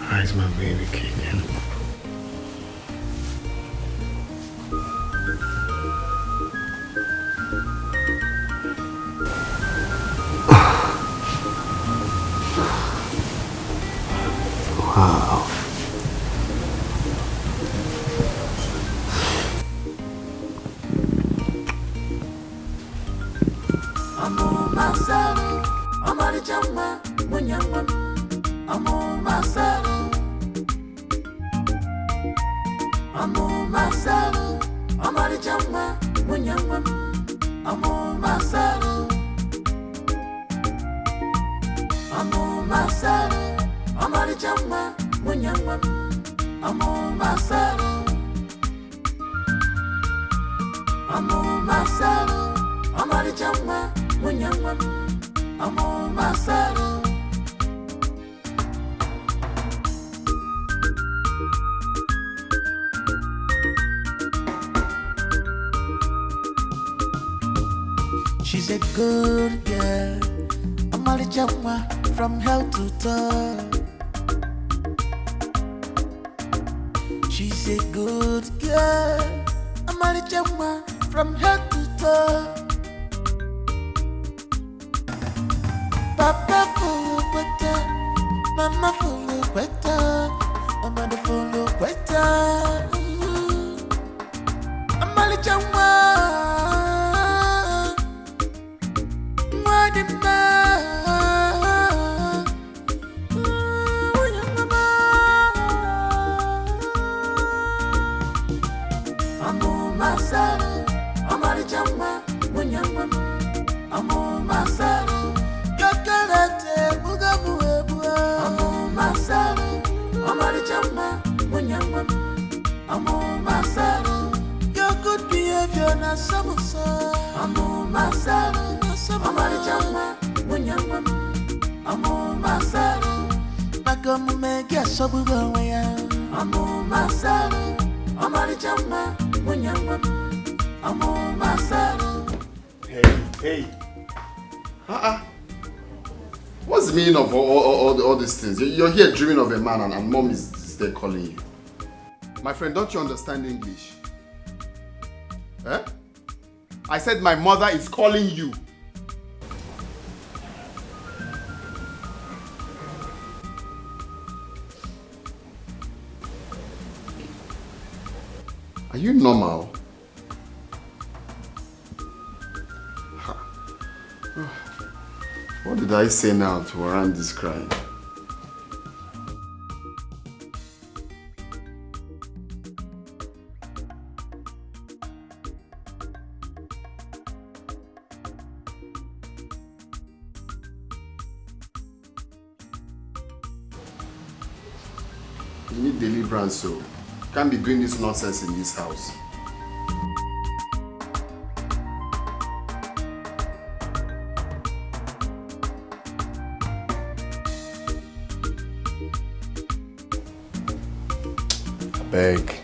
How's my baby kicking? Wow. I'm on my saddle. I'm on the jama. I'm on my saddle. I'm on my saddle. I'm on the jama. I'm on my saddle. I'm on my saddle. I'm on the jama. I'm on my saddle. I'm on my saddle. I'm on the jama. I'm on my saddle. She's a good girl. I'm a jama from head to toe. She's a good girl. I'm a jama from head to toe. Papa full kweta, mama full kweta, I'm on the full kweta. I'm a jama. Amo Masaru, Yakarate, Bugabu Ebua, Amo Masaru, Amari Chama, Munyama, Amo Masaru, your good behavior, Nasamusa, Amo Masaru, Amari Chama, Munyama, Amo Masaru, Nagamu Mega Sabuga, Amo Masaru, Amari Chama, Munyama, Amo Masaru. Hey. What's the meaning of all these things? You're here dreaming of a man and mom is there calling you. My friend, don't you understand English? Eh? I said my mother is calling you. Are you normal? What did I say now to warrant this crime? You need deliverance, so you can't be doing this nonsense in this house. Beg.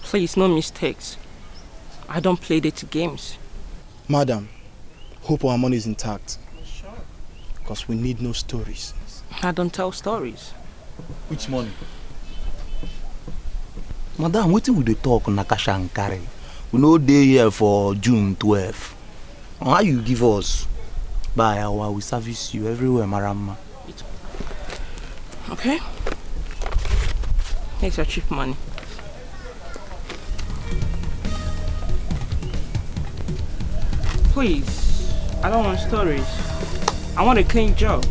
Please, no mistakes. I don't play dirty games. Madam, hope our money is intact. Sure. Because we need no stories. I don't tell stories. Which money? Madam, what will they talk Nakasha and carry? We know day here for June 12th. How you give us? By our we service you everywhere, Marama. Okay? Here's your cheap money. Please, I don't want stories. I want a clean job.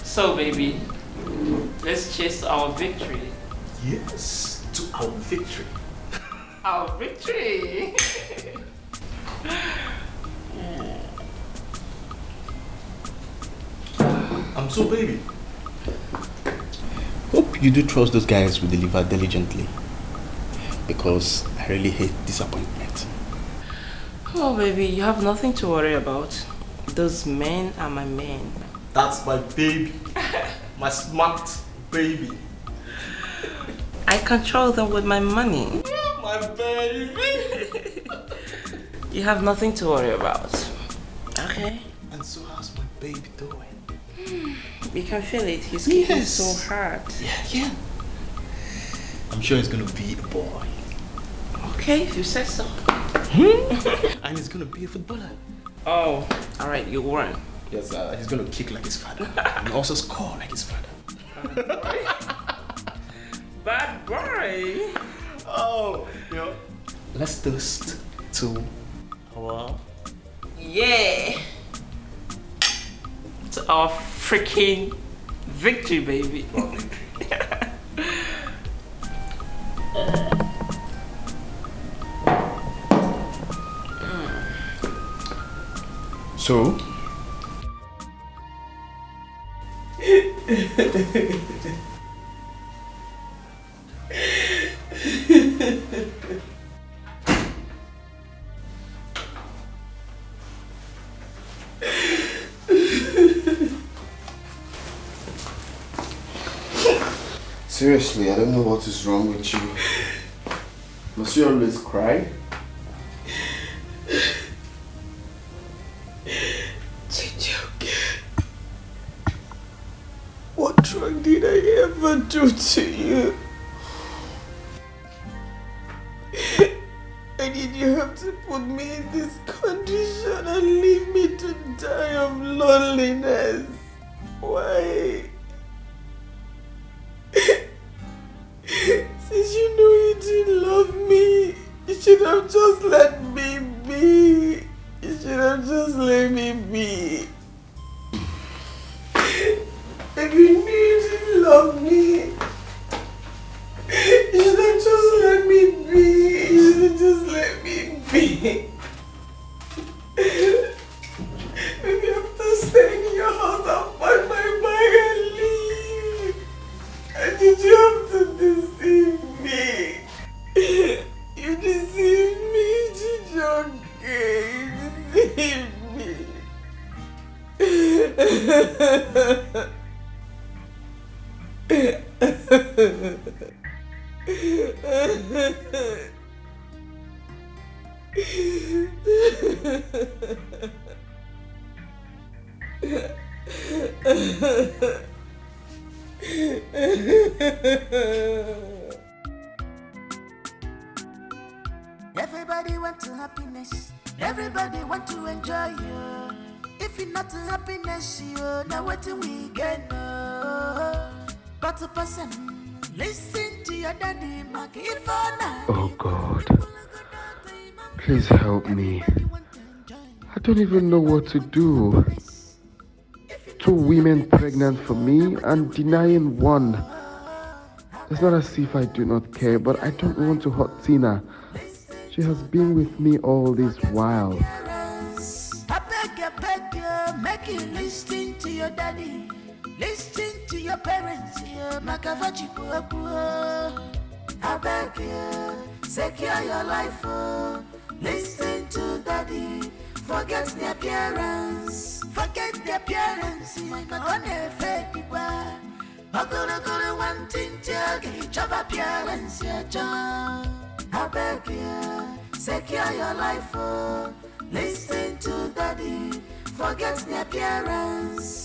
So, baby, let's chase our victory. Yes, to our victory. Our victory! So, baby, hope you do trust those guys will deliver diligently. Because I really hate disappointment. Oh, baby, you have nothing to worry about. Those men are my men. That's my baby. My smart baby. I control them with my money. My baby. You have nothing to worry about. Okay? And so how's my baby doing? You can feel it. He's kicking so hard. Yeah. I'm sure it's gonna be a boy. Okay, if you say so. And he's gonna be a footballer. Oh, alright, you won. Yes, he's gonna kick like his father. And also score like his father. Bad boy. Oh, you know, let's toast to our... Yeah. To our freaking victory, baby. So? Seriously, I don't know what is wrong with you. Must you always cry? What wrong did I ever do to you? Why did you have to put me in this condition and leave me to die of loneliness? Why? Since you know you didn't love me, you should have just let me be. You should have just let me be. If you knew you didn't love me, you should have just let me be. You should have just let me be. Maybe after staying in your house, I'll pack my bag and leave. And did you have to deceive me? You deceived me, Chijoke. You deceived me. Everybody want to happiness. Everybody want to enjoy you. If you're not to happiness, you know what we get. But a person, listen to your daddy, Mark. If Oh God, please help me. I don't even know what to do. 2 women pregnant for me and denying one. It's not as if I do not care, but I don't want to hurt Tina. She has been with me all this while. I beg you, make you listen to your daddy. Listen to your parents, yeah, I beg you, secure your life, oh. Listen to daddy. Forget the appearance. Forget the appearance. You're gonna fake people. I'm gonna want to get each other appearance, yeah, John. I beg you, secure your life, oh. Listen to daddy. Forget the appearance.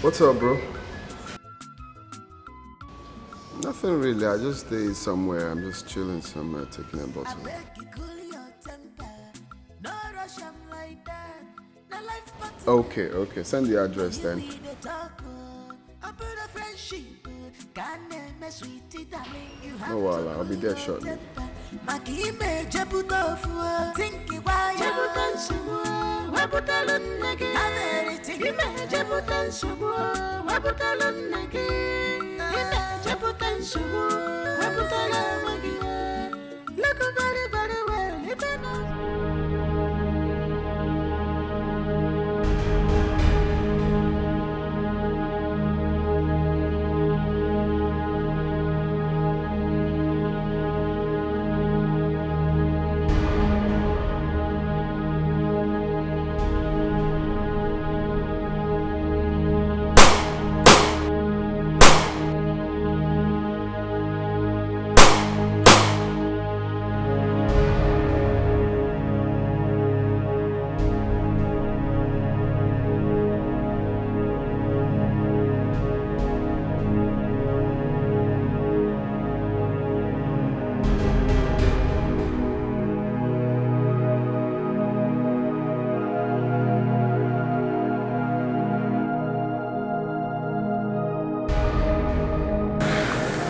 What's up, bro? Nothing really. I just stay somewhere. I'm just chilling somewhere, taking a bottle. Okay. Send the address then. No, I'll be there shortly.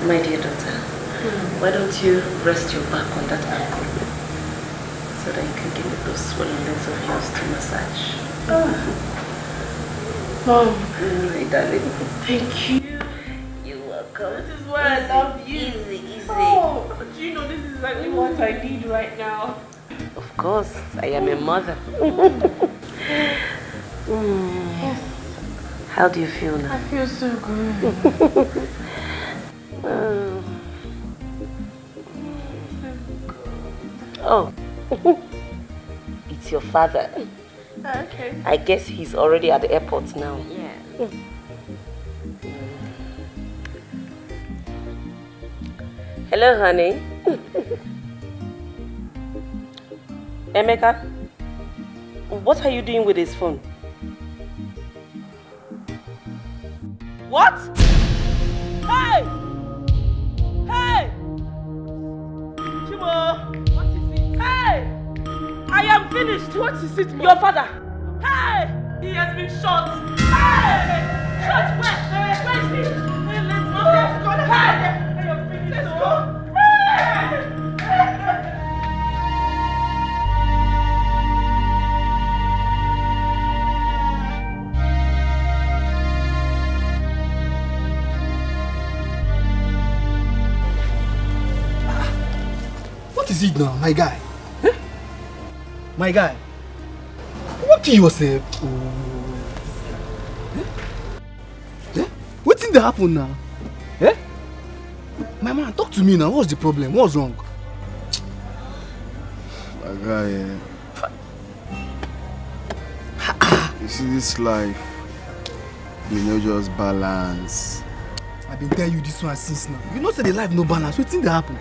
My dear daughter, why don't you rest your back on that ankle so that you can give me those swollen legs of yours to massage. Mom, my darling. Thank you. You're welcome. This is why I love you. Easy. Oh, do you know this is exactly what I need right now? Of course, I am a mother. How do you feel now? I feel so good. Oh, it's your father. Okay. I guess he's already at the airport now. Yeah. Hello, honey. Emeka, what are you doing with his phone? What? Hey! Hey! Chimo! What is it? Hey! I am finished. What is it, Mom? Your father. Hey! He has been shot. Hey! Shot where? Where is he? Hey, let's go. Let's go. Hey! I am finished. Let's go. Hey! What is it now, my guy? Eh? My guy. What kill yourself? Eh? Eh? What thing that happen now? Eh? My man, talk to me now. What's the problem? What's wrong? My guy, you see this life, you know, just balance. I've been telling you this one since now. You know say the life no balance. What thing that happen?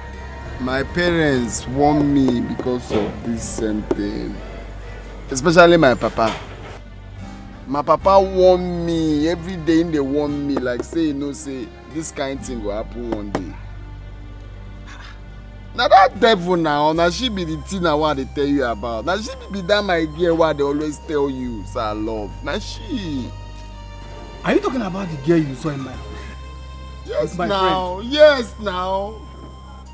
My parents want me because of this same thing. Especially my papa. My papa want me every day. They want me like say, you know, say this kind of thing will happen one day. Now that devil now she be the thing I want to tell you about. Now she be that my girl what they always tell you, so I love. Now she. Are you talking about the girl you saw in my house? Yes, my now. friend. Yes, now.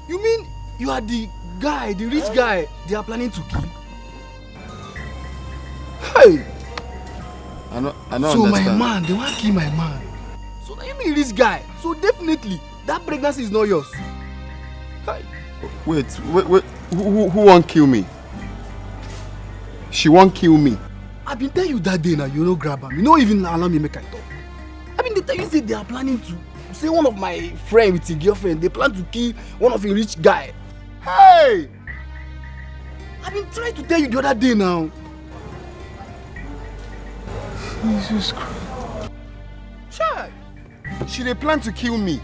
You mean you are the guy, the rich guy they are planning to kill? Hey! I don't so understand. my man, they want to kill my man. So now you mean rich guy? So definitely that pregnancy is not yours. Hey! Wait. Who won't kill me? She won't kill me. I've been telling you that day now, you don't grab him. You don't even allow me make I talk. I mean, they tell you say they are planning to say one of my friend with his girlfriend, they plan to kill one of a rich guy. Hey! I've been trying to tell you the other day now. Jesus Christ. Sure. She they plan to kill me.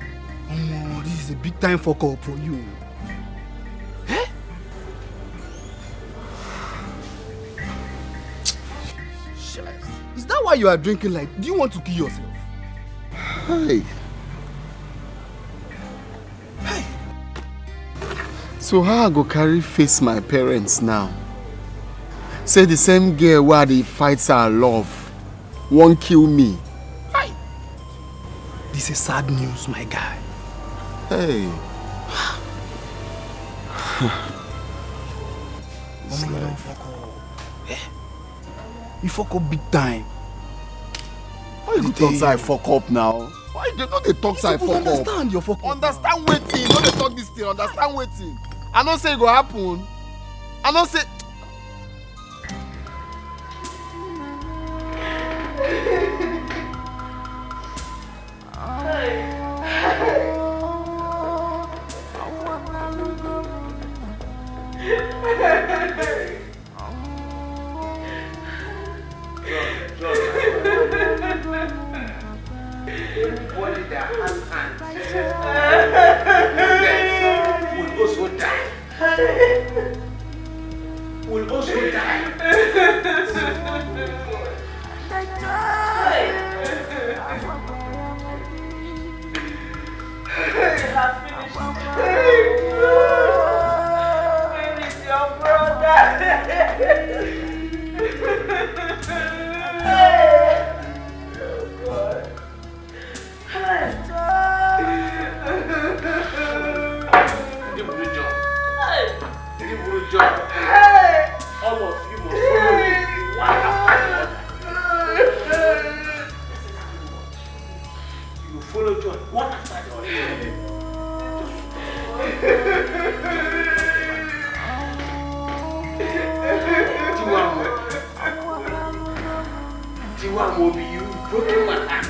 Oh, this is a big time fuck up for you. Eh? Is that why you are drinking like? Do you want to kill yourself? Hey. So how I go carry face my parents now? Say the same girl where they fights our love won't kill me. Hey. This is sad news, my guy. Hey. It's like... You fuck up big time. Why you talk say I fuck up now? Why you know they talk say I fuck up? Understand your fuck up. Understand waiting. No they talk this thing. Understand waiting. I don't say it go happen. I don't say. Will also die. Will also die. Where is your brother? All of you must follow me. One after the other. You follow John one after the other. Tiwa will be you broken my heart.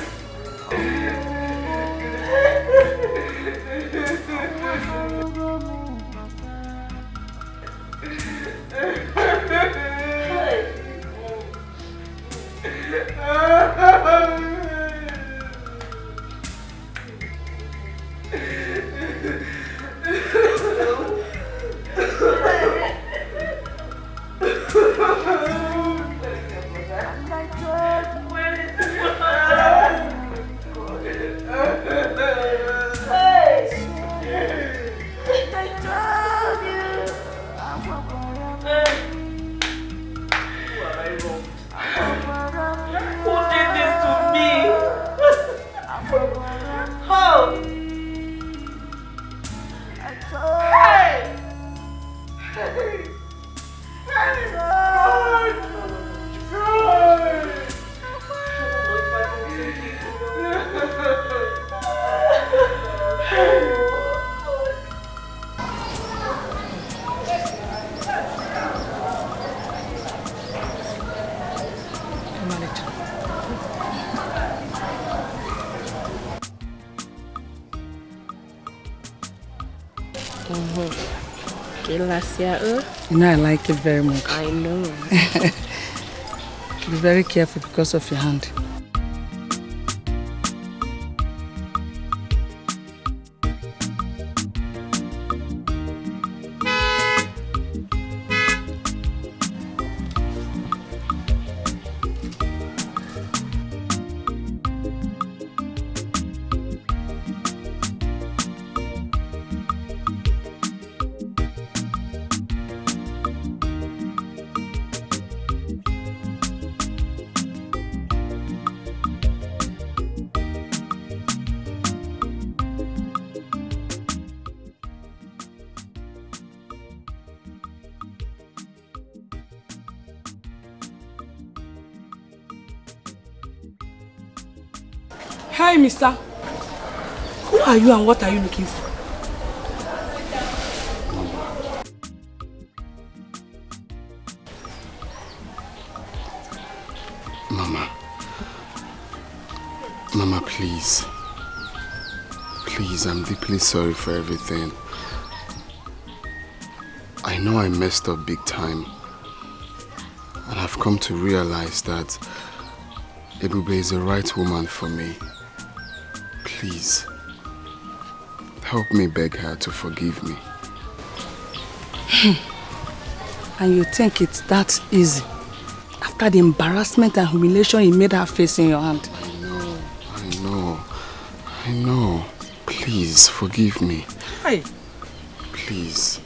You know I like it very much. I know. Be very careful because of your hand. Hi, mister. Who are you and what are you looking for? Mama, please. Please, I'm deeply sorry for everything. I know I messed up big time. And I've come to realize that Ebube is the right woman for me. Please, help me beg her to forgive me. And you think it's that easy? After the embarrassment and humiliation you made her face in your hand. I know. Please, forgive me. Hi. Please.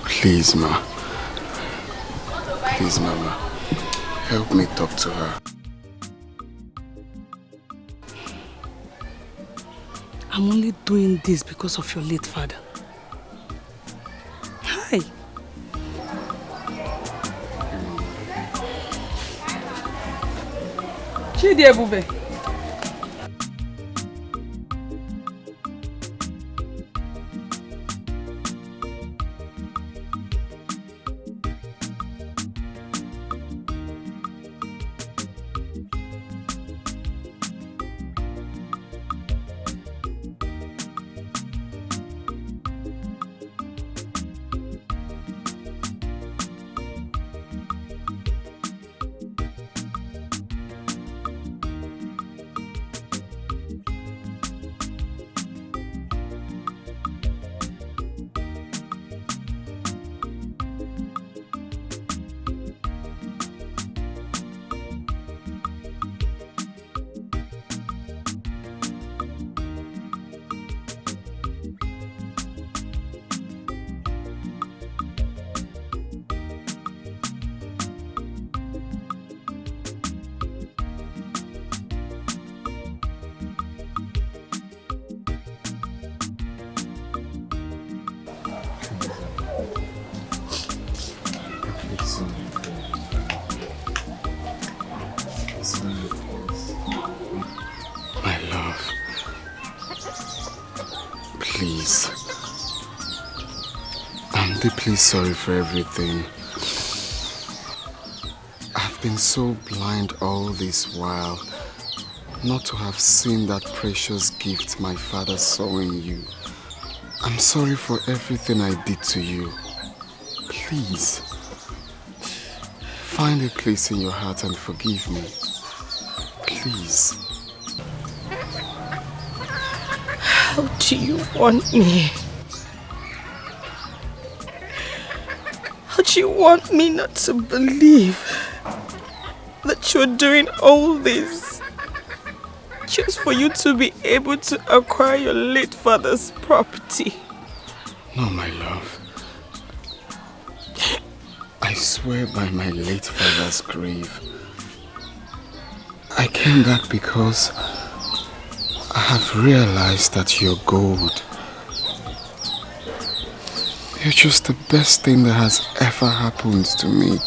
Please, Ma. Please, Mama. Help me talk to her. I'm only doing this because of your late father. Hi. Chidi Ebube. My love. Please. I'm deeply sorry for everything. I've been so blind all this while not to have seen that precious gift my father saw in you. I'm sorry for everything I did to you. Please, Find a place in your heart and forgive me. Please. How do you want me? How do you want me not to believe that you're doing all this just for you to be able to acquire your late father's property? No, my love. I swear by my late father's grave, I came back because I have realized that you're gold. You're just the best thing that has ever happened to me.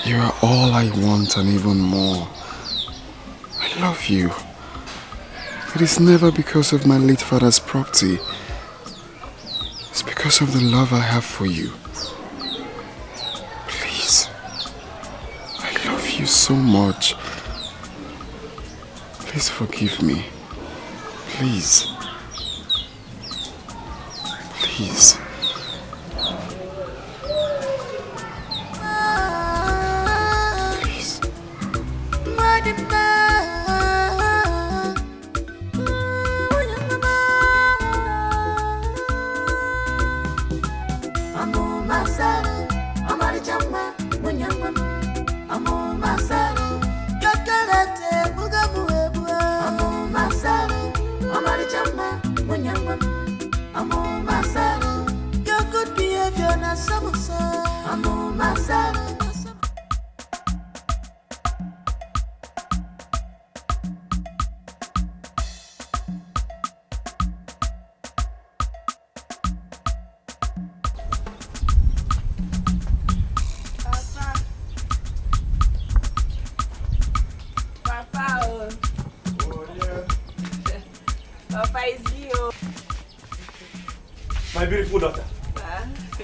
You are all I want and even more. I love you. It is never because of my late father's property. It's because of the love I have for you. Please. I love you so much. Please forgive me. Please. Please. My beautiful daughter.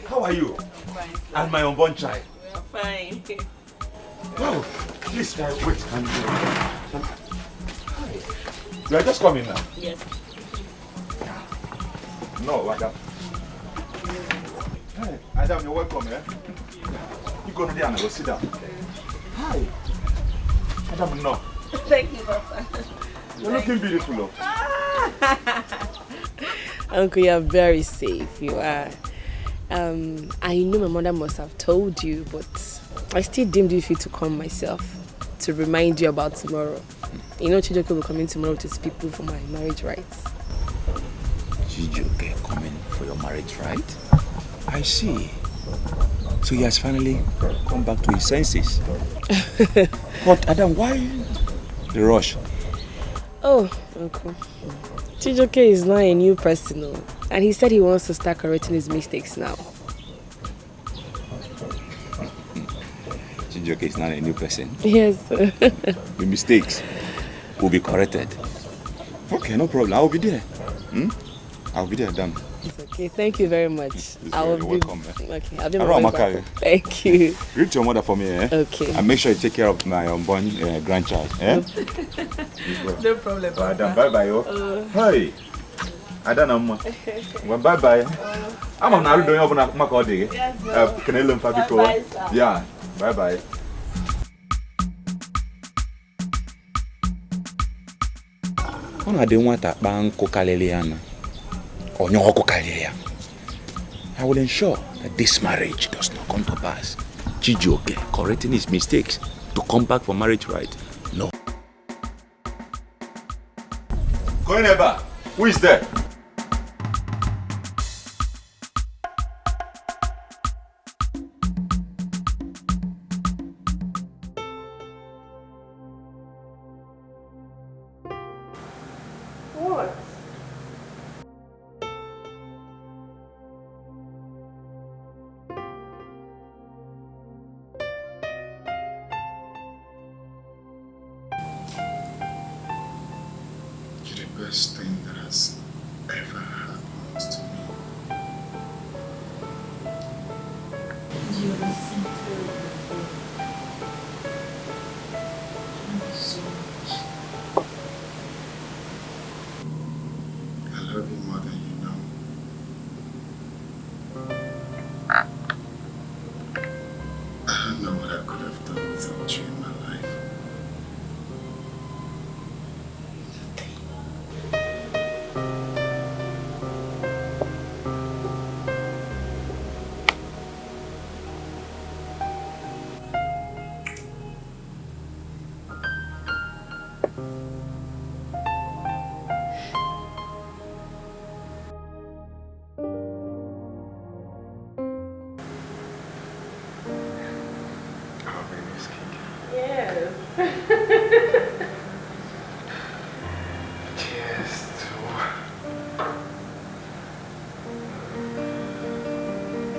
How are you? Fine. And my unborn child. Fine. Oh, please, wait. You are just coming now? Yes. No, Adam. Hey, Adam, you're welcome, eh? You go to there and go sit down. Hi. Adam, no. Thank you, Papa. You're looking beautiful, Uncle, you're very safe. You are. I know my mother must have told you, but I still deemed it fit to come myself to remind you about tomorrow. You know, Chijoke will come in tomorrow to speak for my marriage rights. Chijoke coming for your marriage right? I see. So he has finally come back to his senses. But Adam, why the rush? Oh, Uncle. Chijoke is not a new person, and he said he wants to start correcting his mistakes now. Chijoke is not a new person. Yes. The mistakes will be corrected. Okay, no problem. I'll be there. I'll be there, Adam. It's okay. Thank you very much. I will be welcome. Okay, I'll be back. Thank you. Greet your mother for me, eh? Okay. And make sure you take care of my unborn grandchild, eh? No problem. Adam, bye-bye, yo. Hey. Adam, well, bye-bye. I'm not doing open up my body. Can I learn Fabico? Yeah, bye-bye. I didn't want that bank Kaleliana or Nyoko Kalelia. I will ensure that this marriage does not come to pass. Chijoke correcting his mistakes to come back for marriage right. No. Going ever. Who is there? What? You're the best thing that has ever happened to me. You listen to Thank you so much. I love you more than you know. without you in my life. Yes.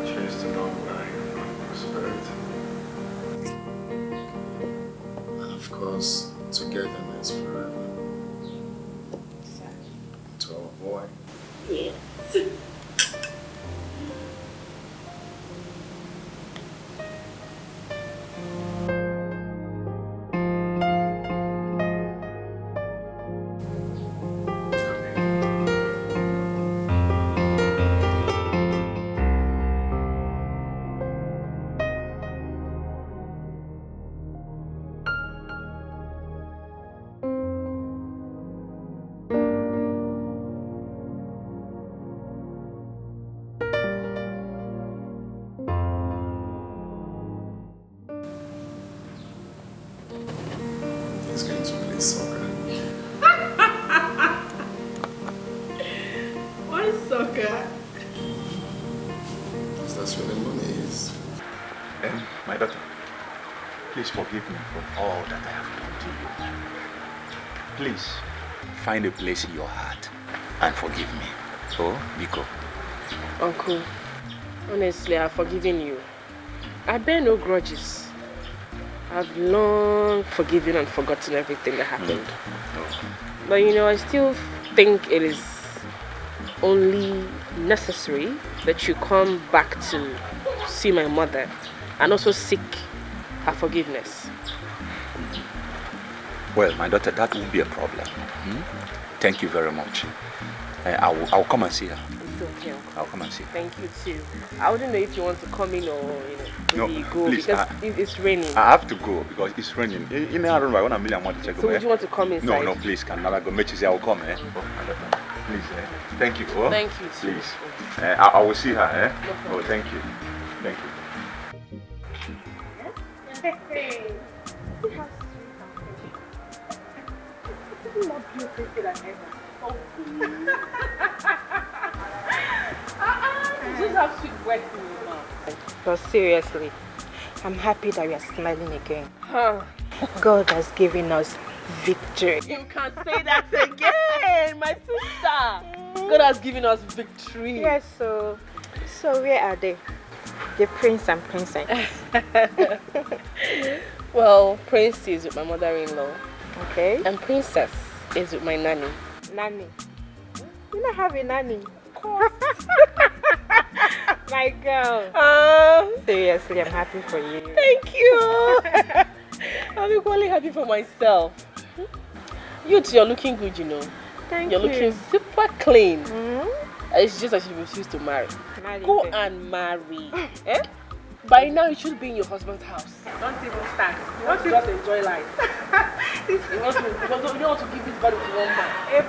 Cheers to long life and prosperity. And of course, togetherness forever. To our boy. Yes. He's going to play soccer. Why soccer? Because that's where the money is. And my daughter, please forgive me for all that I have done to you. Please, find a place in your heart and forgive me. Oh, Biko. Uncle, honestly, I've forgiven you. I bear no grudges. I've long forgiven and forgotten everything that happened. But you know, I still think it is only necessary that you come back to see my mother and also seek her forgiveness. Well, my daughter, that won't be a problem. Thank you very much. I'll come and see her. It's okay, Uncle. I'll come and see her. Thank you too. I wouldn't know if you want to come in or maybe go please, because it's raining. I have to go because it's raining. In I don't know, I want a million more to check. So would you want to come inside? No, please, can I go? I'll come, eh? Please, thank you. Oh? Thank you too. Please. I will see her, eh? No Oh, thank you. Thank you. Hey. More beautiful than ever. Oh, you just have sweet words in your mouth. But seriously, I'm happy that we are smiling again. Huh. God has given us victory. You can't say that again, my sister. God has given us victory. Yes, so where are they? The prince and princess. Well, Prince is with my mother-in-law. Okay. And Princess is with my nanny. Nanny? You don't have a nanny? Of course. My girl. Seriously, I'm happy for you. Thank you. I'm equally happy for myself. You too, you're looking good, you know. Thank you're you. Looking super clean. Mm-hmm. It's just that you refuse to marry. Go and marry. Eh? By now, you should be in your husband's house. Don't even start. You want to just enjoy life. You don't want to give this body to one man. I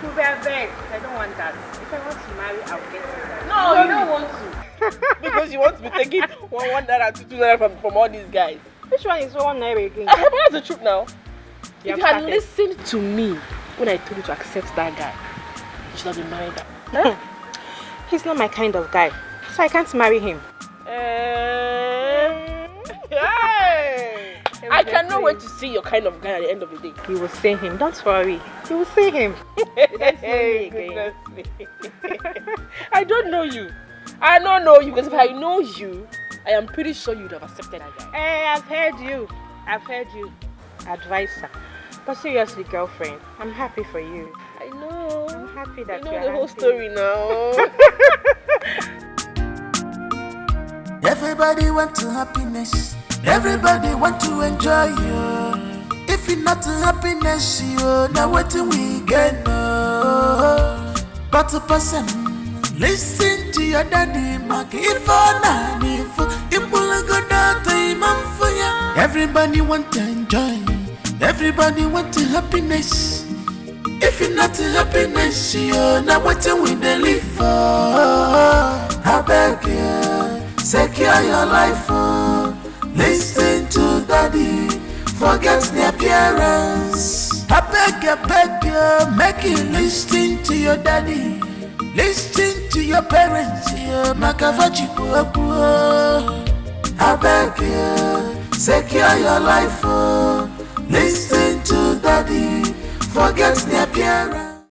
don't want that. If I want to marry, I'll get it. No, you don't want to. Because you want to be taking one naira, 2 naira from all these guys. Which one is 1 naira again? But that's the truth now. You if you had listened to me when I told you to accept that guy, you should have been married that. Huh? He's not my kind of guy, so I can't marry him. Hey! I cannot wait to see your kind of guy at the end of the day. You will see him, don't worry. You will see him. Goodness me. I don't know you. I don't know you because if I know you, I am pretty sure you'd have accepted that guy. Hey, I've heard you. Advisor. But seriously, girlfriend, I'm happy for you. I know. I'm happy that you know you're the whole happy. story now. Everybody want to happiness. Everybody want to enjoy you. If it's not happiness, you now what we get no. But to person, listen to your daddy, Mark. If I if you go down to him for ya. Everybody want to enjoy. Everybody want to happiness. If you're not in happiness, you're not what we dey live for. I beg you, secure your life. Listen to daddy, forget the appearance. I beg you, make you listen to your daddy. Listen to your parents, I beg you, secure your life. Listen to daddy, forget the appearance.